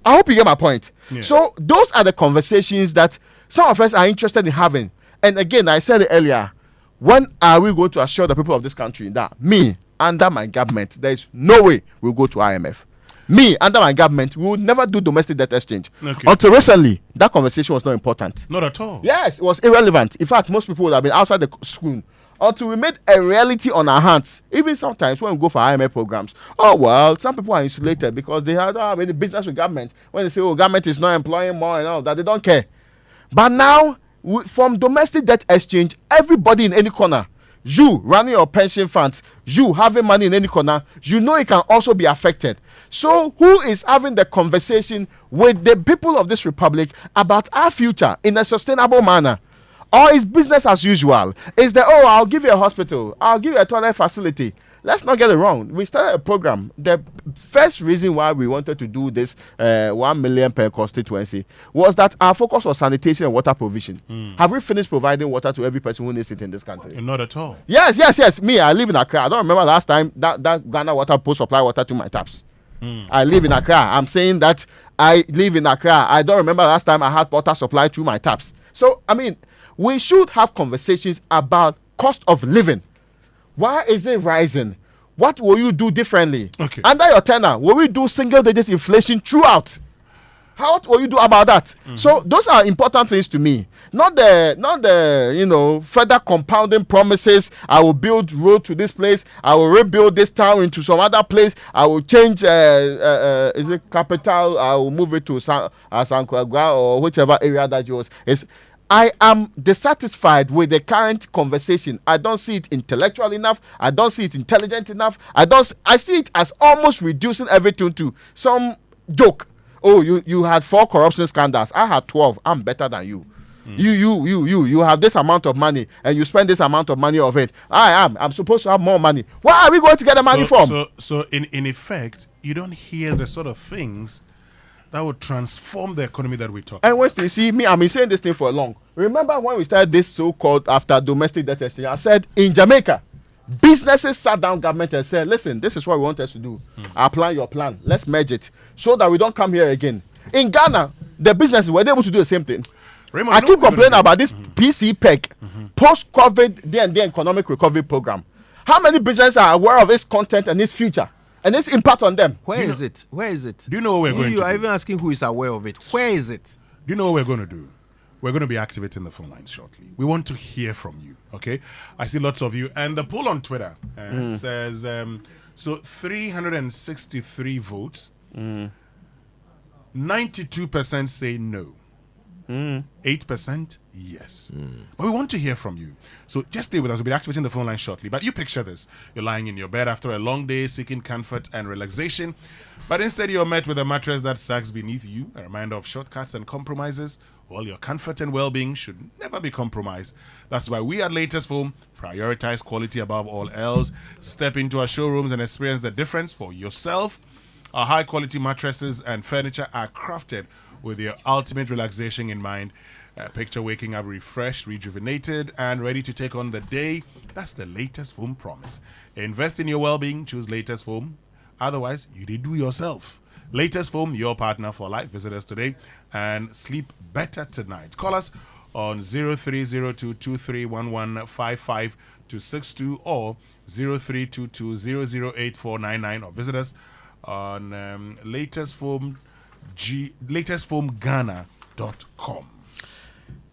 I hope you get my point. Yeah. So those are the conversations that some of us are interested in having. And again, I said it earlier, when are we going to assure the people of this country that me, under my government, there is no way we'll go to IMF? Me, under my government, we will never do domestic debt exchange. Okay. Until recently, that conversation was not important. Not at all. Yes, it was irrelevant. In fact, most people would have been outside the school. Until we made a reality on our hands. Even sometimes when we go for IMF programs, oh well, some people are insulated because they don't have any business with government. When they say, oh, government is not employing more and all that, they don't care. But now, from domestic debt exchange, everybody in any corner, you running your pension funds, you having money in any corner, you know it can also be affected. So who is having the conversation with the people of this republic about our future in a sustainable manner? Or is business as usual? Is the, oh, I'll give you a hospital, I'll give you a toilet facility. Let's not get it wrong. We started a program. The first reason why we wanted to do this 1 million per constituency was that our focus was sanitation and water provision. Have we finished providing water to every person who needs it in this country? Not at all. Yes. Me, I live in Accra. I don't remember last time that Ghana Water Post supply water to my taps. I live in Accra. I'm saying that I live in Accra. I don't remember last time I had water supply through my taps. So, I mean, we should have conversations about cost of living. Why is it rising? What will you do differently? Okay. Under your tenure, will we do single digit inflation throughout? What will you do about that? So those are important things to me. Not the further compounding promises. I will build road to this place. I will rebuild this town into some other place. I will change is it capital? I will move it to Sankwagwa or whichever area that yours is. I am dissatisfied with the current conversation. I don't see it intellectual enough. I don't see it intelligent enough. I see it as almost reducing everything to some joke. Oh, you had 4 corruption scandals. I had 12. I'm better than you. You have this amount of money and you spend this amount of money of it. I'm supposed to have more money. Where are we going to get the money from? So in effect, you don't hear the sort of things that would transform the economy that we talk about. And once you see me, I've been saying this thing for long. Remember when we started this so-called after domestic debt exchange, I said in Jamaica, businesses sat down government and said, listen, this is what we want us to do. Our plan, your plan. Let's merge it so that we don't come here again. In Ghana, the businesses were able to do the same thing. Raymond, I keep complaining about this PCPEC, post-COVID D&D economic recovery program. How many businesses are aware of its content and its future? And its impact on them. Where is it? Where is it? Do you know what we're going to do? You are even asking who is aware of it. Where is it? Do you know what we're going to do? We're going to be activating the phone lines shortly. We want to hear from you, okay? I see lots of you. And the poll on Twitter says, so 363 votes, 92% say no. 8% yes. But we want to hear from you. So just stay with us. We'll be activating the phone line shortly. But you picture this. You're lying in your bed after a long day seeking comfort and relaxation. But instead you're met with a mattress that sags beneath you, a reminder of shortcuts and compromises. Well, your comfort and well-being should never be compromised. That's why we at Latest Foam prioritize quality above all else. Step into our showrooms and experience the difference for yourself. Our high-quality mattresses and furniture are crafted with your ultimate relaxation in mind. Picture waking up refreshed, rejuvenated, and ready to take on the day. That's the Latest Foam promise. Invest in your well-being. Choose Latest Foam. Otherwise, you did do yourself. Latest Foam, your partner for life. Visit us today and sleep better tonight. Call us on 0302-2311-55 to 62 or 0322-008-499 or visit us on latestfoamghana.com.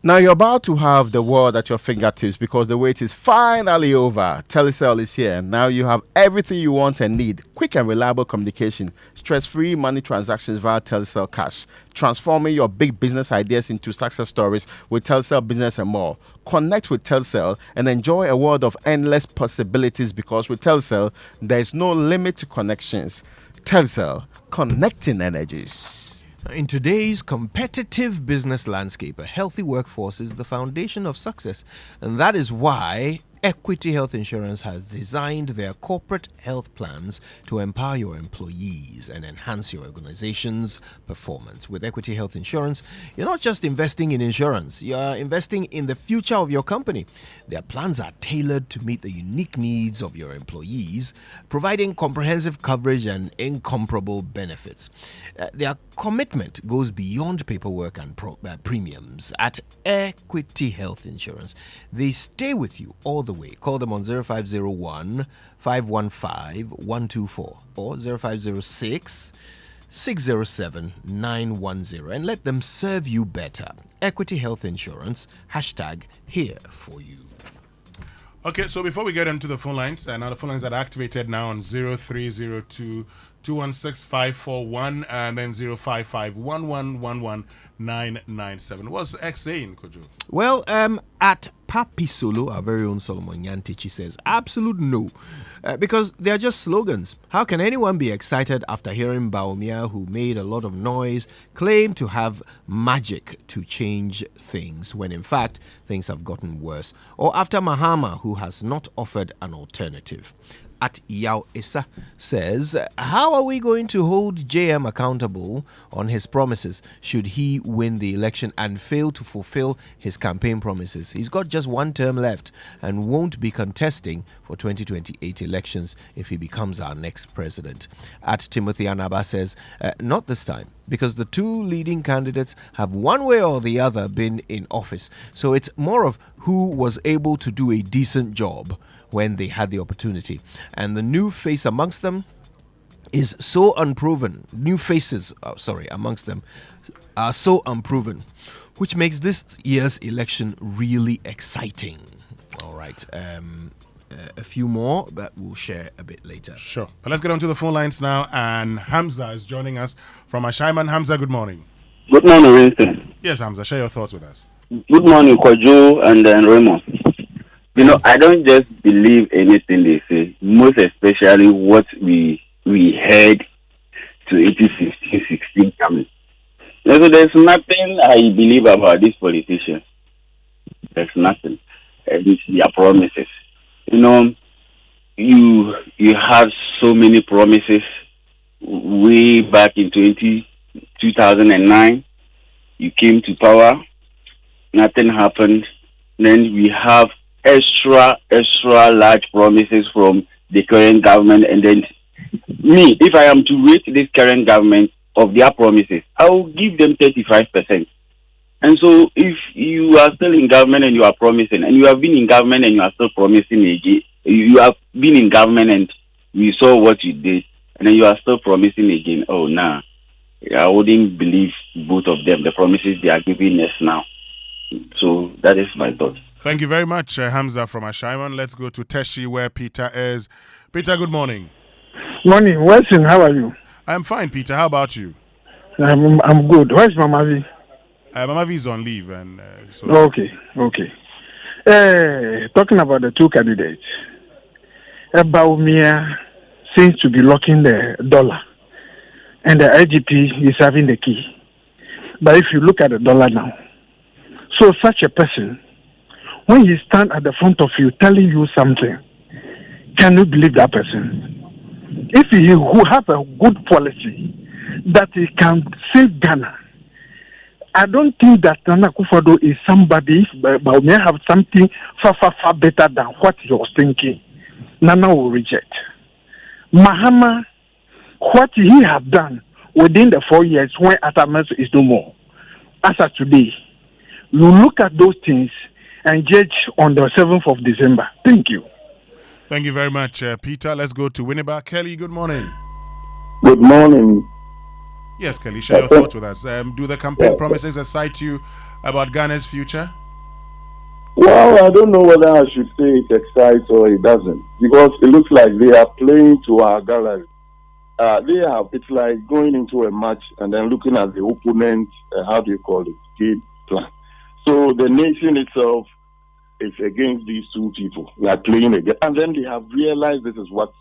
Now you're about to have the world at your fingertips because the wait is finally over. Telecel is here. Now you have everything you want and need. Quick and reliable communication. Stress-free money transactions via Telecel Cash. Transforming your big business ideas into success stories with Telecel Business and more. Connect with Telecel and enjoy a world of endless possibilities because with Telecel, there is no limit to connections. Telecel, connecting energies. In today's competitive business landscape, a healthy workforce is the foundation of success. And that is why Equity Health Insurance has designed their corporate health plans to empower your employees and enhance your organization's performance. With Equity Health Insurance, you're not just investing in insurance, you're investing in the future of your company. Their plans are tailored to meet the unique needs of your employees, providing comprehensive coverage and incomparable benefits. Their commitment goes beyond paperwork and premiums. At Equity Health Insurance, they stay with you all the way. Call them on 0501 515 124 or 0506 607 910 and let them serve you better. Equity Health Insurance, hashtag here for you. Okay, so before we get into the phone lines, now the phone lines are activated now on 0302 216-541 and then 055-1111-997. What's X saying, Kojo? Well, at Papi Solo, our very own Solomon Yantichi says, absolute no. Because they are just slogans. How can anyone be excited after hearing Baumia, who made a lot of noise, claim to have magic to change things, when in fact things have gotten worse? Or after Mahama, who has not offered an alternative? At Yao Issa says, how are we going to hold JM accountable on his promises should he win the election and fail to fulfill his campaign promises? He's got just one term left and won't be contesting for 2028 elections if he becomes our next president. At Timothy Anaba says, not this time, because the two leading candidates have one way or the other been in office. So it's more of who was able to do a decent job when they had the opportunity. And the new face amongst them is so unproven. New faces, amongst them are so unproven, which makes this year's election really exciting. All right. A few more that we'll share a bit later. Sure. But let's get on to the phone lines now. And Hamza is joining us from Ashaiman. Hamza, good morning. Good morning, Winston. Yes, Hamza, share your thoughts with us. Good morning, Kwajo and Raymond. You know, I don't just believe anything they say, most especially what we heard to 2015-16 coming. So there's nothing I believe about these politicians. There's nothing. It's their promises. You know, you had so many promises way back in 2009. You came to power, nothing happened. Then we have extra large promises from the current government, and then me, if I am to rate this current government of their promises, I will give them 35%. And so if you are still in government and you are promising, and you have been in government and you are still promising again, you have been in government and we saw what you did, and then you are still promising again, oh nah, I wouldn't believe both of them, the promises they are giving us now. So that is my thought. Thank you very much, Hamza from Ashaiman. Let's go to Teshi, where Peter is. Peter, good morning. Morning, Wilson. How are you? I'm fine, Peter. How about you? I'm good. Where's Mama V? Mama V is on leave, and so. Okay. Talking about the two candidates, Baumia seems to be locking the dollar, and the IGP is having the key. But if you look at the dollar now, so such a person, when he stands at the front of you telling you something, can you believe that person? If he who have a good policy that he can save Ghana, I don't think that Nana Akufo-Addo is somebody, but may have something far better than what he was thinking. Nana will reject. Mahama what he have done within the 4 years when Atamas is no more. As of today, you look at those things and judge on the 7th of December. Thank you. Thank you very much, Peter. Let's go to Winneba. Kelly, good morning. Good morning. Yes, Kelly, share your thoughts with us. Do the campaign promises excite you about Ghana's future? Well, I don't know whether I should say it excites or it doesn't, because it looks like they are playing to our gallery. It's like going into a match and then looking at the opponent, how do you call it, game plan. So the nation itself is against these two people. They are playing again. And then they have realized this is what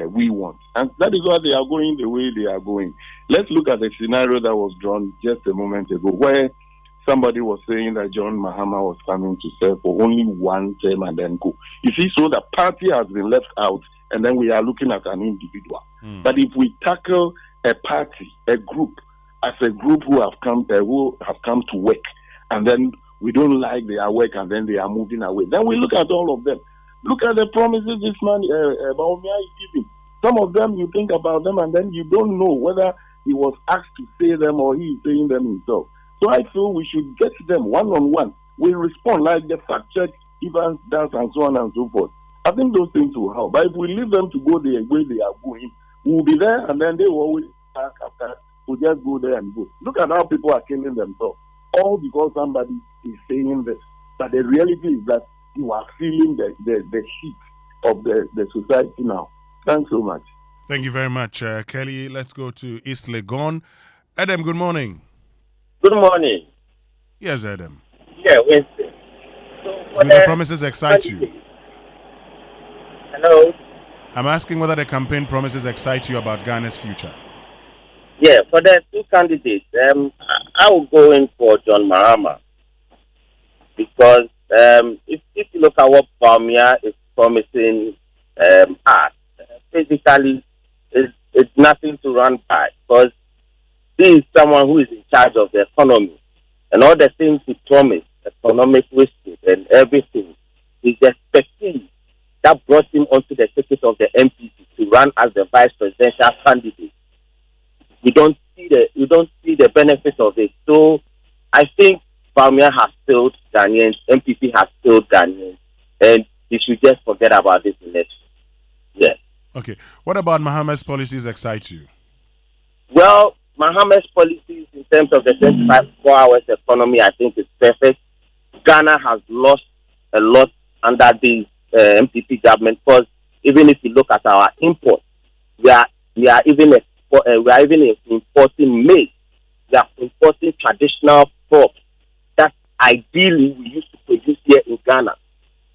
we want. And that is why they are going the way they are going. Let's look at the scenario that was drawn just a moment ago, where somebody was saying that John Mahama was coming to serve for only one term and then go. You see, so the party has been left out, and then we are looking at an individual. But if we tackle a party, a group, as a group who have come to work, and then we don't like their work, and then they are moving away, then we look at all of them. Look at the promises this man Baumia is giving. Some of them, you think about them, and then you don't know whether he was asked to say them or he is saying them himself. So I feel we should get them one-on-one. We respond like the fact check Evans does and so on and so forth. I think those things will help. But if we leave them to go the way they are going, we will be there, and then they will always back after. We just go there and go. Look at how people are killing themselves, all because somebody is saying this. But the reality is that you are feeling the heat of the society now. Thanks so much. Thank you very much, Kelly. Let's go to East Legon. Adam, good morning. Good morning. Yes, Adam. Yeah, Wednesday. Do the promises excite you? Hello? I'm asking whether the campaign promises excite you about Ghana's future. Yeah, for the two candidates, I will go in for John Mahama. Because if you look at what Baumia is promising us, basically it's nothing to run by. Because he is someone who is in charge of the economy. And all the things he promised, economic wisdom and everything, is the expertise that brought him onto the ticket of the MPP to run as the vice presidential candidate. We don't see the benefit of it. So I think Baumia has failed Ghanaians, MPP has failed Ghanaians, and he should just forget about this election. Yes. Okay. What about Mahama's policies excite you? Well, Mahama's policies in terms of the 24 hours economy, I think is perfect. Ghana has lost a lot under the MPP government, because even if you look at our imports, we are even importing maize. We are importing traditional crops that ideally we used to produce here in Ghana.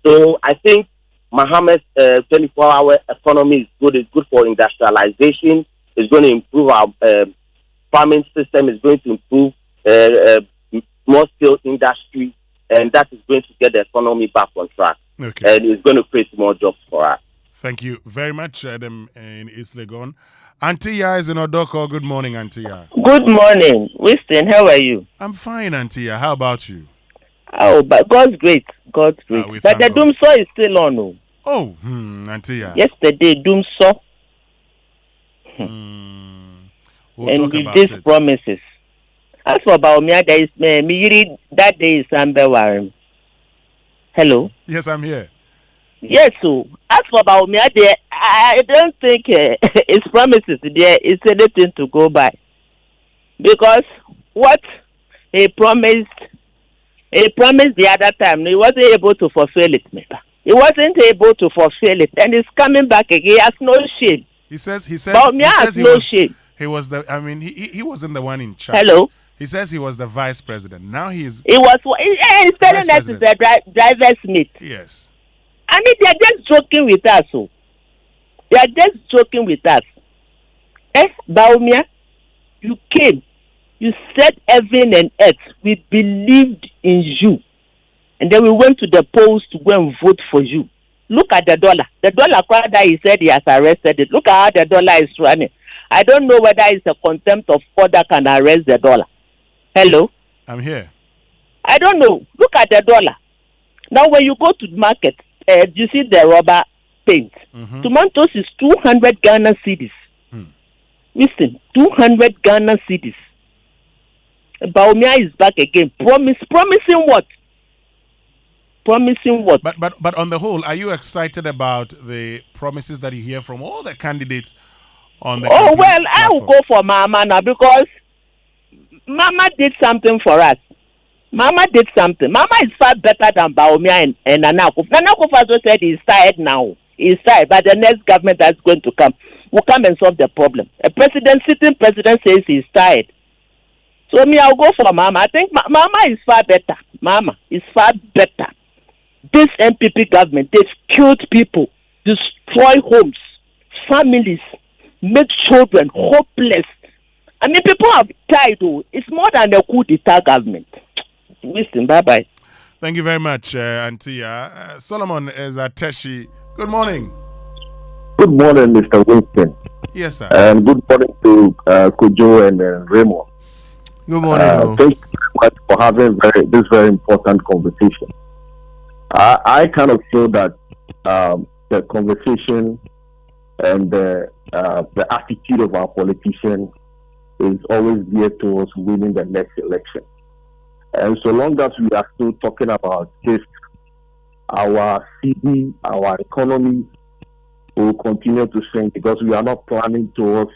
So I think Mahama's 24-hour economy is good. It's good for industrialization. It's going to improve our farming system. It's going to improve small-scale industry, and that is going to get the economy back on track. Okay. And it's going to create more jobs for us. Thank you very much, Adam in East Legon. Auntie Ya is in Odoko. Good morning, Auntie Ya. Good morning. Winston, how are you? I'm fine, Auntie Ya. How about you? Oh, but God's great. God's great. But the doom saw is still on. Oh, Auntie Ya. Yesterday, doom saw. We'll and talk with about these it. promises. As for Baumia, there is me that day is Ambewarim. Hello? Yes, I'm here. Yes, so as for Baumia, I don't think his promises there is anything to go by. Because what he promised the other time, he wasn't able to fulfill it. He wasn't able to fulfill it, and he's coming back again. He has no shame. He says Baumia has no shame. He wasn't the one in charge. Hello? He says he was the vice president. Now he's He's telling us he's the driver's mate. Yes. I mean, they're just joking with us. So. They are just joking with us. Baumia, you came. You said heaven and earth. We believed in you. And then we went to the polls to go and vote for you. Look at the dollar. The dollar crowd that he said he has arrested it. Look at how the dollar is running. I don't know whether it's a contempt of court that can arrest the dollar. Hello? I'm here. I don't know. Look at the dollar. Now, when you go to the market, you see the rubber paint. Tomatoes is 200 Ghana cedis. Listen, 200 Ghana cedis. Bawumia is back again. Promising what? Promising what? But on the whole, are you excited about the promises that you hear from all the candidates on the well, platform? I will go for Mama now because Mama did something for us. Mama did something. Mama is far better than Bawumia and Nana Akufo. Nana Akufo also said he's tired now. He's tired, but the next government that's going to come will come and solve the problem. A sitting president says he's tired. So I'll go for Mama. I think Mama is far better. Mama is far better. This MPP government, they've killed people, destroy homes, families, make children hopeless. I mean, people have died. It's more than a coup d'etat government. Listen, bye-bye. Thank you very much, Auntie. Solomon is at Teshi. Good morning. Good morning, Mr. Winston. Yes, sir. And good morning to Kojo and Raymond. Good morning. Thank you very much for having this very important conversation. I kind of feel that the conversation and the attitude of our politicians is always geared towards winning the next election. And so long as we are still talking about this, our CD, our economy will continue to shrink because we are not planning towards,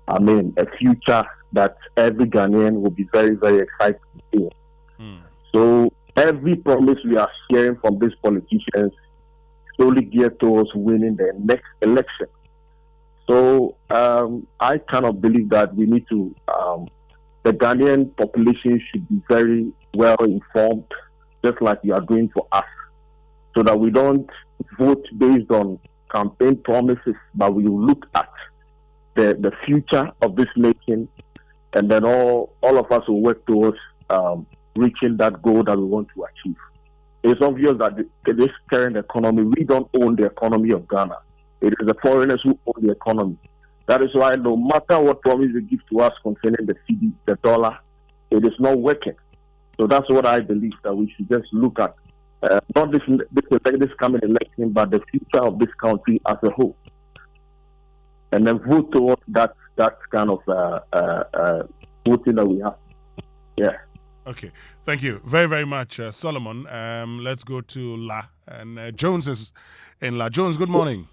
a future that every Ghanaian will be very, very excited to see. So every promise we are hearing from these politicians slowly geared towards winning the next election. So I kind of believe that we need to, the Ghanaian population should be very well informed, just like you are doing for us, so that we don't vote based on campaign promises, but we look at the future of this nation, and then all of us will work towards reaching that goal that we want to achieve. It's obvious that this current economy, we don't own the economy of Ghana. It is the foreigners who own the economy. That is why no matter what promise they give to us concerning the cedi, the dollar, it is not working. So that's what I believe, that we should just look at, not this coming election, but the future of this country as a whole. And then vote towards that kind of voting that we have. Yeah. Okay. Thank you very, very much, Solomon. Let's go to La. And Jones is in La. Jones, good morning.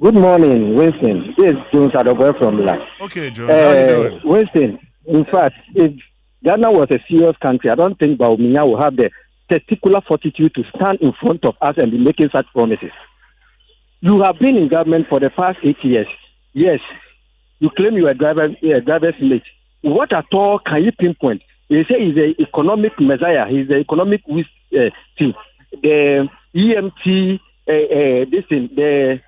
Good morning, Winston. This is Jones Adoboy from La. Okay, Jones, how are you doing? Winston, in fact, if Ghana was a serious country, I don't think Bawumia will have the testicular fortitude to stand in front of us and be making such promises. You have been in government for the past 8 years. Yes, you claim you are driver's mate. What at all can you pinpoint? They say he's an economic messiah. He's an economic team. The EMT, the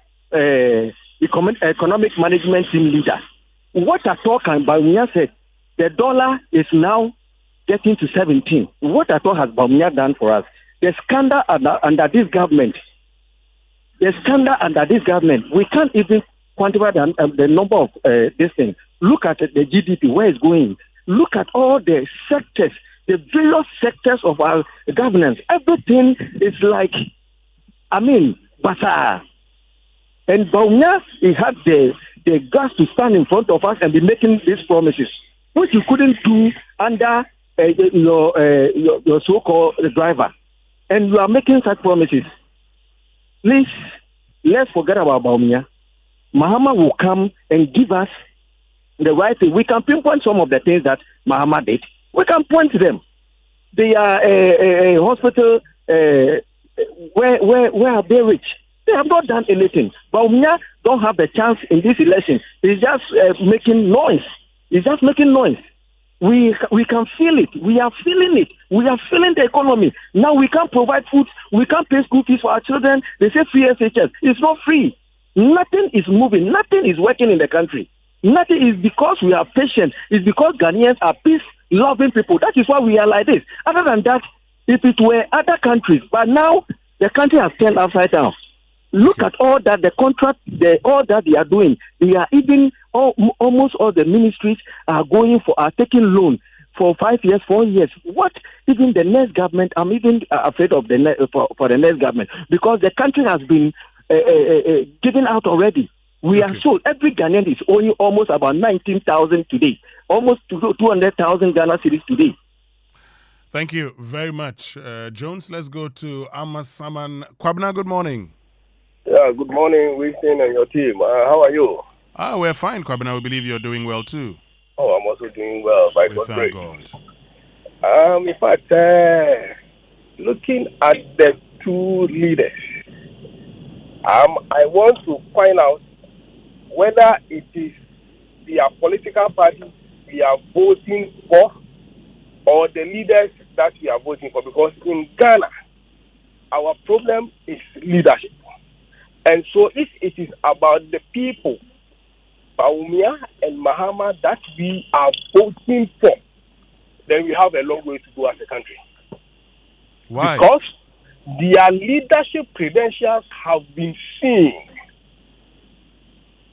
economic management team leader. What at all can Bawumia say? The dollar is now getting to 17. What at all has Bawumia done for us? The scandal under this government. We can't even quantify the number of this thing. Look at the GDP, where it's going. Look at all the sectors, the various sectors of our governance. Everything is like, bazaar. And Bawumia, he had the guts to stand in front of us and be making these promises, which you couldn't do under your so-called driver. And you are making such promises. Please, let's forget about Bawumia. Mahama will come and give us the right thing. We can pinpoint some of the things that Mahama did. We can point to them. They are a hospital. Where are they rich? They have not done anything. Bawumia don't have the chance in this election. He's just making noise. He's just making noise. We can feel it. We are feeling it. We are feeling the economy. Now we can't provide food. We can't pay school fees for our children. They say free SHS. It's not free. Nothing is moving. Nothing is working in the country. Nothing is because we are patient. It's because Ghanaians are peace-loving people. That is why we are like this. Other than that, if it were other countries, but now the country has turned upside down. Look at all that, the contract, all that they are doing. They are even, almost all the ministries are taking loan for 5 years, 4 years. What? Even the next government, I'm even afraid of for the next government, because the country has been given out already. We are sold. Every Ghanaian is owing almost about 19,000 today, almost 200,000 Ghana cedis today. Thank you very much, Jones. Let's go to Amasaman. Kwabna, good morning. Yeah, good morning, Winston and your team. How are you? We're fine, Kwabna. We believe you're doing well too. Oh, I'm also doing well, by God's thank grace. God. In fact, looking at the two leaders, I want to find out whether it is their political party we are voting for or the leaders that we are voting for. Because in Ghana, our problem is leadership. And so if it is about the people, Baumia and Mahama, that we are voting for, then we have a long way to go as a country. Why? Because their leadership credentials have been seen.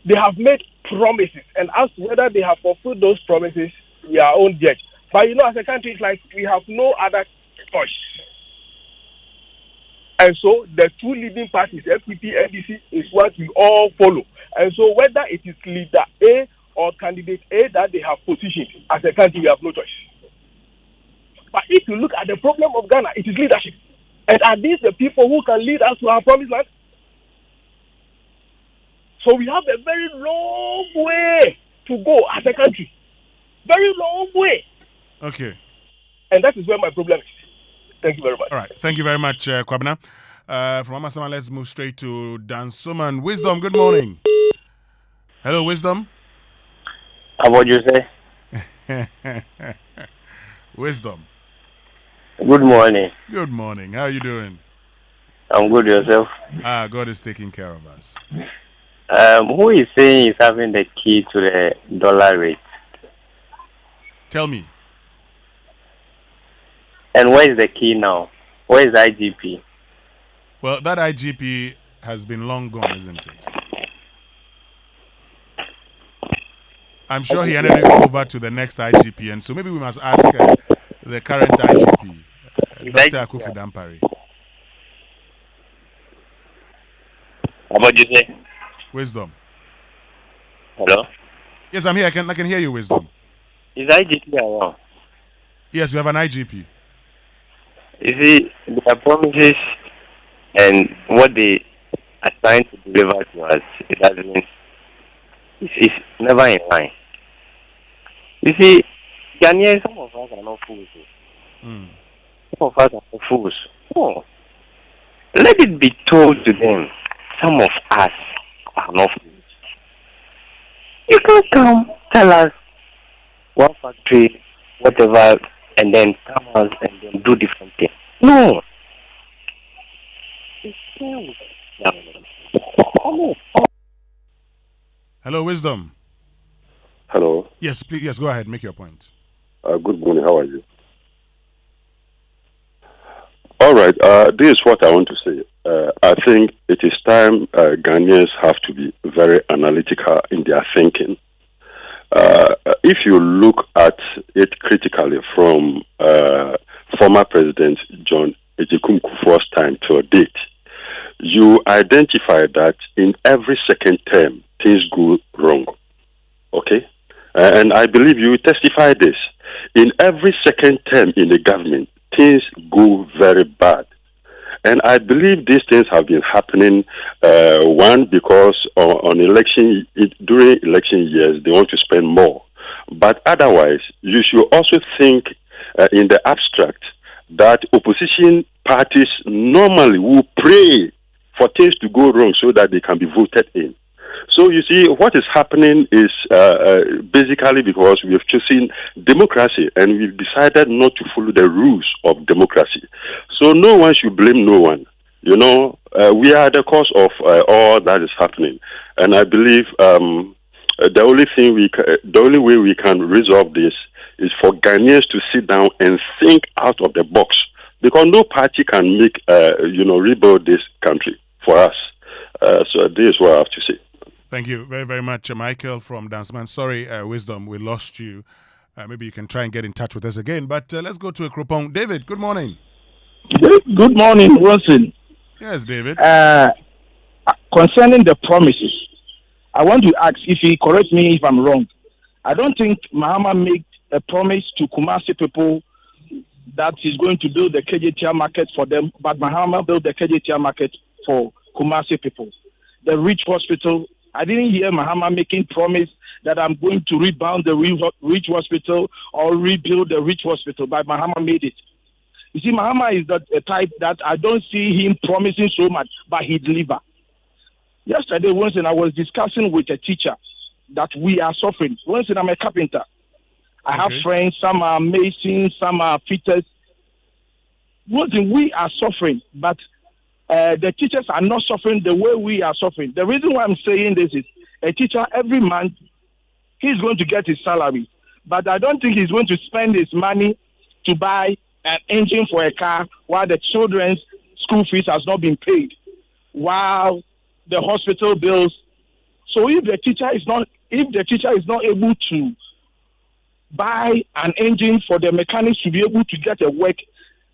They have made promises, and as to whether they have fulfilled those promises, we are our own judge. But as a country, it's like we have no other choice. And so the two leading parties, FPP, NDC, is what we all follow. And so whether it is leader A or candidate A that they have positioned, as a country, we have no choice. But if you look at the problem of Ghana, it is leadership. And are these the people who can lead us to our promised land? So we have a very long way to go as a country. Very long way. Okay. And that is where my problem is. Thank you very much. All right. Thank you very much, Kwabna. From Amasaman, let's move straight to Dan Suman. Wisdom, good morning. Hello, Wisdom. What you say? Wisdom. Good morning. Good morning. How are you doing? I'm good, yourself? God is taking care of us. Who is saying is having the key to the dollar rate? Tell me. And where is the key now? Where is IGP? Well, that IGP has been long gone, isn't it? I'm sure he handed it over to the next IGP, and so maybe we must ask the current IGP, Dr. Akufu Dampari. What did you say? Wisdom. Hello? Yes, I'm here. I can hear you, Wisdom. Is IGP around? Yes, we have an IGP. You see, their promises and what they are trying to deliver to us, it's never in line. You see, Ghanaians, some of us are not fools. Some of us are not fools. No. Let it be told to them, some of us are not fools. You can't come tell us one factory, whatever, and then come out and then do different things. No. Hello, Wisdom. Hello. Yes, please. Yes, go ahead. Make your point. Good morning. How are you? All right. This is what I want to say. I think it is time Ghanaians have to be very analytical in their thinking. If you look at it critically from former President John Ejikun Kufuor's time to a date, you identify that in every second term, things go wrong. Okay? And I believe you testify this. In every second term in the government, things go very bad. And I believe these things have been happening, one, because during election years, they want to spend more. But otherwise, you should also think in the abstract that opposition parties normally will pray for things to go wrong so that they can be voted in. So you see, what is happening is basically because we have chosen democracy and we've decided not to follow the rules of democracy. So no one should blame no one. You know, we are the cause of all that is happening. And I believe the only way we can resolve this is for Ghanaians to sit down and think out of the box. Because no party can make, rebuild this country for us. So this is what I have to say. Thank you very, very much, Michael from Danceman. Sorry, Wisdom, we lost you. Maybe you can try and get in touch with us again. But let's go to Ekropong. David, good morning. Good morning, Wilson. Yes, David. Concerning the promises, I want to ask if he correct me if I'm wrong. I don't think Mahama made a promise to Kumasi people that he's going to build the KJTR market for them, but Mahama built the KJTR market for Kumasi people. The Rich Hospital, I didn't hear Mahama making promise that I'm going to rebound the Rich Hospital or rebuild the Rich Hospital, but Mahama made it. You see, Mahama is a type that I don't see him promising so much, but he deliver. Yesterday, once I was discussing with a teacher that we are suffering. Once I'm a carpenter. I have friends, some are masons, some are fitters. We are suffering, but the teachers are not suffering the way we are suffering. The reason why I'm saying this is a teacher every month, he's going to get his salary, but I don't think he's going to spend his money to buy an engine for a car while the children's school fees has not been paid, while the hospital bills. So if the teacher is not able to buy an engine for the mechanics to be able to get a work,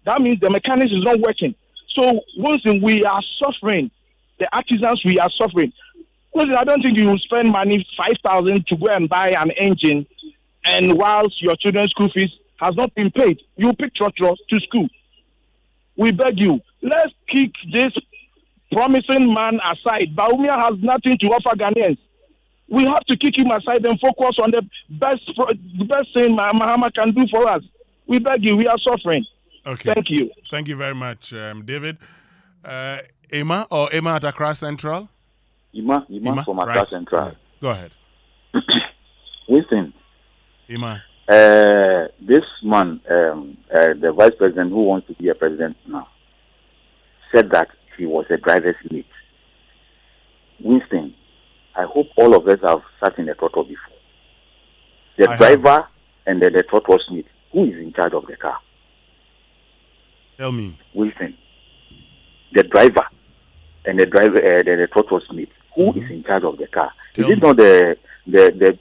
that means the mechanics is not working. So once we are suffering, the artisans, we are suffering. Because I don't think you will spend money 5,000 to go and buy an engine, and whilst your children's school fees has not been paid, you pick trotro to school. We beg you, let's kick this promising man aside. Baumia has nothing to offer Ghanaians. We have to kick him aside and focus on the best thing Mahama can do for us. We beg you, we are suffering. Okay. Thank you. Thank you very much, David. Emma at Accra Central? Emma from Accra Central. Yeah. Go ahead. Listen. Emma. This man, the vice president who wants to be a president now, said that he was a driver's mate. Winston, I hope all of us have sat in the throttle before. The driver and the throttle mate, who is in charge of the car? Tell me. Wilson. The driver and the throttle mate, who is in charge of the car? Is it not the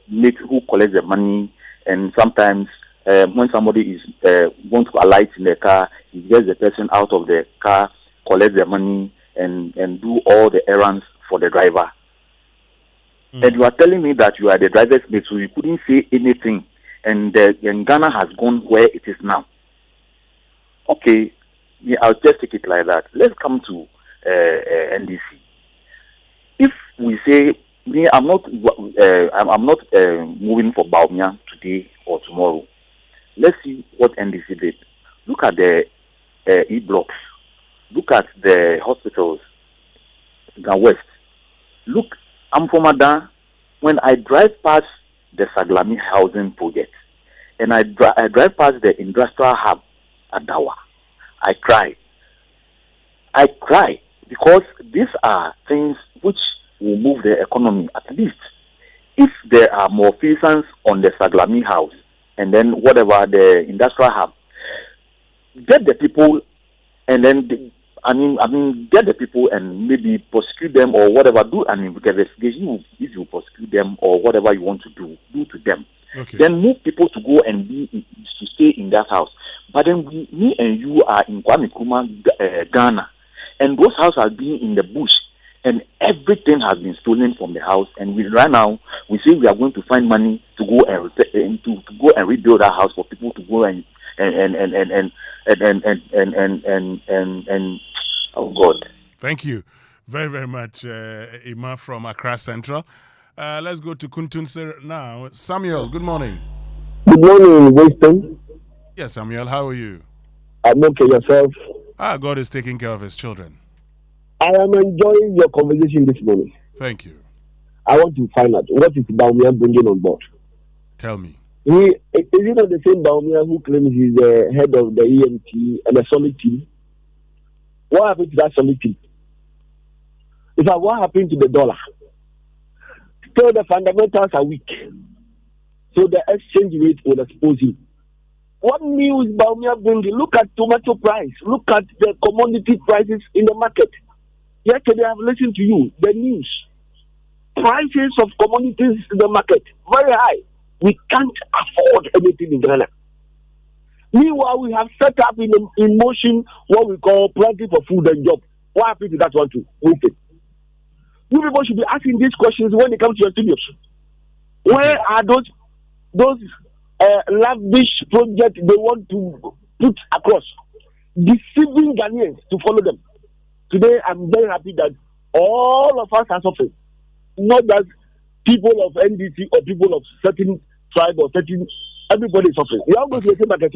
mate who collects the money, and sometimes when somebody is going to alight in the car, he gets the person out of the car, collect the money, and do all the errands for the driver. And you are telling me that you are the driver's mate, so you couldn't say anything, and Ghana has gone where it is now. Okay, yeah, I'll just take it like that. Let's come to NDC. If we say, I'm not moving for Baumia today or tomorrow. Let's see what NDC did. Look at the E-blocks. Look at the hospitals in the West. Look, I'm from Ada. When I drive past the Saglami housing project and I drive past the industrial hub at Dawa, I cry because these are things which will move the economy. At least if there are more peasants on the Saglami house and then whatever the industrial hub, get the people and then get the people and maybe prosecute them or whatever. Do an investigation if you prosecute them or whatever you want to do to them. Okay. Then move people to go and to stay in that house. But then me and you are in Kwame Nkrumah, Ghana, and those houses are being in the bush, and everything has been stolen from the house. And right now we say we are going to find money to go and to go and rebuild that house for people to go and oh God. Thank you very, very much, Emma from Accra Central. Let's go to Kuntunse now. Samuel, good morning. Good morning, Winston. Yes, Samuel, how are you? I'm okay, yourself? God is taking care of his children. I am enjoying your conversation this morning. Thank you. I want to find out what is Baumia bringing on board. Tell me. Is it not the same Baumia who claims he's the head of the EMT and the solid team? What happened to that solid team? In fact, what happened to the dollar? So the fundamentals are weak. So the exchange rate will expose you. What news Baumia bringing? Look at tomato price. Look at the commodity prices in the market. Yesterday I've listened to you, the news. Prices of commodities in the market, very high. We can't afford anything in Ghana. Meanwhile, we have set up in motion what we call plenty for food and job. What happened to that one too? You people should be asking these questions when they come to your studios. Where are those lavish projects they want to put across, deceiving Ghanaians to follow them? Today, I'm very happy that all of us are suffering, not that people of NDC or people of certain tribe or certain, everybody is suffering. We are going to the same market.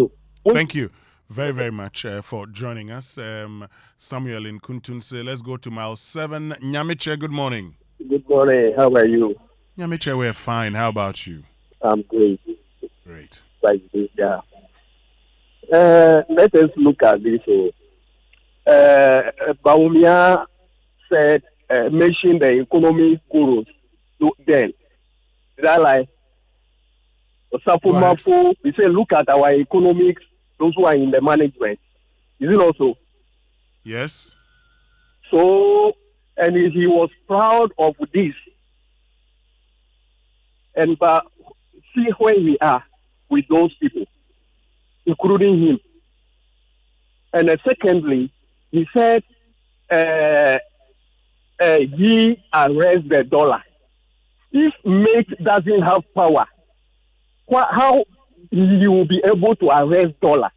Thank you very, very much for joining us. Samuel in Kuntunse. Let's go to mile 7. Nyamiche, good morning. Good morning. How are you? Nyamiche, we're fine. How about you? I'm great. Great. Like this, yeah. Let us look at this. Baumia said, mentioned the economic gurus then. Is that like? Safumafu, we say, look at our economics, those who are in the management. Is it also? Yes. So, and he was proud of this. And but see where we are with those people, including him. And secondly, he said he arrests the dollar. If mate doesn't have power, how he will be able to arrest dollar?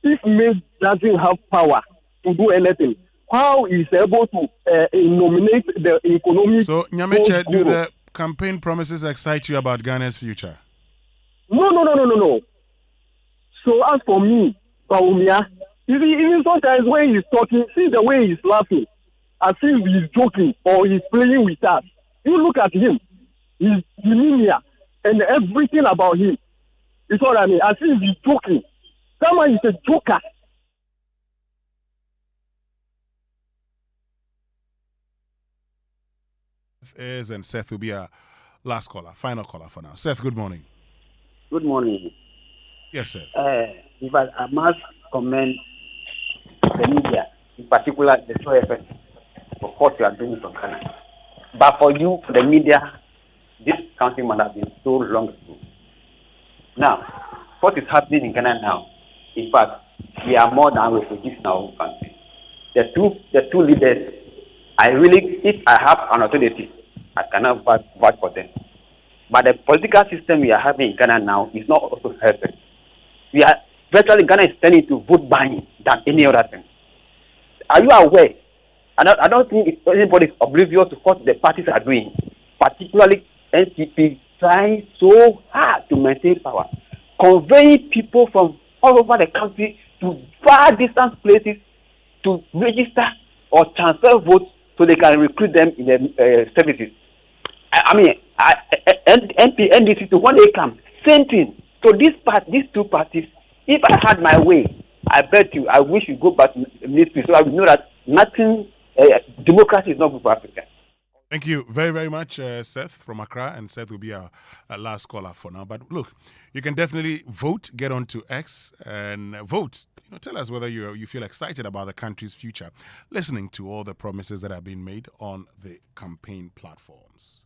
If mate doesn't have power to do anything, how is able to nominate the economic? So, Nyamiche, do the campaign promises excite you about Ghana's future? No. So as for me, Baumia, even sometimes when he's talking, see the way he's laughing, as if he's joking or he's playing with us. You look at him, his demeanor and everything about him. It's what I mean, as if he's joking. Someone is a joker. And Seth will be our last caller, final caller for now. Seth, good morning. Good morning. Yes, Seth. In fact, I must commend the media, in particular the Joy FM, for what you are doing from Ghana. But for you, for the media, this country might have been so long ago. Now, what is happening in Ghana now? In fact, we are more than refugees in our own country. The two leaders, if I have an authority, I cannot vote for them. But the political system we are having in Ghana now is not also helping. We are virtually Ghana is turning to vote buying than any other thing. Are you aware? I don't think anybody is oblivious to what the parties are doing, particularly NPP trying so hard to maintain power, conveying people from all over the country to far distant places to register or transfer votes so they can recruit them in the services. NDC to when they come, same thing. So these two parties, if I had my way, I bet you, I wish you go back to ministry so I would know that democracy is not good for Africa. Thank you very, very much, Seth from Accra, and Seth will be our last caller for now. But look, you can definitely vote, get onto X and vote. Tell us whether you feel excited about the country's future, listening to all the promises that have been made on the campaign platforms.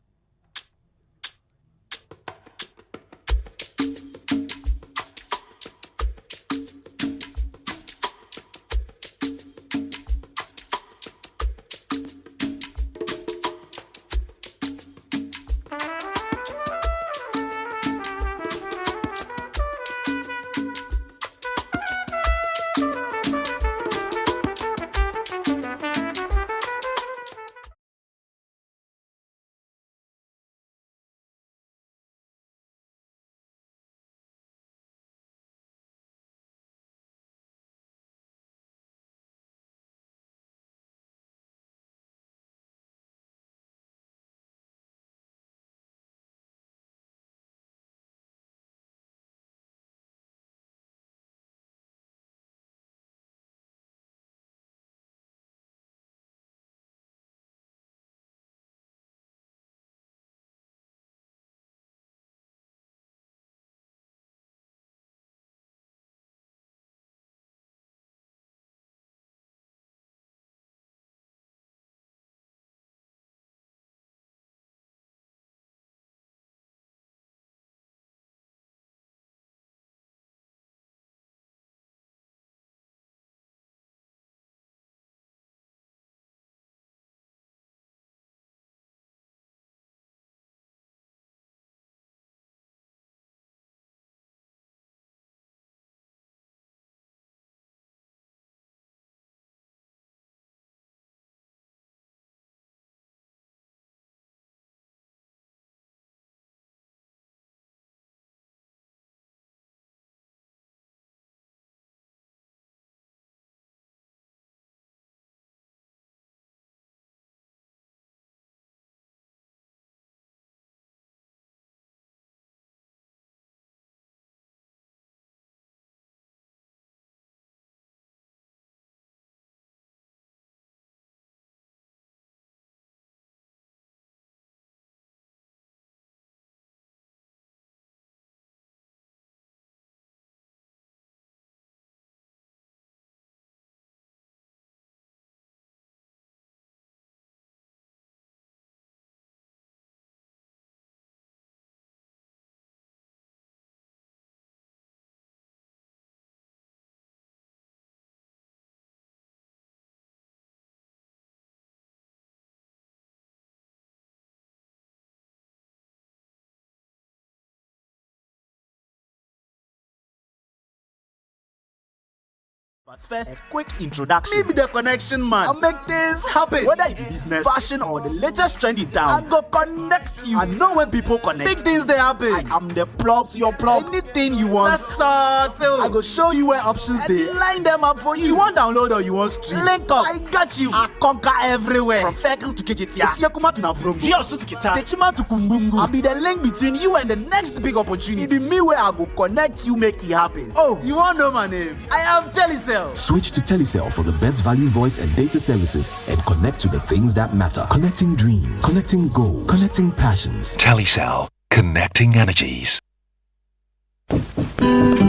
But first, a quick introduction. Me be the connection man. I'll make things happen. Whether it be business, fashion, or the latest trend in town, I go connect you. I know when people connect, big things they happen. I am the plug to your plug. Anything you want, that's so. I go show you where options they line them up for you. You want download or you want stream? Link up. I got you. I conquer everywhere. From circle to Kejetia. Yakuma to Navrongo. Jiosu to Kita. Techima to Kumbungu. I'll be the link between you and the next big opportunity. It be me where I go connect you, make it happen. Oh, you want to know my name? I am Telecel. Switch to Telecel for the best value voice and data services and connect to the things that matter. Connecting dreams, connecting goals, connecting passions. Telecel, connecting energies.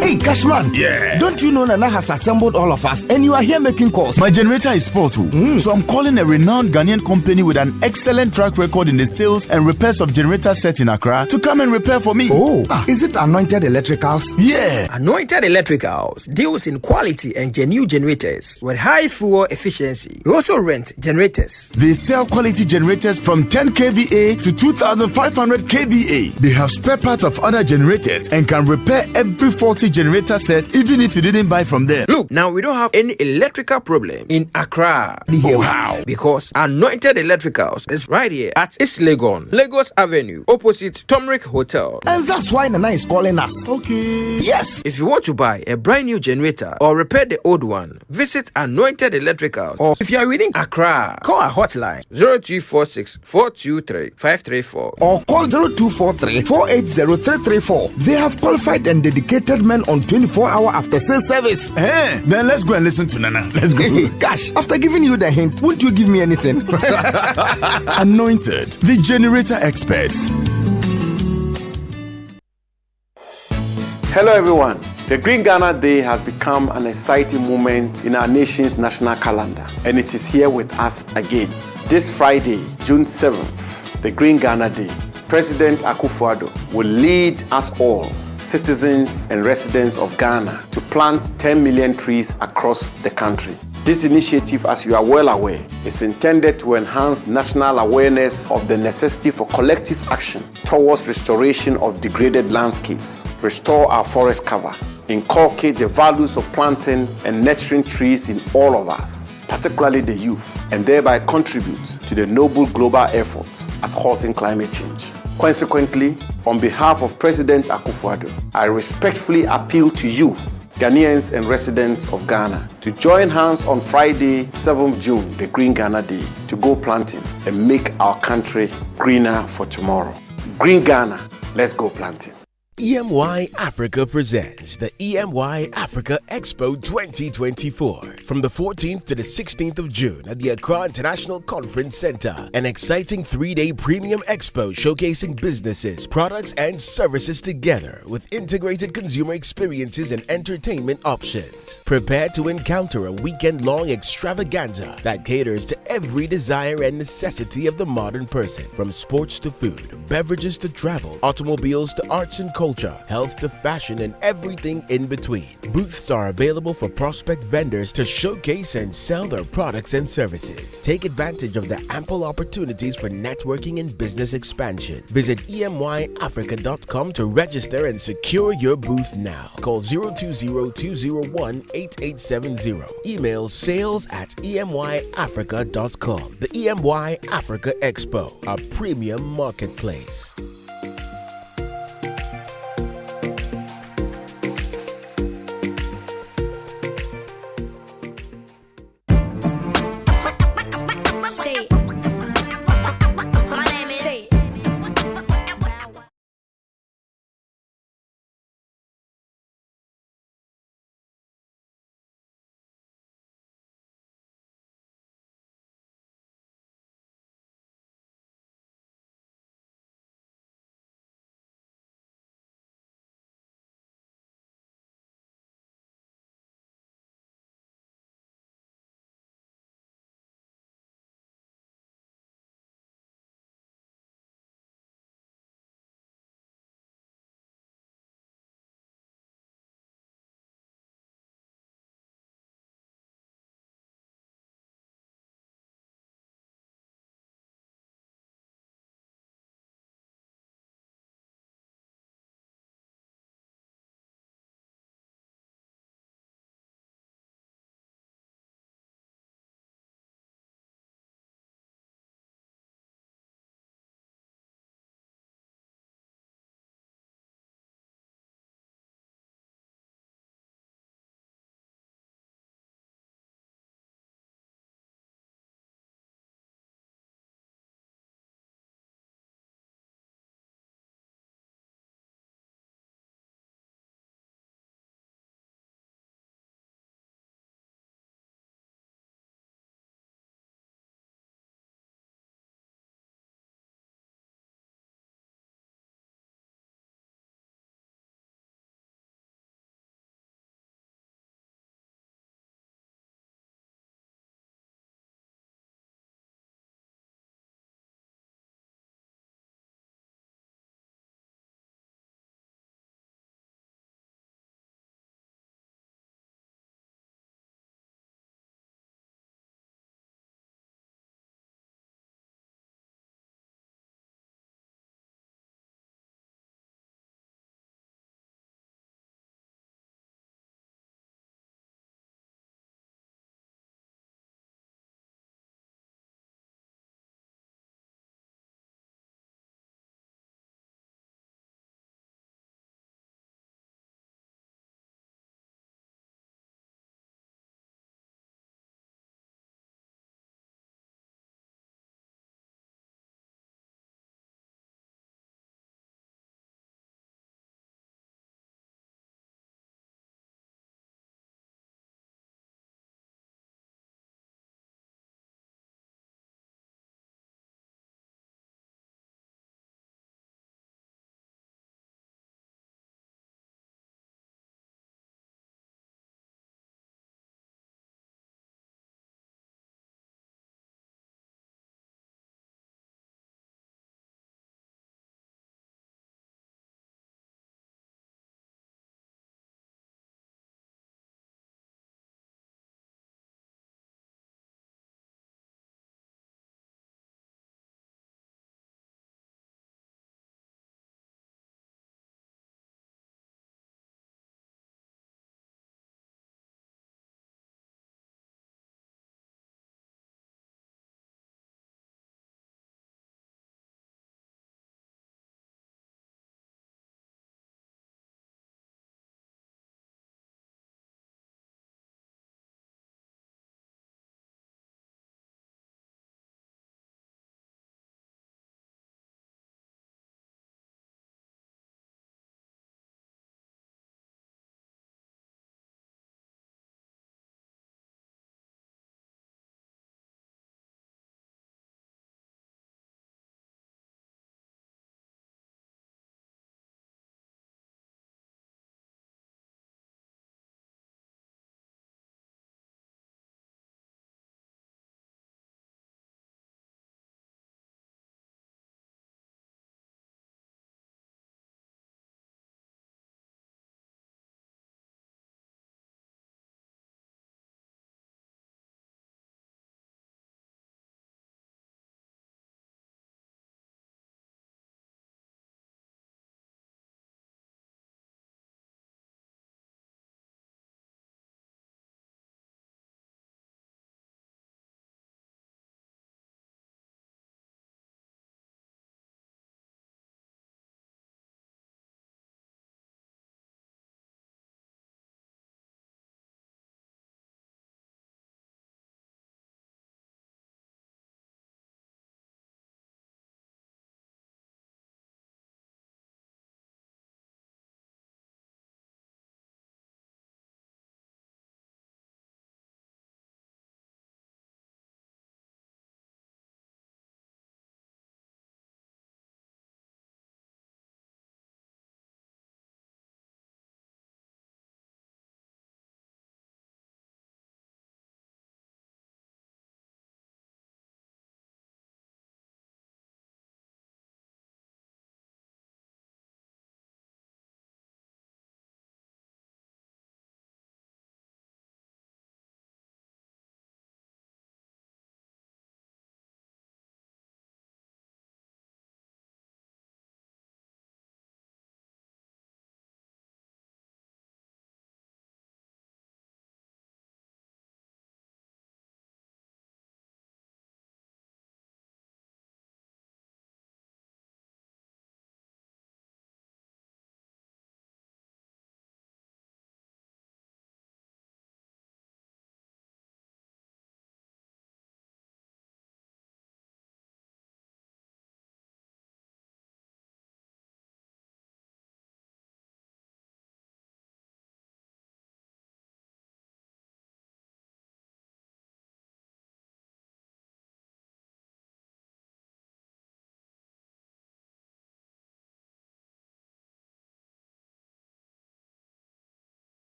Hey, Cashman. Yeah. Don't you know Nana has assembled all of us and you are here making calls? My generator is spoiled too. So I'm calling a renowned Ghanaian company with an excellent track record in the sales and repairs of generator sets in Accra to come and repair for me. Oh, is it Anointed Electricals? Yeah. Anointed Electricals deals in quality and genuine generators with high fuel efficiency. We also rent generators. They sell quality generators from 10 kVA to 2500 kVA. They have spare parts of other generators and can repair every faulty generator set even if you didn't buy from them. Look, now we don't have any electrical problem in Accra. Oh, how? Because Anointed Electricals is right here at East Legon, Lagos Avenue, opposite Tomric Hotel. And that's why Nana is calling us. Okay. Yes. If you want to buy a brand new generator or repair the old one, visit Anointed Electricals. Or if you are within Accra, call our hotline 0246 423 534 or call 0243 480 334. They have qualified and dedicated men on 24-hour after sales service. Then let's go and listen to Nana. Let's go. Gosh, after giving you the hint, won't you give me anything? Anointed, the generator experts. Hello everyone. The Green Ghana Day has become an exciting moment in our nation's national calendar, and it is here with us again. This Friday, June 7th, the Green Ghana Day, President Akufo-Addo will lead us all, citizens and residents of Ghana, to plant 10 million trees across the country. This initiative, as you are well aware, is intended to enhance national awareness of the necessity for collective action towards restoration of degraded landscapes, restore our forest cover, inculcate the values of planting and nurturing trees in all of us, particularly the youth, and thereby contribute to the noble global effort at halting climate change. Consequently, on behalf of President Akufo-Addo, I respectfully appeal to you, Ghanaians and residents of Ghana, to join hands on Friday, 7th June, the Green Ghana Day, to go planting and make our country greener for tomorrow. Green Ghana, let's go planting. EMY Africa presents the EMY Africa Expo 2024 from the 14th to the 16th of June at the Accra International Conference Center. An exciting 3-day premium expo showcasing businesses, products, and services together with integrated consumer experiences and entertainment options. Prepare to encounter a weekend-long extravaganza that caters to every desire and necessity of the modern person, from sports to food, beverages to travel, automobiles to arts and culture, health to fashion, and everything in between. Booths are available for prospect vendors to showcase and sell their products and services. Take advantage of the ample opportunities for networking and business expansion. Visit emyafrica.com to register and secure your booth now. Call 020-201-8870. Email sales@emyafrica.com. The EMY Africa Expo, a premium marketplace.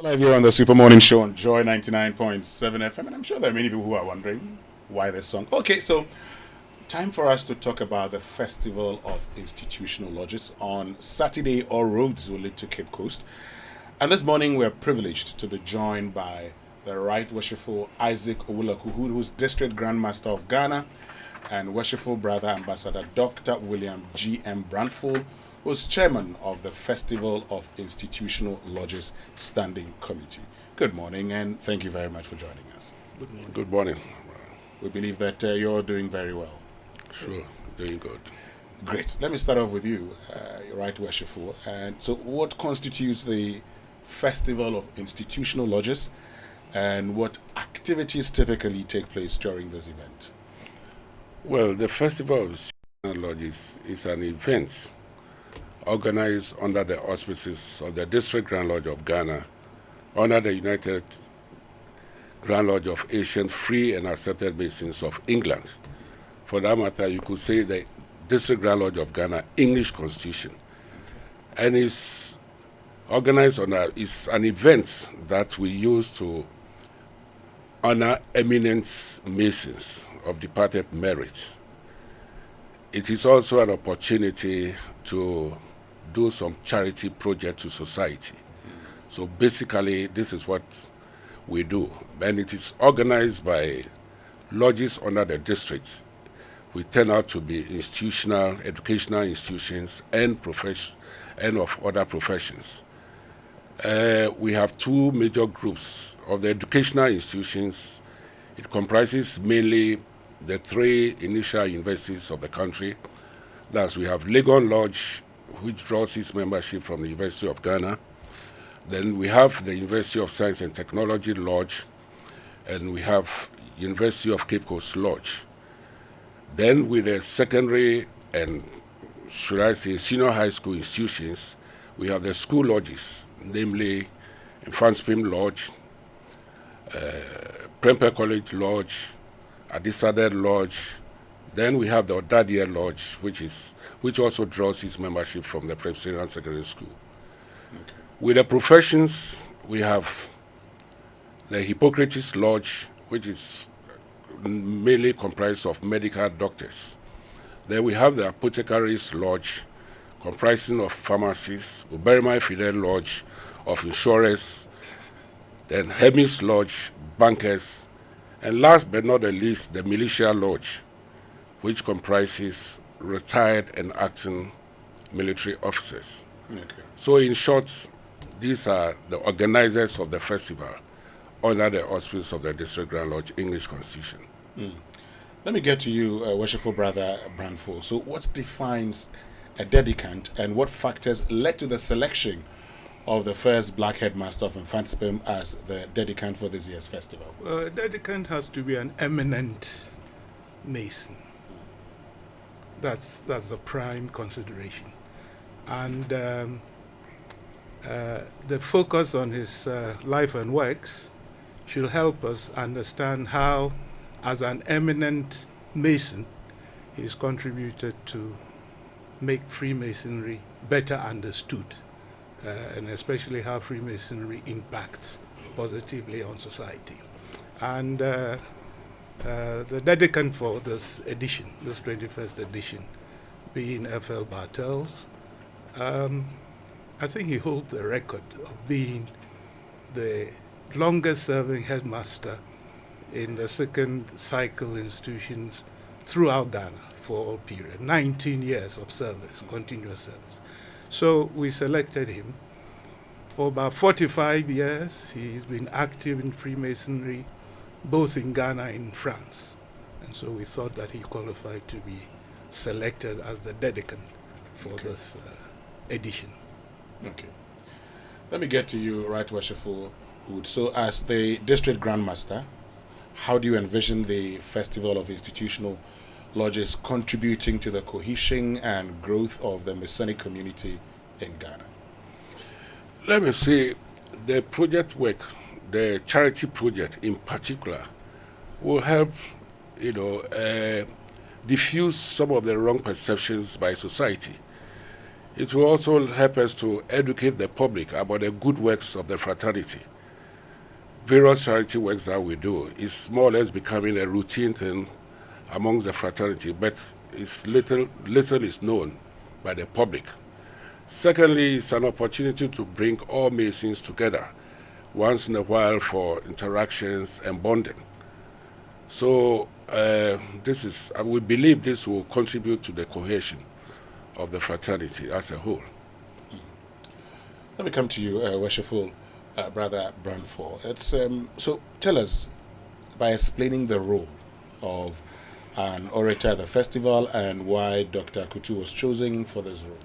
Live here on the Super Morning Show on Joy 99.7 FM, and I'm sure there are many people who are wondering why this song. Okay, so time for us to talk about the Festival of Institutional Lodges. On Saturday, all roads will lead to Cape Coast. And this morning, we're privileged to be joined by the Right Worshipful Isaac Owulaku, who's District Grandmaster of Ghana, and Worshipful Brother Ambassador Dr. William G.M. Brandful, who's chairman of the Festival of Institutional Lodges Standing Committee. Good morning, and thank you very much for joining us. Good morning. Good morning. We believe that you're doing very well. Sure, doing good. Great. Let me start off with you, Right Worshipful. And so what constitutes the Festival of Institutional Lodges, and what activities typically take place during this event? Well, the Festival of Institutional Lodges is an event organized under the auspices of the District Grand Lodge of Ghana, under the United Grand Lodge of Ancient Free and Accepted Masons of England. For that matter, you could say the District Grand Lodge of Ghana English Constitution. And it's organized it's an event that we use to honor eminent Masons of departed merit. It is also an opportunity to do some charity project to society. So basically, this is what we do. And it is organized by lodges under the districts. We turn out to be institutional, educational institutions, and of other professions. We have two major groups of the educational institutions. It comprises mainly the three initial universities of the country. Thus, we have Legon Lodge, which draws its membership from the University of Ghana. Then we have the University of Science and Technology Lodge, and we have University of Cape Coast Lodge. Then with the secondary and, should I say, senior high school institutions, we have the school lodges, namely Infanspim Lodge, Prempeh College Lodge, Adisaded Lodge. Then we have the Odadie Lodge, which also draws its membership from the Presbyterian Secondary School. Okay. With the professions, we have the Hippocrates Lodge, which is mainly comprised of medical doctors. Then we have the Apothecaries Lodge, comprising of pharmacists, Uberimai Fidel Lodge of insurers, then Hermes Lodge, bankers, and last but not the least, the Militia Lodge, which comprises retired and acting military officers. Okay. So in short, these are the organizers of the festival under the auspices of the District Grand Lodge English Constitution. Let me get to you, Worshipful Brother Brandful. So what defines a dedicant, and what factors led to the selection of the first black headmaster of Infanspim as the dedicant for this year's festival? A dedicant has to be an eminent Mason. That's the prime consideration. And the focus on his life and works should help us understand how, as an eminent Mason, he's contributed to make Freemasonry better understood, and especially how Freemasonry impacts positively on society. And the dedicant for this edition, this 21st edition, being F.L. Bartels, I think he holds the record of being the longest serving headmaster in the second cycle institutions throughout Ghana for all period, 19 years of service, continuous service. So we selected him. For about 45 years, he's been active in Freemasonry, both in Ghana and in France. And so we thought that he qualified to be selected as the dedicant for this edition. Okay. Let me get to you, Right Worshipful Hood. So as the District Grandmaster, how do you envision the Festival of Institutional Lodges contributing to the cohesion and growth of the Masonic community in Ghana? Let me say, the project work, the charity project in particular, will help, diffuse some of the wrong perceptions by society. It will also help us to educate the public about the good works of the fraternity. Various charity works that we do is more or less becoming a routine thing amongst the fraternity, but it's little is known by the public. Secondly, it's an opportunity to bring all Masons together once in a while for interactions and bonding. So we believe this will contribute to the cohesion of the fraternity as a whole. Let me come to you, Worshipful Brother Branford. So tell us, by explaining the role of an orator at the festival and why Dr. Kutu was chosen for this role.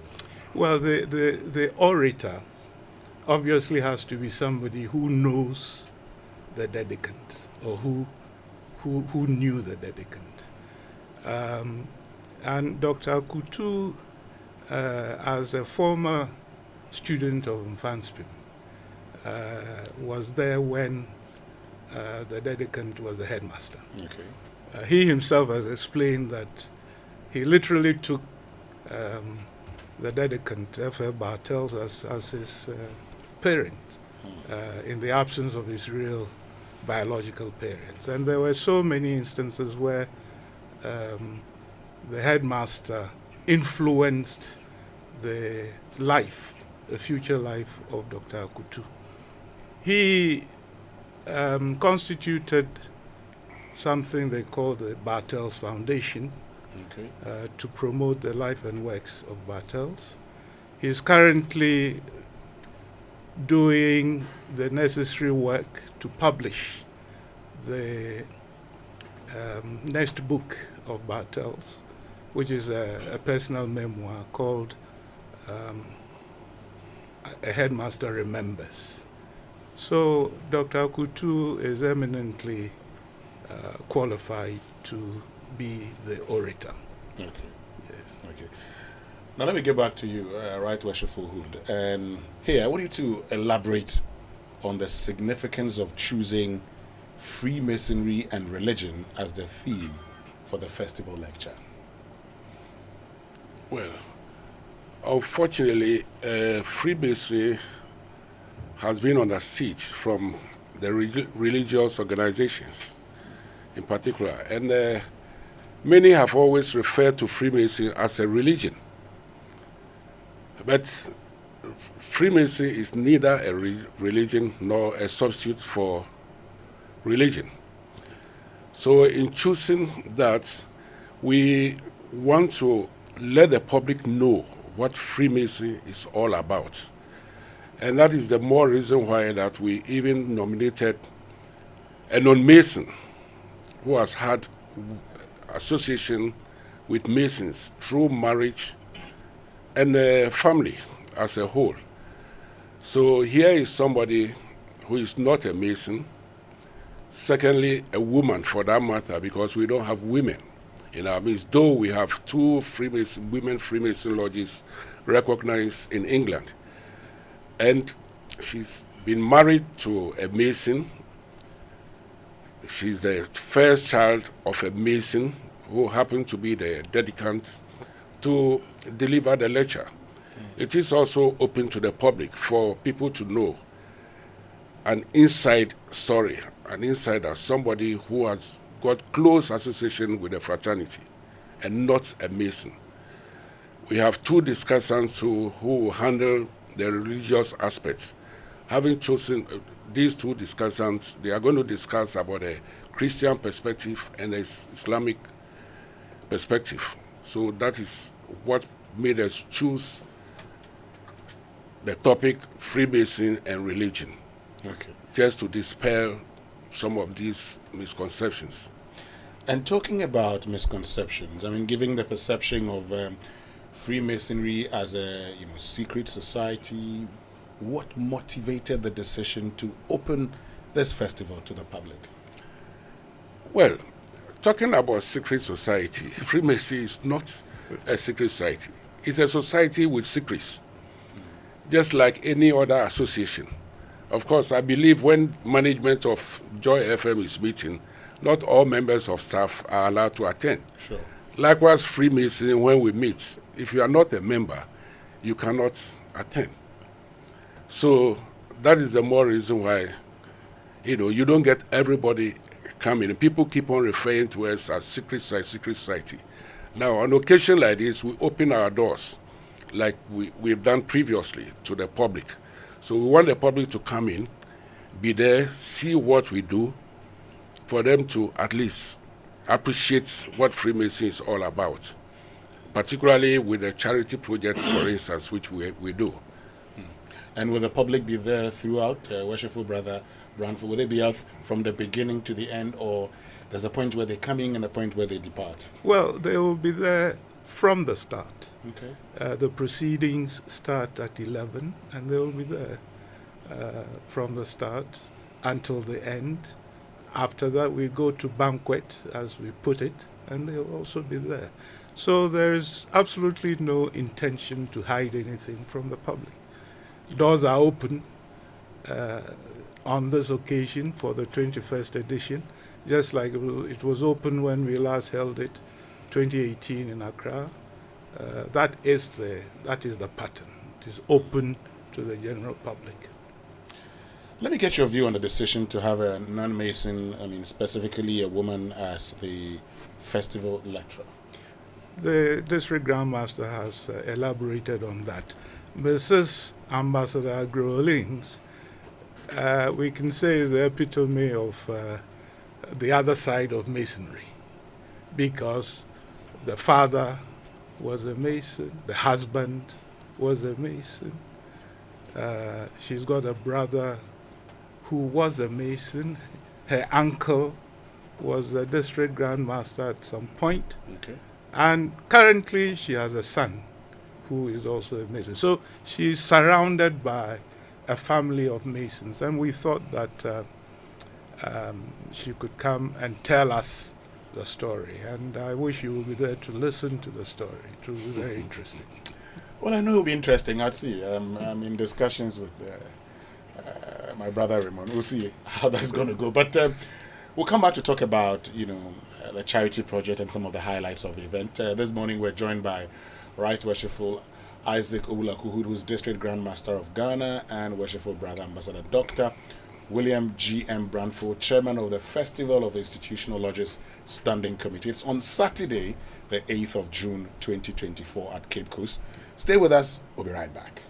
Well, the orator obviously has to be somebody who knows the dedicant, or who knew the dedicant. And Dr. Kutu, as a former student of Mfanspim, was there when the dedicant was the headmaster. Okay. He himself has explained that he literally took the dedicant, F.F. Bartels, as his parent in the absence of his real biological parents. And there were so many instances where the headmaster influenced the future life of Dr. Kutu. He constituted something they call the Bartels Foundation, okay, to promote the life and works of Bartels. He is currently doing the necessary work to publish the next book of Bartels, which is a personal memoir called A Headmaster Remembers. So Dr. Kutu is eminently qualified to be the orator. Okay. Yes. Okay. Now let me get back to you, Right Worshipful Hood. And here, I want you to elaborate on the significance of choosing Freemasonry and religion as the theme for the festival lecture. Well, unfortunately, Freemasonry has been under siege from the religious organizations in particular. And many have always referred to Freemasonry as a religion. But Freemasonry is neither a religion nor a substitute for religion. So in choosing that, we want to let the public know what Freemasonry is all about. And that is the more reason why that we even nominated a non-Mason who has had association with Masons through marriage and family as a whole. So here is somebody who is not a Mason. Secondly, a woman for that matter, because we don't have women in our midst, though we have two women Freemason lodges recognized in England. And she's been married to a Mason. She's the first child of a Mason who happened to be the dedicant to deliver the lecture. It is also open to the public for people to know an inside story, an insider, somebody who has got close association with the fraternity and not a Mason. We have two discussants who handle the religious aspects. Having chosen these two discussants, they are going to discuss about a Christian perspective and an Islamic perspective. So that is what made us choose the topic Freemason and religion. Okay. Just to dispel some of these misconceptions. And talking about misconceptions, I mean, giving the perception of Freemasonry as a secret society, what motivated the decision to open this festival to the public? Well, talking about secret society, Freemasonry is not a secret society. It's a society with secrets, just like any other association. Of course, I believe when management of Joy FM is meeting, not all members of staff are allowed to attend. Sure. Likewise, Freemason, when we meet, if you are not a member, you cannot attend. So that is the more reason why, you don't get everybody coming. People keep on referring to us as secret society. Now, on occasion like this, we open our doors like we've done previously to the public. So we want the public to come in, be there, see what we do, for them to at least appreciate what Freemason is all about, particularly with the charity projects, for instance, which we do. And will the public be there throughout, Worshipful Brother Branford? Will they be out from the beginning to the end, or there's a point where they come in and a point where they depart? Well, they will be there from the start. Okay. The proceedings start at 11, and they will be there from the start until the end. After that, we go to banquet, as we put it, and they'll also be there. So there's absolutely no intention to hide anything from the public. Doors are open on this occasion for the 21st edition, just like it was open when we last held it, 2018 in Accra. That is the pattern. It is open to the general public. Let me get your view on the decision to have a non-Mason, specifically a woman, as the festival lecturer. The District Grandmaster has elaborated on that. Mrs. Ambassador Growlings, we can say, is the epitome of the other side of Masonry, because the father was a Mason, the husband was a Mason. She's got a brother who was a Mason. Her uncle was the District Grandmaster at some point. Okay. And currently she has a son who is also a Mason. So she's surrounded by a family of Masons, and we thought that she could come and tell us the story. And I wish you would be there to listen to the story. It will be very interesting. Well, I know it'll be interesting. I'd see. I'm in discussions with my brother Raymond. We'll see how that's going to go. But we'll come back to talk about, the charity project and some of the highlights of the event. This morning we're joined by Right Worshipful Isaac Owulaku, who's District Grandmaster of Ghana, and Worshipful Brother Ambassador Dr. William G.M. Branford, Chairman of the Festival of Institutional Lodges Standing Committee. It's on Saturday, the 8th of June, 2024 at Cape Coast. Stay with us. We'll be right back.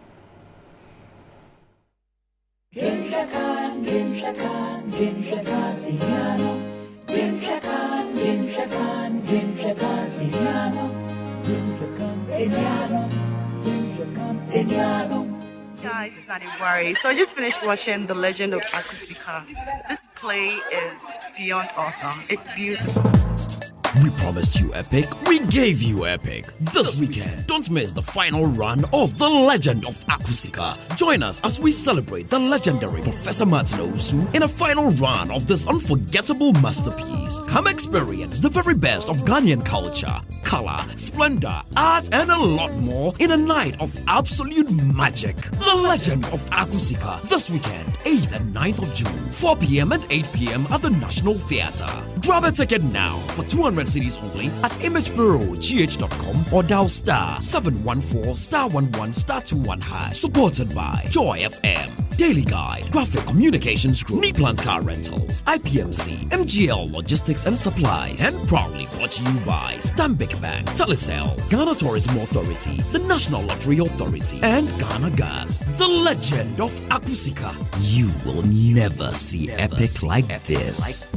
Guys, it's not a worry. So I just finished watching The Legend of Akusika. This play is beyond awesome. It's beautiful. We promised you epic, we gave you epic. This weekend, don't miss the final run of The Legend of Akusika. Join us as we celebrate the legendary Professor Martin Owusu in a final run of this unforgettable masterpiece. Come experience the very best of Ghanaian culture, color, splendor, art, and a lot more in a night of absolute magic. The Legend of Akusika, this weekend, 8th and 9th of June, 4 p.m. and 8 p.m. at the National Theatre. Grab a ticket now for 200 cities only at imagebureaugh.com or dial star 714 star 11 star 21 hash. Supported by Joy FM, Daily Guide, Graphic Communications Group, Neplant Car Rentals, IPMC, MGL Logistics and Supplies, and proudly brought to you by Stanbic Bank, Telecel, Ghana Tourism Authority, the National Lottery Authority, and Ghana Gas. The Legend of Akusika. You will never see epic like this.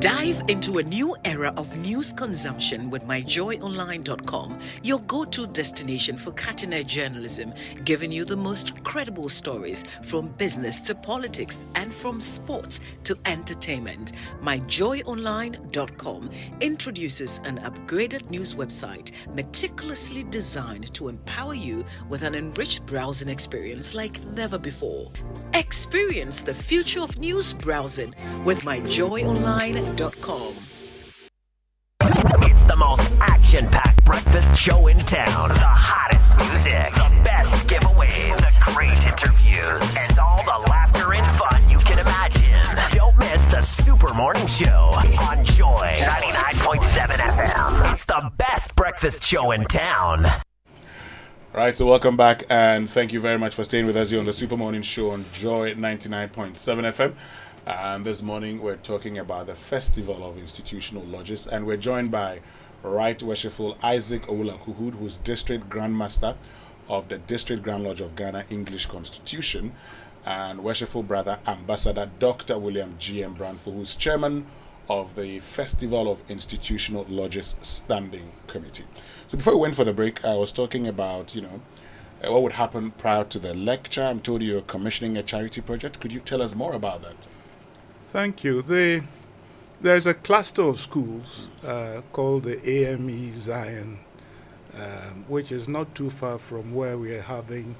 Dive into a new era of news consumption with myjoyonline.com, your go-to destination for cutting-edge journalism, giving you the most credible stories from business to politics and from sports to entertainment. Myjoyonline.com introduces an upgraded news website meticulously designed to empower you with an enriched browsing experience like never before. Experience the future of news browsing with myjoyonline.com. It's the most action-packed breakfast show in town. The hottest music, the best giveaways, the great interviews, and all the laughter and fun you can imagine. Don't miss the Super Morning Show on Joy 99.7 FM. breakfast show in town. Right, so welcome back, and thank you very much for staying with us here on the Super Morning Show on Joy 99.7 FM. And this morning we're talking about the Festival of Institutional Lodges, and we're joined by Right Worshipful Isaac Owulakuhud, who's District Grandmaster of the District Grand Lodge of Ghana English Constitution, and Worshipful Brother Ambassador Dr. William G.M. Branford, who's Chairman of the Festival of Institutional Lodges Standing Committee. So before we went for the break, I was talking about, what would happen prior to the lecture. I'm told you're commissioning a charity project. Could you tell us more about that? Thank you. There's a cluster of schools called the AME Zion, which is not too far from where we are having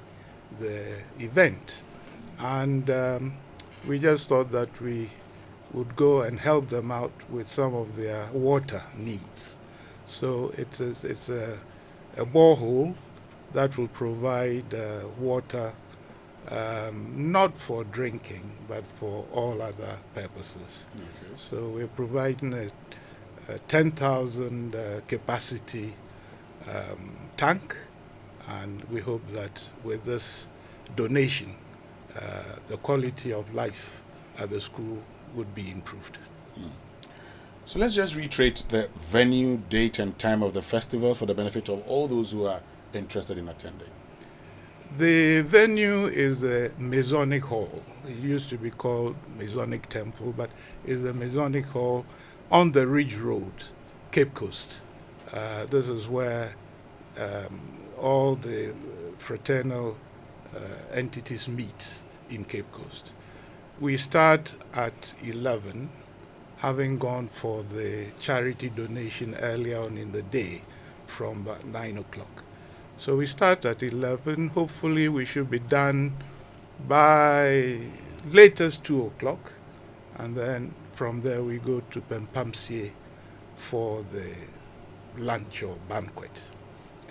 the event. And we just thought that we would go and help them out with some of their water needs. So it's a borehole that will provide water not for drinking, but for all other purposes. Okay. So we're providing a 10,000 capacity tank, and we hope that with this donation, the quality of life at the school would be improved. So let's just reiterate the venue, date, and time of the festival for the benefit of all those who are interested in attending. The venue is the Masonic Hall. It used to be called Masonic Temple, but it's the Masonic Hall on the Ridge Road, Cape Coast. This is where all the fraternal entities meet in Cape Coast. We start at 11, having gone for the charity donation earlier on in the day from about 9 o'clock. So we start at 11. Hopefully we should be done by latest 2 o'clock. And then from there we go to Pempamsie for the lunch or banquet.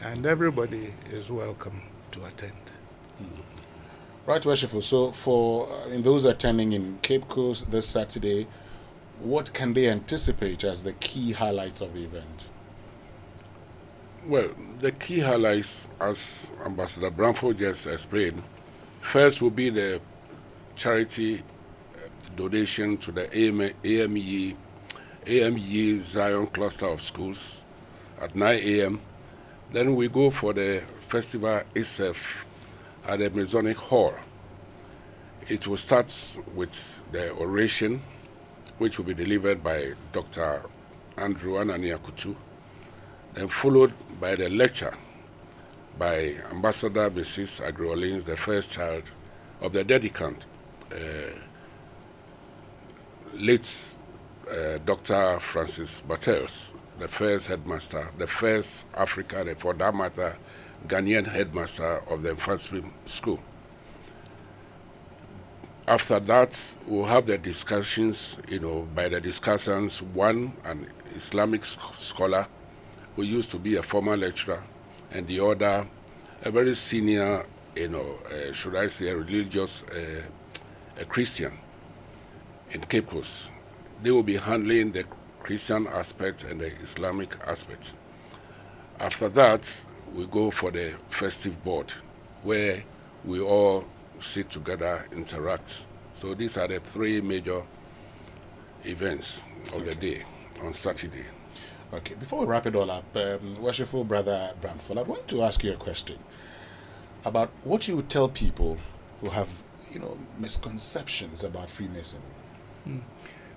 And everybody is welcome to attend. Right, Worshipful. So for in those attending in Cape Coast this Saturday, what can they anticipate as the key highlights of the event? Well, the key highlights, as Ambassador Branford just explained, first will be the charity donation to the AME Zion cluster of schools at 9 a.m. Then we go for the festival itself at the Masonic Hall. It will start with the oration, which will be delivered by Dr. Andrew Anania Kutu, then followed by the lecture by Ambassador Mrs. Agri-Orleans, the first child of the dedicant, late Dr. Francis Bartels, the first headmaster, the first African, and for that matter, Ghanaian headmaster of the Infancy School. After that, we'll have the discussions, by the discussants, one, an Islamic scholar who used to be a former lecturer, and the other, a very senior, should I say, a religious, a Christian in Cape Coast. They will be handling the Christian aspect and the Islamic aspect. After that, we go for the festive board, where we all sit together, interact. So these are the three major events of the day on Saturday. Okay, before we wrap it all up, Worshipful Brother Branford, I want to ask you a question about what you would tell people who have, misconceptions about Freemasonry.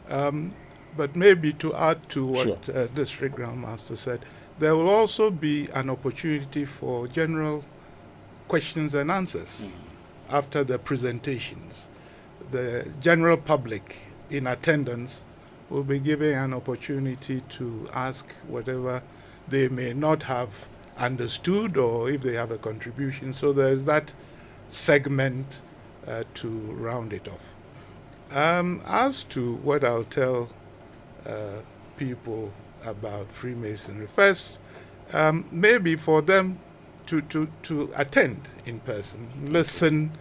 But maybe to add to what District Grandmaster said, there will also be an opportunity for general questions and answers after the presentations. The general public in attendance will be given an opportunity to ask whatever they may not have understood, or if they have a contribution. So there's that segment to round it off. As to what I'll tell people about Freemasonry, first, maybe for them to attend in person, listen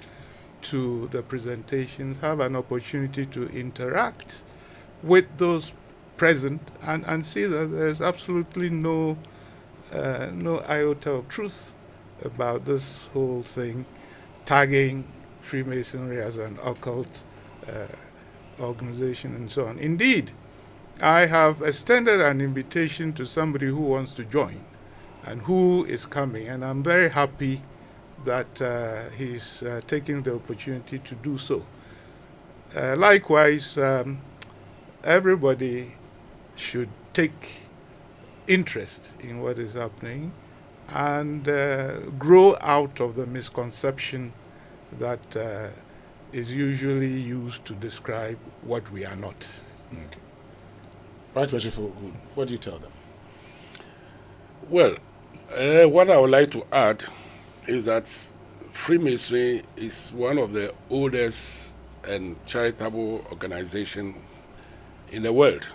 to the presentations, have an opportunity to interact with those present, and see that there's absolutely no no iota of truth about this whole thing, tagging Freemasonry as an occult organization and so on. Indeed, I have extended an invitation to somebody who wants to join and who is coming, and I'm very happy that he's taking the opportunity to do so. Likewise, everybody should take interest in what is happening and grow out of the misconception that is usually used to describe what we are not. Okay. Right, Worshipful, what do you tell them? Well, what I would like to add is that Freemasonry is one of the oldest and charitable organizations in the world.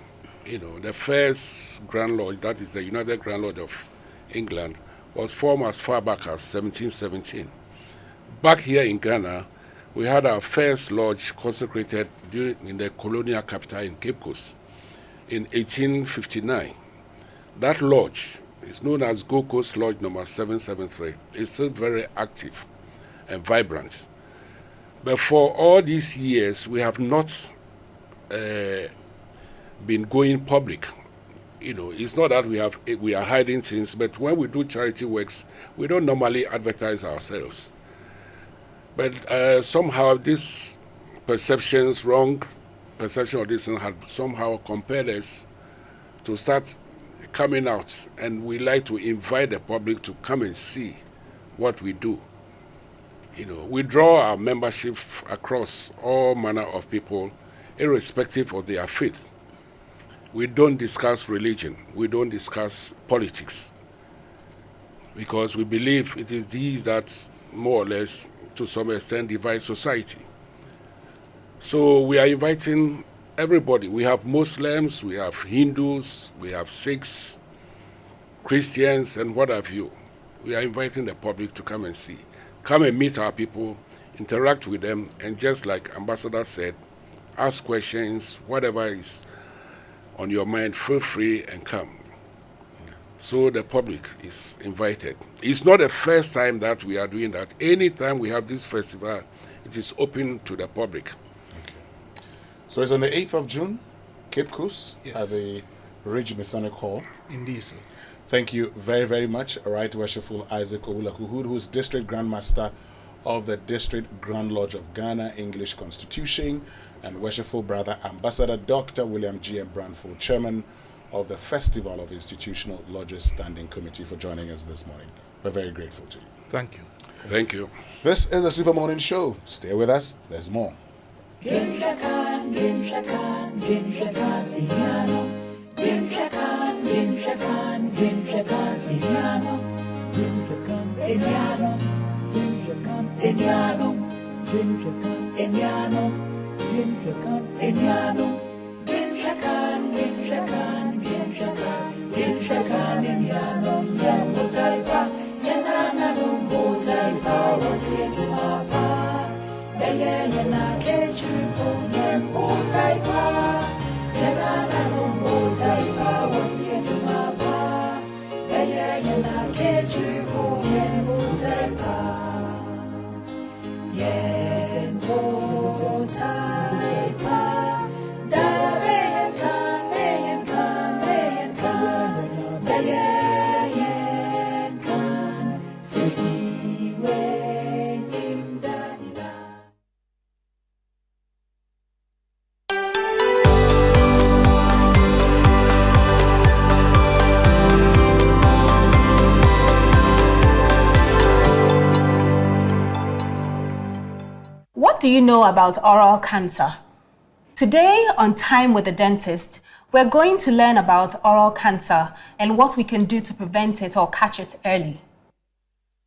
You know, the first Grand Lodge, that is the United Grand Lodge of England, was formed as far back as 1717. Back here in Ghana, we had our first lodge consecrated in the colonial capital in Cape Coast in 1859. That lodge is known as Gold Coast Lodge number 773. It's still very active and vibrant. But for all these years, we have not been going public. You know, it's not that we are hiding things, but when we do charity works, we don't normally advertise ourselves. But somehow this wrong perception of this had somehow compelled us to start coming out, and we like to invite the public to come and see what we do. You know, we draw our membership across all manner of people, irrespective of their faith. We don't discuss religion. We don't discuss politics, because we believe it is these that more or less, to some extent, divide society. So we are inviting everybody. We have Muslims, we have Hindus, we have Sikhs, Christians, and what have you. We are inviting the public to come and see. Come and meet our people, interact with them, and just like Ambassador said, ask questions, whatever is on your mind, feel free and come. So the public is invited. It's not the first time that we are doing that. Anytime we have this festival, it is open to the public. Okay. So it's on the 8th of June, Cape Coast, yes, at the Ridge Masonic Hall. Indeed, sir. Thank you very, very much. Right Worshipful Isaac Owulakuhud, who's District Grand Master of the District Grand Lodge of Ghana, English Constitution, and Worshipful Brother Ambassador Dr. William G. M. Branford, Chairman of the Festival of Institutional Lodges Standing Committee, for joining us this morning. We're very grateful to you. Thank you. Thank you. This is the Super Morning Show. Stay with us. There's more. What do you know about oral cancer? Today on Time with the Dentist, we're going to learn about oral cancer and what we can do to prevent it or catch it early.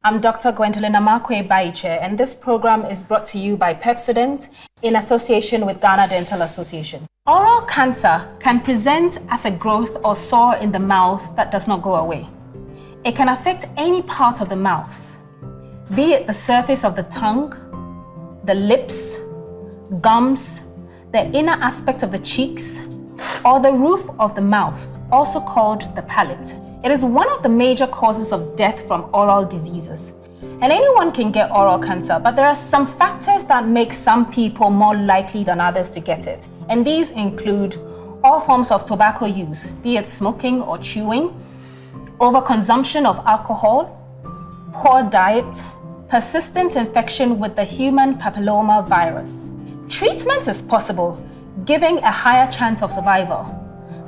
I'm Dr. Gwendolyn Amakwe Baiche, and this program is brought to you by Pepsodent in association with Ghana Dental Association. Oral cancer can present as a growth or sore in the mouth that does not go away. It can affect any part of the mouth, be it the surface of the tongue, the lips, gums, the inner aspect of the cheeks, or the roof of the mouth, also called the palate. It is one of the major causes of death from oral diseases. And anyone can get oral cancer, but there are some factors that make some people more likely than others to get it. And these include all forms of tobacco use, be it smoking or chewing, overconsumption of alcohol, poor diet, persistent infection with the human papilloma virus. Treatment is possible, giving a higher chance of survival.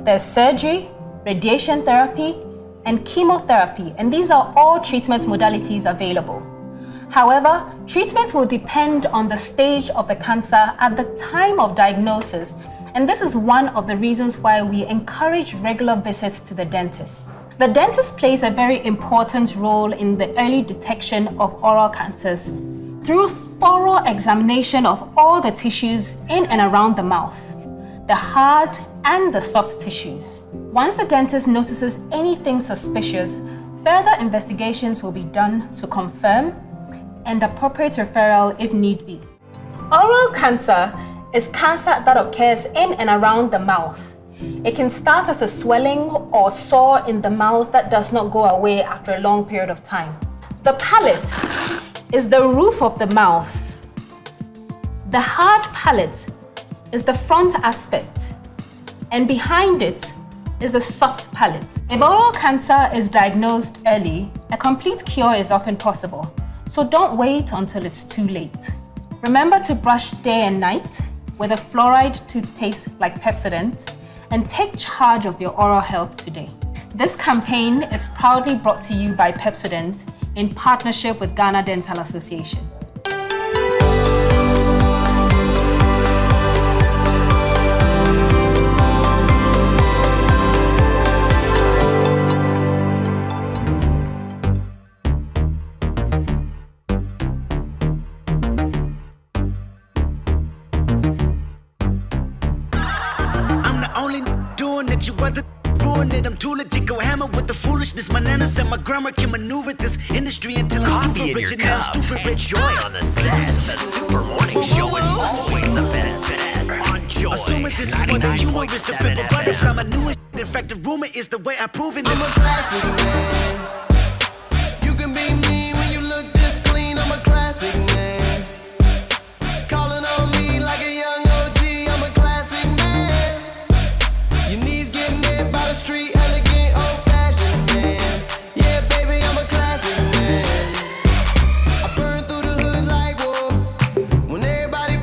There's surgery, radiation therapy, and chemotherapy, and these are all treatment modalities available. However, treatment will depend on the stage of the cancer at the time of diagnosis, and this is one of the reasons why we encourage regular visits to the dentist. The dentist plays a very important role in the early detection of oral cancers through thorough examination of all the tissues in and around the mouth, the hard and the soft tissues. Once the dentist notices anything suspicious, further investigations will be done to confirm and appropriate referral if need be. Oral cancer is cancer that occurs in and around the mouth. It can start as a swelling or sore in the mouth that does not go away after a long period of time. The palate is the roof of the mouth. The hard palate is the front aspect, and behind it is the soft palate. If oral cancer is diagnosed early, a complete cure is often possible, so don't wait until it's too late. Remember to brush day and night with a fluoride toothpaste like Pepsodent, and take charge of your oral health today. This campaign is proudly brought to you by Pepsodent in partnership with Ghana Dental Association. You rather ruin it. I'm too legit, go hammer with the foolishness. My nana said my grammar can maneuver this industry until I'm stupid rich, and now I'm stupid rich. Joy on the set. The Super Morning Show is always the best bet. On Joy. Assuming this is what the humor is, the pimple butterfly. My new in fact, the rumor is the way I prove it. I'm a classic man. You can be mean when you look this clean. I'm a classic man. Calling on me like a young OG. I'm a classic man. Your knees getting hit by the street, elegant, old-fashioned man. Yeah, baby, I'm a classic man. I burn through the hood like wool. When everybody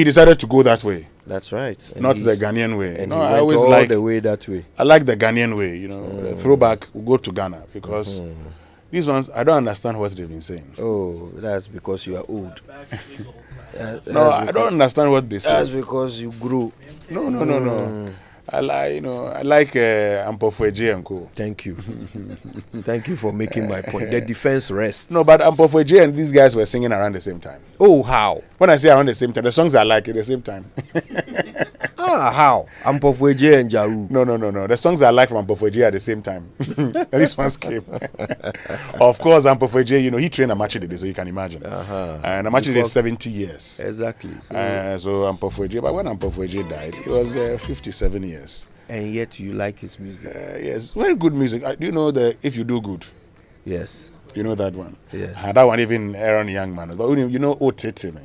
He decided to go that way. That's right. And Not the Ghanaian way. And No, he I went always all like the way that way. I like the Ghanaian way, the throwback, we go to Ghana because these ones, I don't understand what they've been saying. Oh, that's because you are old. No, I don't understand what they say. That's because you grew. No. I like Ampofweji and Co. Thank you. Thank you for making my point. The defense rests. No, but Ampofweji and these guys were singing around the same time. Oh, how? When I say around the same time, the songs are like at the same time. How? Ampofweji and Jaru. No. The songs are like from Ampofweji at the same time. This one's came. Of course, Ampofweji, he trained Amachide, so you can imagine. And Amachide is 70 years. Exactly. So Ampofweji, but when Ampofweji died, he was 57 years. And yet you like his music. Yes, very good music. Do you know If You Do Good? Yes. You know that one? Yes. And that one even Aaron Youngman. But you know Otete me.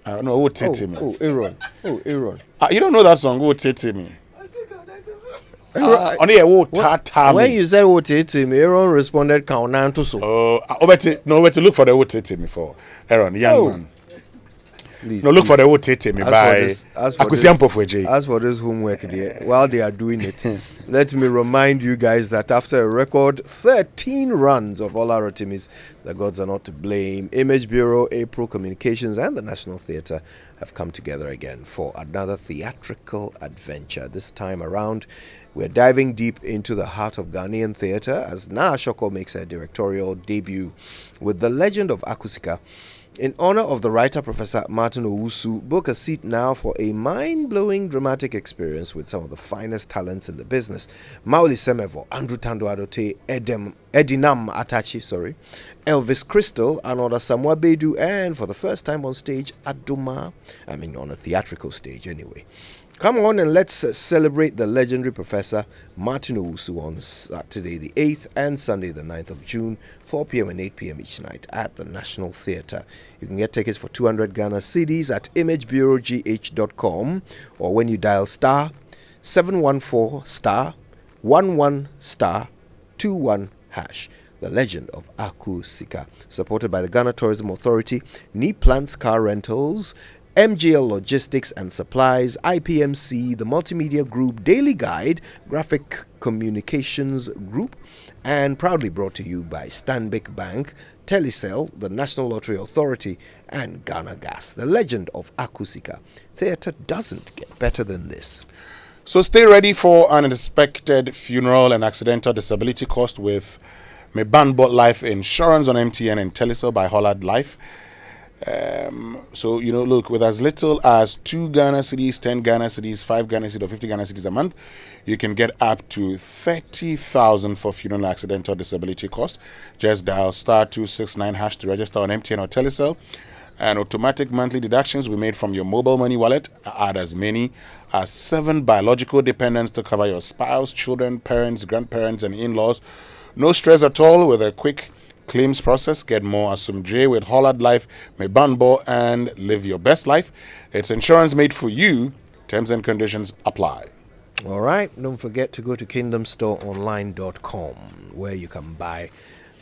No, Otete me. Aaron. You don't know that song, Otete me. When you said Otete me, Aaron responded Kaunan to so. Where to look for the Otete me for Aaron Youngman. Please, look for the Otete me by Akusi Ampofweji. As for this homework there, while they are doing it, let me remind you guys that after a record 13 runs of Ola Rotimis, the gods are not to blame. Image Bureau, April Communications, and the National Theatre have come together again for another theatrical adventure. This time around, we're diving deep into the heart of Ghanaian theatre as Nana Shoko makes her directorial debut with The Legend of Akusika. In honor of the writer Professor Martin Owusu, book a seat now for a mind-blowing dramatic experience with some of the finest talents in the business. Mauli Semevo, Andrew Tando Adote, Edinam Atachi, Elvis Crystal, Anoda Samoa Bedu, and for the first time on stage, Adoma. On a theatrical stage anyway. Come on and let's celebrate the legendary Professor Martin Owusu on Saturday the 8th and Sunday the 9th of June, 4 p.m. and 8 p.m. each night at the National Theatre. You can get tickets for 200 Ghana cedis at imagebureaugh.com or when you dial star 714 star 11 star 21 hash. The Legend of Akusika, supported by the Ghana Tourism Authority, Knee Plants Car Rentals, MGL Logistics and Supplies, IPMC, the Multimedia Group, Daily Guide, Graphic Communications Group, and proudly brought to you by Stanbic Bank, Telecel, the National Lottery Authority, and Ghana Gas. The Legend of Akusika. Theatre doesn't get better than this. So stay ready for an unexpected funeral and accidental disability cost with Mebanbot Life Insurance on MTN and Telecel by Hollard Life. Look, with as little as 2 Ghana cedis, 10 Ghana cedis, 5 Ghana cedis, or 50 Ghana cedis a month, you can get up to 30,000 for funeral and accidental disability cost. Just dial star 269 hash to register on MTN or Telecel, and automatic monthly deductions will be made from your mobile money wallet. Add as many as 7 biological dependents to cover your spouse, children, parents, grandparents, and in-laws. No stress at all with a quick claims process. Get more Asumdre with Hollard Life, Mebanbo, and live your best life. It's insurance made for you. Terms and conditions apply. All right, don't forget to go to kingdomstoreonline.com where you can buy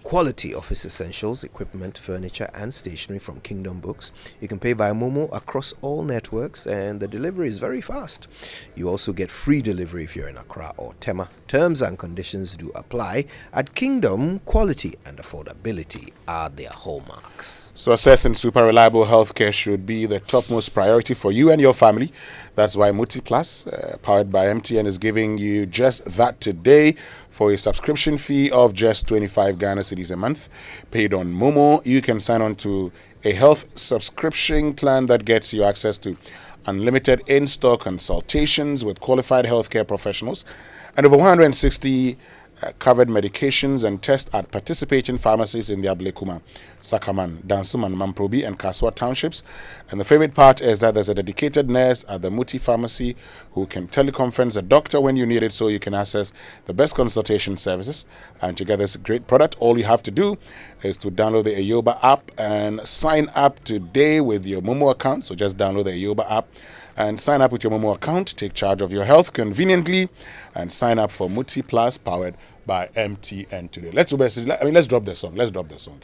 quality office essentials, equipment, furniture, and stationery from Kingdom Books. You can pay via Momo across all networks, and the delivery is very fast. You also get free delivery if you're in Accra or Tema. Terms and conditions do apply. At Kingdom, quality and affordability are their hallmarks. So accessing super reliable healthcare should be the topmost priority for you and your family. That's why Multiplus, powered by MTN, is giving you just that today for a subscription fee of just 25 Ghana cedis a month. Paid on Momo, you can sign on to a health subscription plan that gets you access to unlimited in-store consultations with qualified healthcare professionals and over 160 covered medications and tests at participating pharmacies in the Ablekuma, Sakaman, Dansuman, Mamprobi, and Kaswa townships. And the favorite part is that there's a dedicated nurse at the Muti pharmacy who can teleconference a doctor when you need it, so you can access the best consultation services. And to get this great product, all you have to do is to download the Ayoba app and sign up today with your Momo account. So just download the Ayoba app and sign up with your Momo account. Take charge of your health conveniently and sign up for Muti Plus, powered by MTN today. Let's drop the song.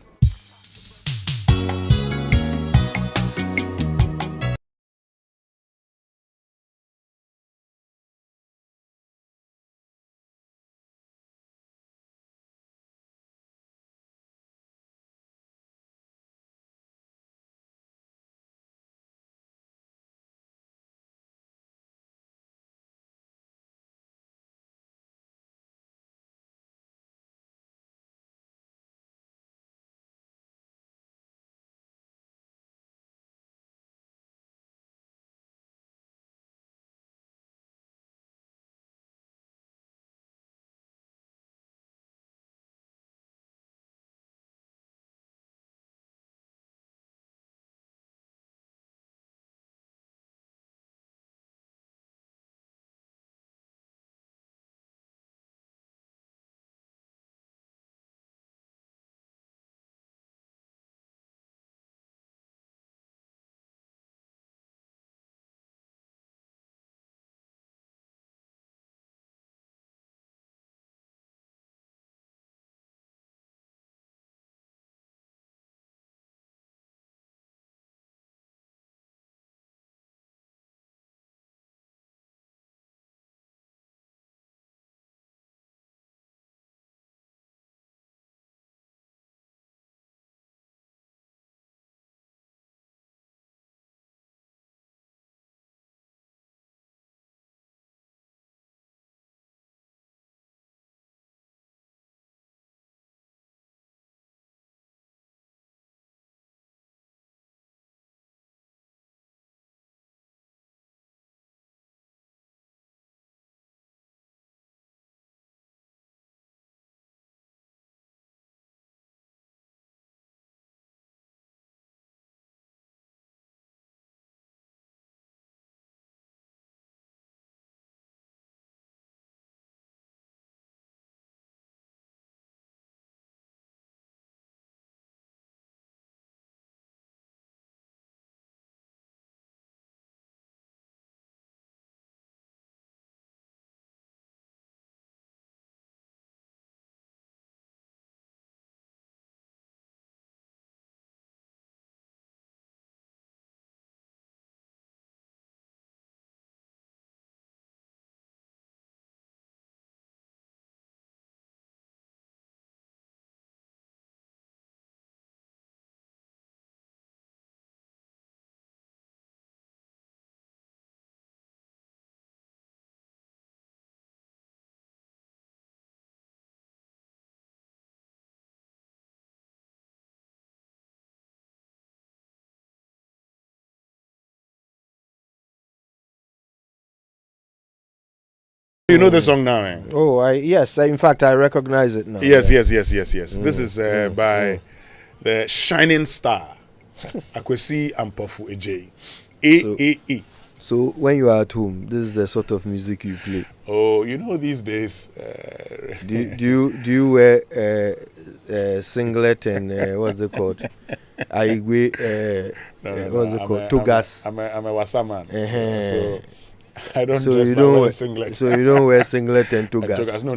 You know the song now, eh? Oh, yes. In fact, I recognize it now. Yes. This is by the Shining Star, Akwesi Ampofu Eje. AAE. So when you are at home, this is the sort of music you play. Oh, you know these days. Do you wear singlet and what's it called? What's it called? Togas. I'm a Wasaman. So I don't so dress you don't wear singlet. So you don't wear singlet and togas. No.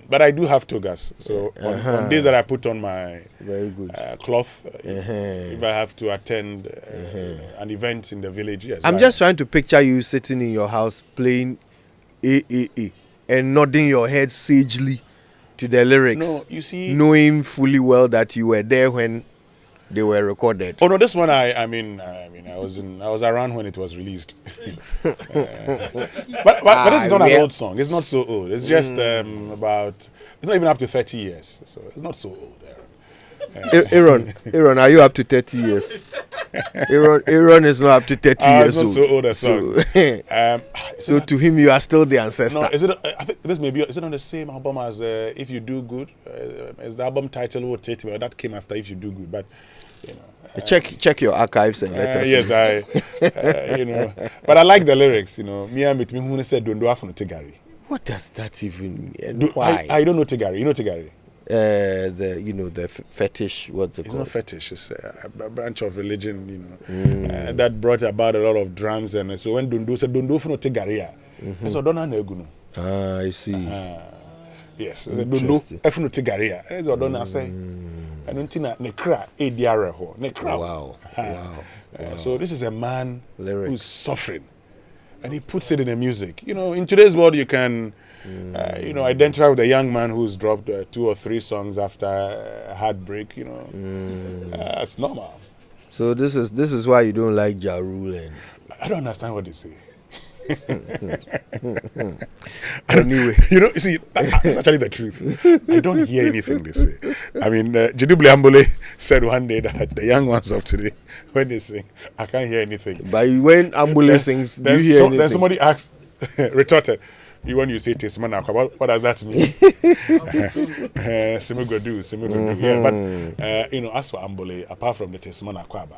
But I do have togas. So on days that I put on my very good cloth, if I have to attend an event in the village, yes. I'm just trying to picture you sitting in your house playing AAA and nodding your head sagely to the lyrics. No, you see, knowing fully well that you were there when they were recorded. Oh no, this one I mean I was around when it was released. but this is not an old song. It's not so old. It's just about. It's not even up to 30 years, so it's not so old. Aaron, are you up to 30 years? Aaron is not up to 30 years old. It's not so old a song. So to him, you are still the ancestor. No, is it? I think this may be. Is it on the same album as If You Do Good? Is the album title rotating? Or that came after If You Do Good, but. You know, check your archives and let us. Yes, you know, but I like the lyrics. You know, me who said "Don't do after Tigari." What does that even mean? Why? I don't know Tigari. You know Tigari? The fetish. What's it called? It's not fetish. It's a branch of religion. You know, that brought about a lot of drums, and so when Dundu said "Don't do after Tigari," so don't know. I see. Yes, don't do after Tigari. So don't say. Wow. So this is a man who's suffering, and he puts it in the music. You know, in today's world, you can, identify with a young man who's dropped 2 or 3 songs after a heartbreak. You know, that's normal. So this is why you don't like Ja Rule. And I don't understand what they say. Anyway, you see, that's actually the truth. I don't hear anything they say. I mean, Jidubli Ambole said one day that the young ones of today, when they sing, I can't hear anything. But when Ambole sings, do you hear anything? Then somebody retorted, when you say Tesman Akwa, what does that mean? Simigodu. Yeah, but as for Ambole, apart from the Tesman Akwa,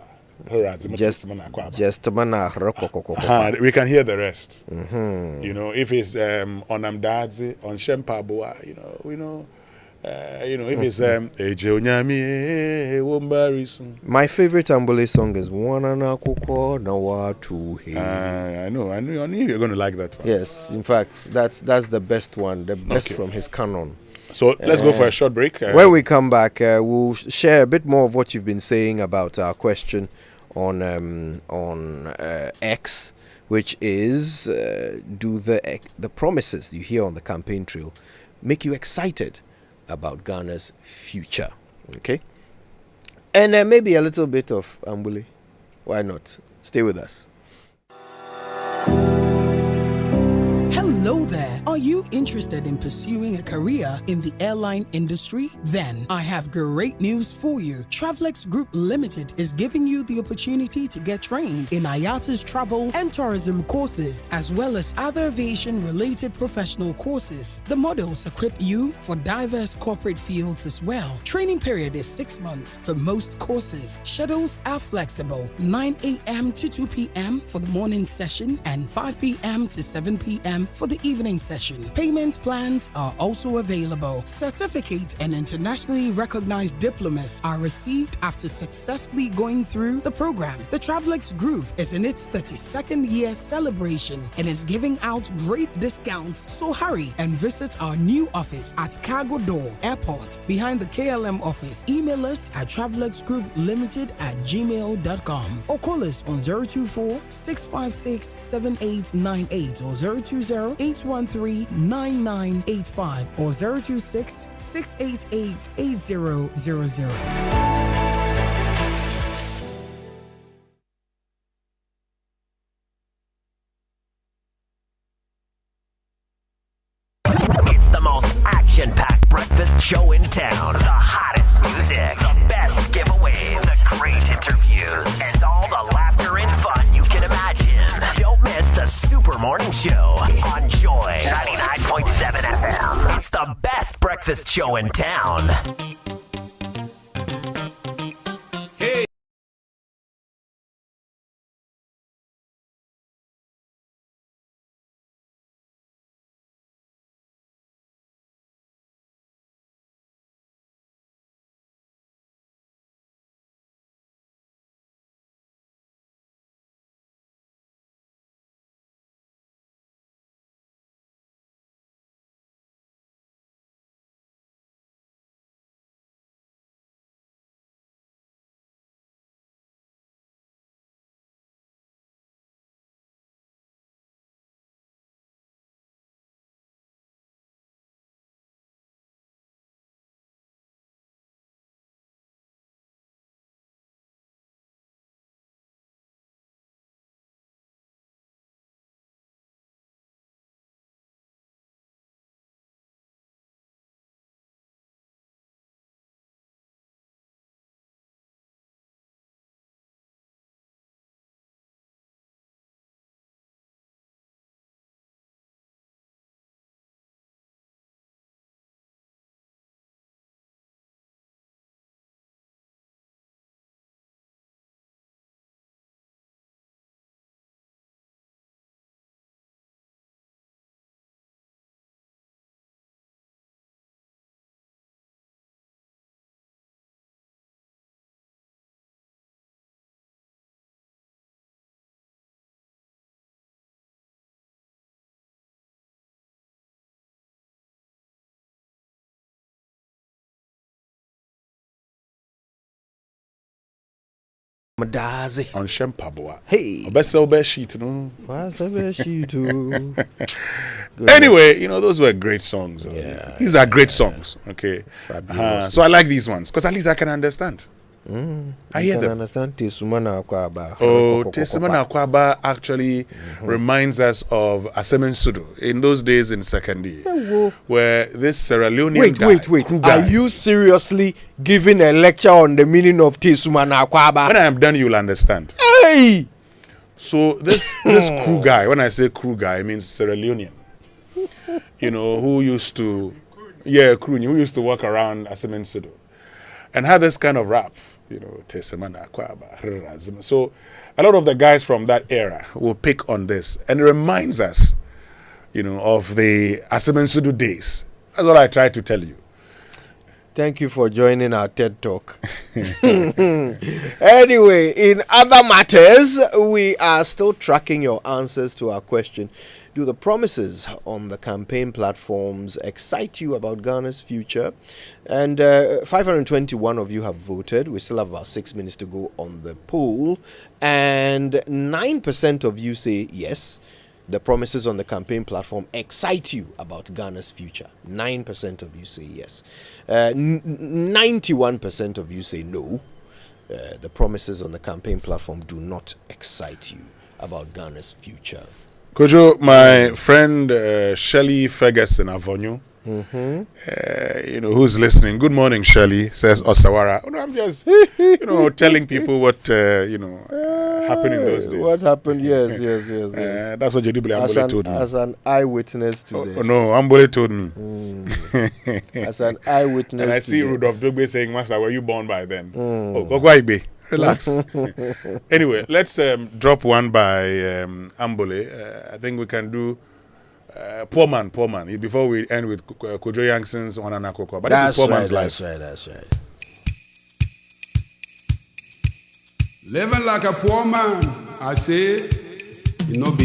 we can hear the rest. You know, if it's on Amdadze, on Shempabua, if it's my favorite Ambole song is Wanana Koko Nawatu. I knew you're going to like that one. Yes, in fact, that's the best one, the best from his canon. So let's go for a short break. When we come back, we'll share a bit more of what you've been saying about our question on X, which is do the promises you hear on the campaign trail make you excited about Ghana's future? Okay, and maybe a little bit of Ambule. Why not? Stay with us. Hello there. Are you interested in pursuing a career in the airline industry? Then I have great news for you. Travelex Group Limited is giving you the opportunity to get trained in IATA's travel and tourism courses, as well as other aviation-related professional courses. The modules equip you for diverse corporate fields as well. Training period is 6 months for most courses. Schedules are flexible. 9 a.m. to 2 p.m. for the morning session and 5 p.m. to 7 p.m. for the evening session. Payment plans are also available. Certificate and internationally recognized diplomas are received after successfully going through the program. The Travelex Group is in its 32nd year celebration and is giving out great discounts. So hurry and visit our new office at Cargo Door Airport behind the KLM office. Email us at travelexgrouplimited@gmail.com or call us on 024-656-7898 or 020-813-9985 or 026-688-8000. It's the most action-packed breakfast show in town. The hottest music, the best giveaways, the great interviews, and all the laughter and fun you can imagine. Don't miss the Super Morning Show on breakfast show in town. Madazi. On Shempabwa. Hey. Obeselbe sheet, no? Anyway, you know, those were great songs. Yeah, these are great songs. Okay. So I like these ones because at least I can understand. I hear them. Understand Tesumana Akwaba. Oh, Tesumana Akwaba actually reminds us of Asemen Sudo in those days in second year, where this Sierra Leonean Wait. Are you seriously giving a lecture on the meaning of Tesumana Akwaba? When I am done, you'll understand. Hey! So this crew guy, when I say crew guy, I mean Sierra Leonean. You know, who used to walk around Asemen Sudo and had this kind of rap. You know, Tesemana Kwaba. So a lot of the guys from that era will pick on this, and it reminds us, you know, of the Asemen Sudu days. That's what I try to tell you. Thank you for joining our TED Talk. Anyway, in other matters, we are still tracking your answers to our question. Do the promises on the campaign platforms excite you about Ghana's future? And 521 of you have voted. We still have about 6 minutes to go on the poll. And 9% of you say yes. The promises on the campaign platform excite you about Ghana's future. 9% of you say yes. 91% of you say no. The promises on the campaign platform do not excite you about Ghana's future. Kojo, my friend Shelley Ferguson Avonyu, you know, who's listening. Good morning, Shelley, says Osawara. Oh, no, I'm just, you know, telling people what, happened in those days. What happened? Yes. That's what Jedibule Ambole told me. As an eyewitness today. Oh, no, Ambole told me. As an eyewitness. And I see Rudolph Dogbe saying, Master, were you born by then? Oh, Gogwaibe. Relax. Anyway, let's drop one by Ambole. I think we can do Poor Man. Before we end with Kojo Yangson's Wananakoko. But this is Poor Man's Life. That's right. Living like a poor man, I say, you know,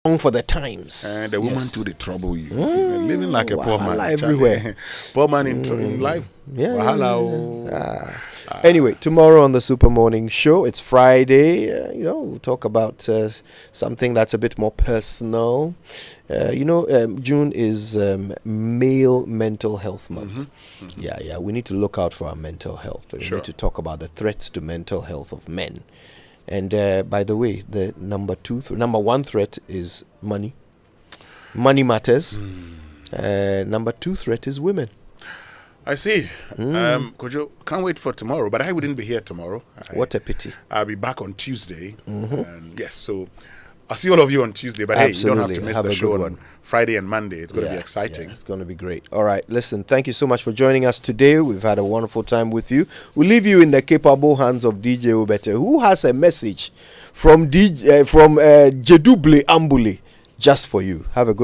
for the times. And the woman too, they trouble you. Living like a poor man. Everywhere. Poor man in life. Yeah. Anyway, tomorrow on the Super Morning Show, it's Friday. We'll talk about something that's a bit more personal. June is Male Mental Health Month. Yeah. We need to look out for our mental health. We need to talk about the threats to mental health of men. And by the way, the number one threat is money. Money matters. Number 2 threat is women. I see. Kojo, can't wait for tomorrow, but I wouldn't be here tomorrow. What a pity. I'll be back on Tuesday. And yes, so I'll see all of you on Tuesday, but Absolutely. hey, you don't have to miss the show on Friday and Monday. It's going to be exciting. It's going to be great. All right, listen, thank you so much for joining us today. We've had a wonderful time with you. We'll leave you in the capable hands of DJ Obete, who has a message from Jeduble Ambule just for you. Have a good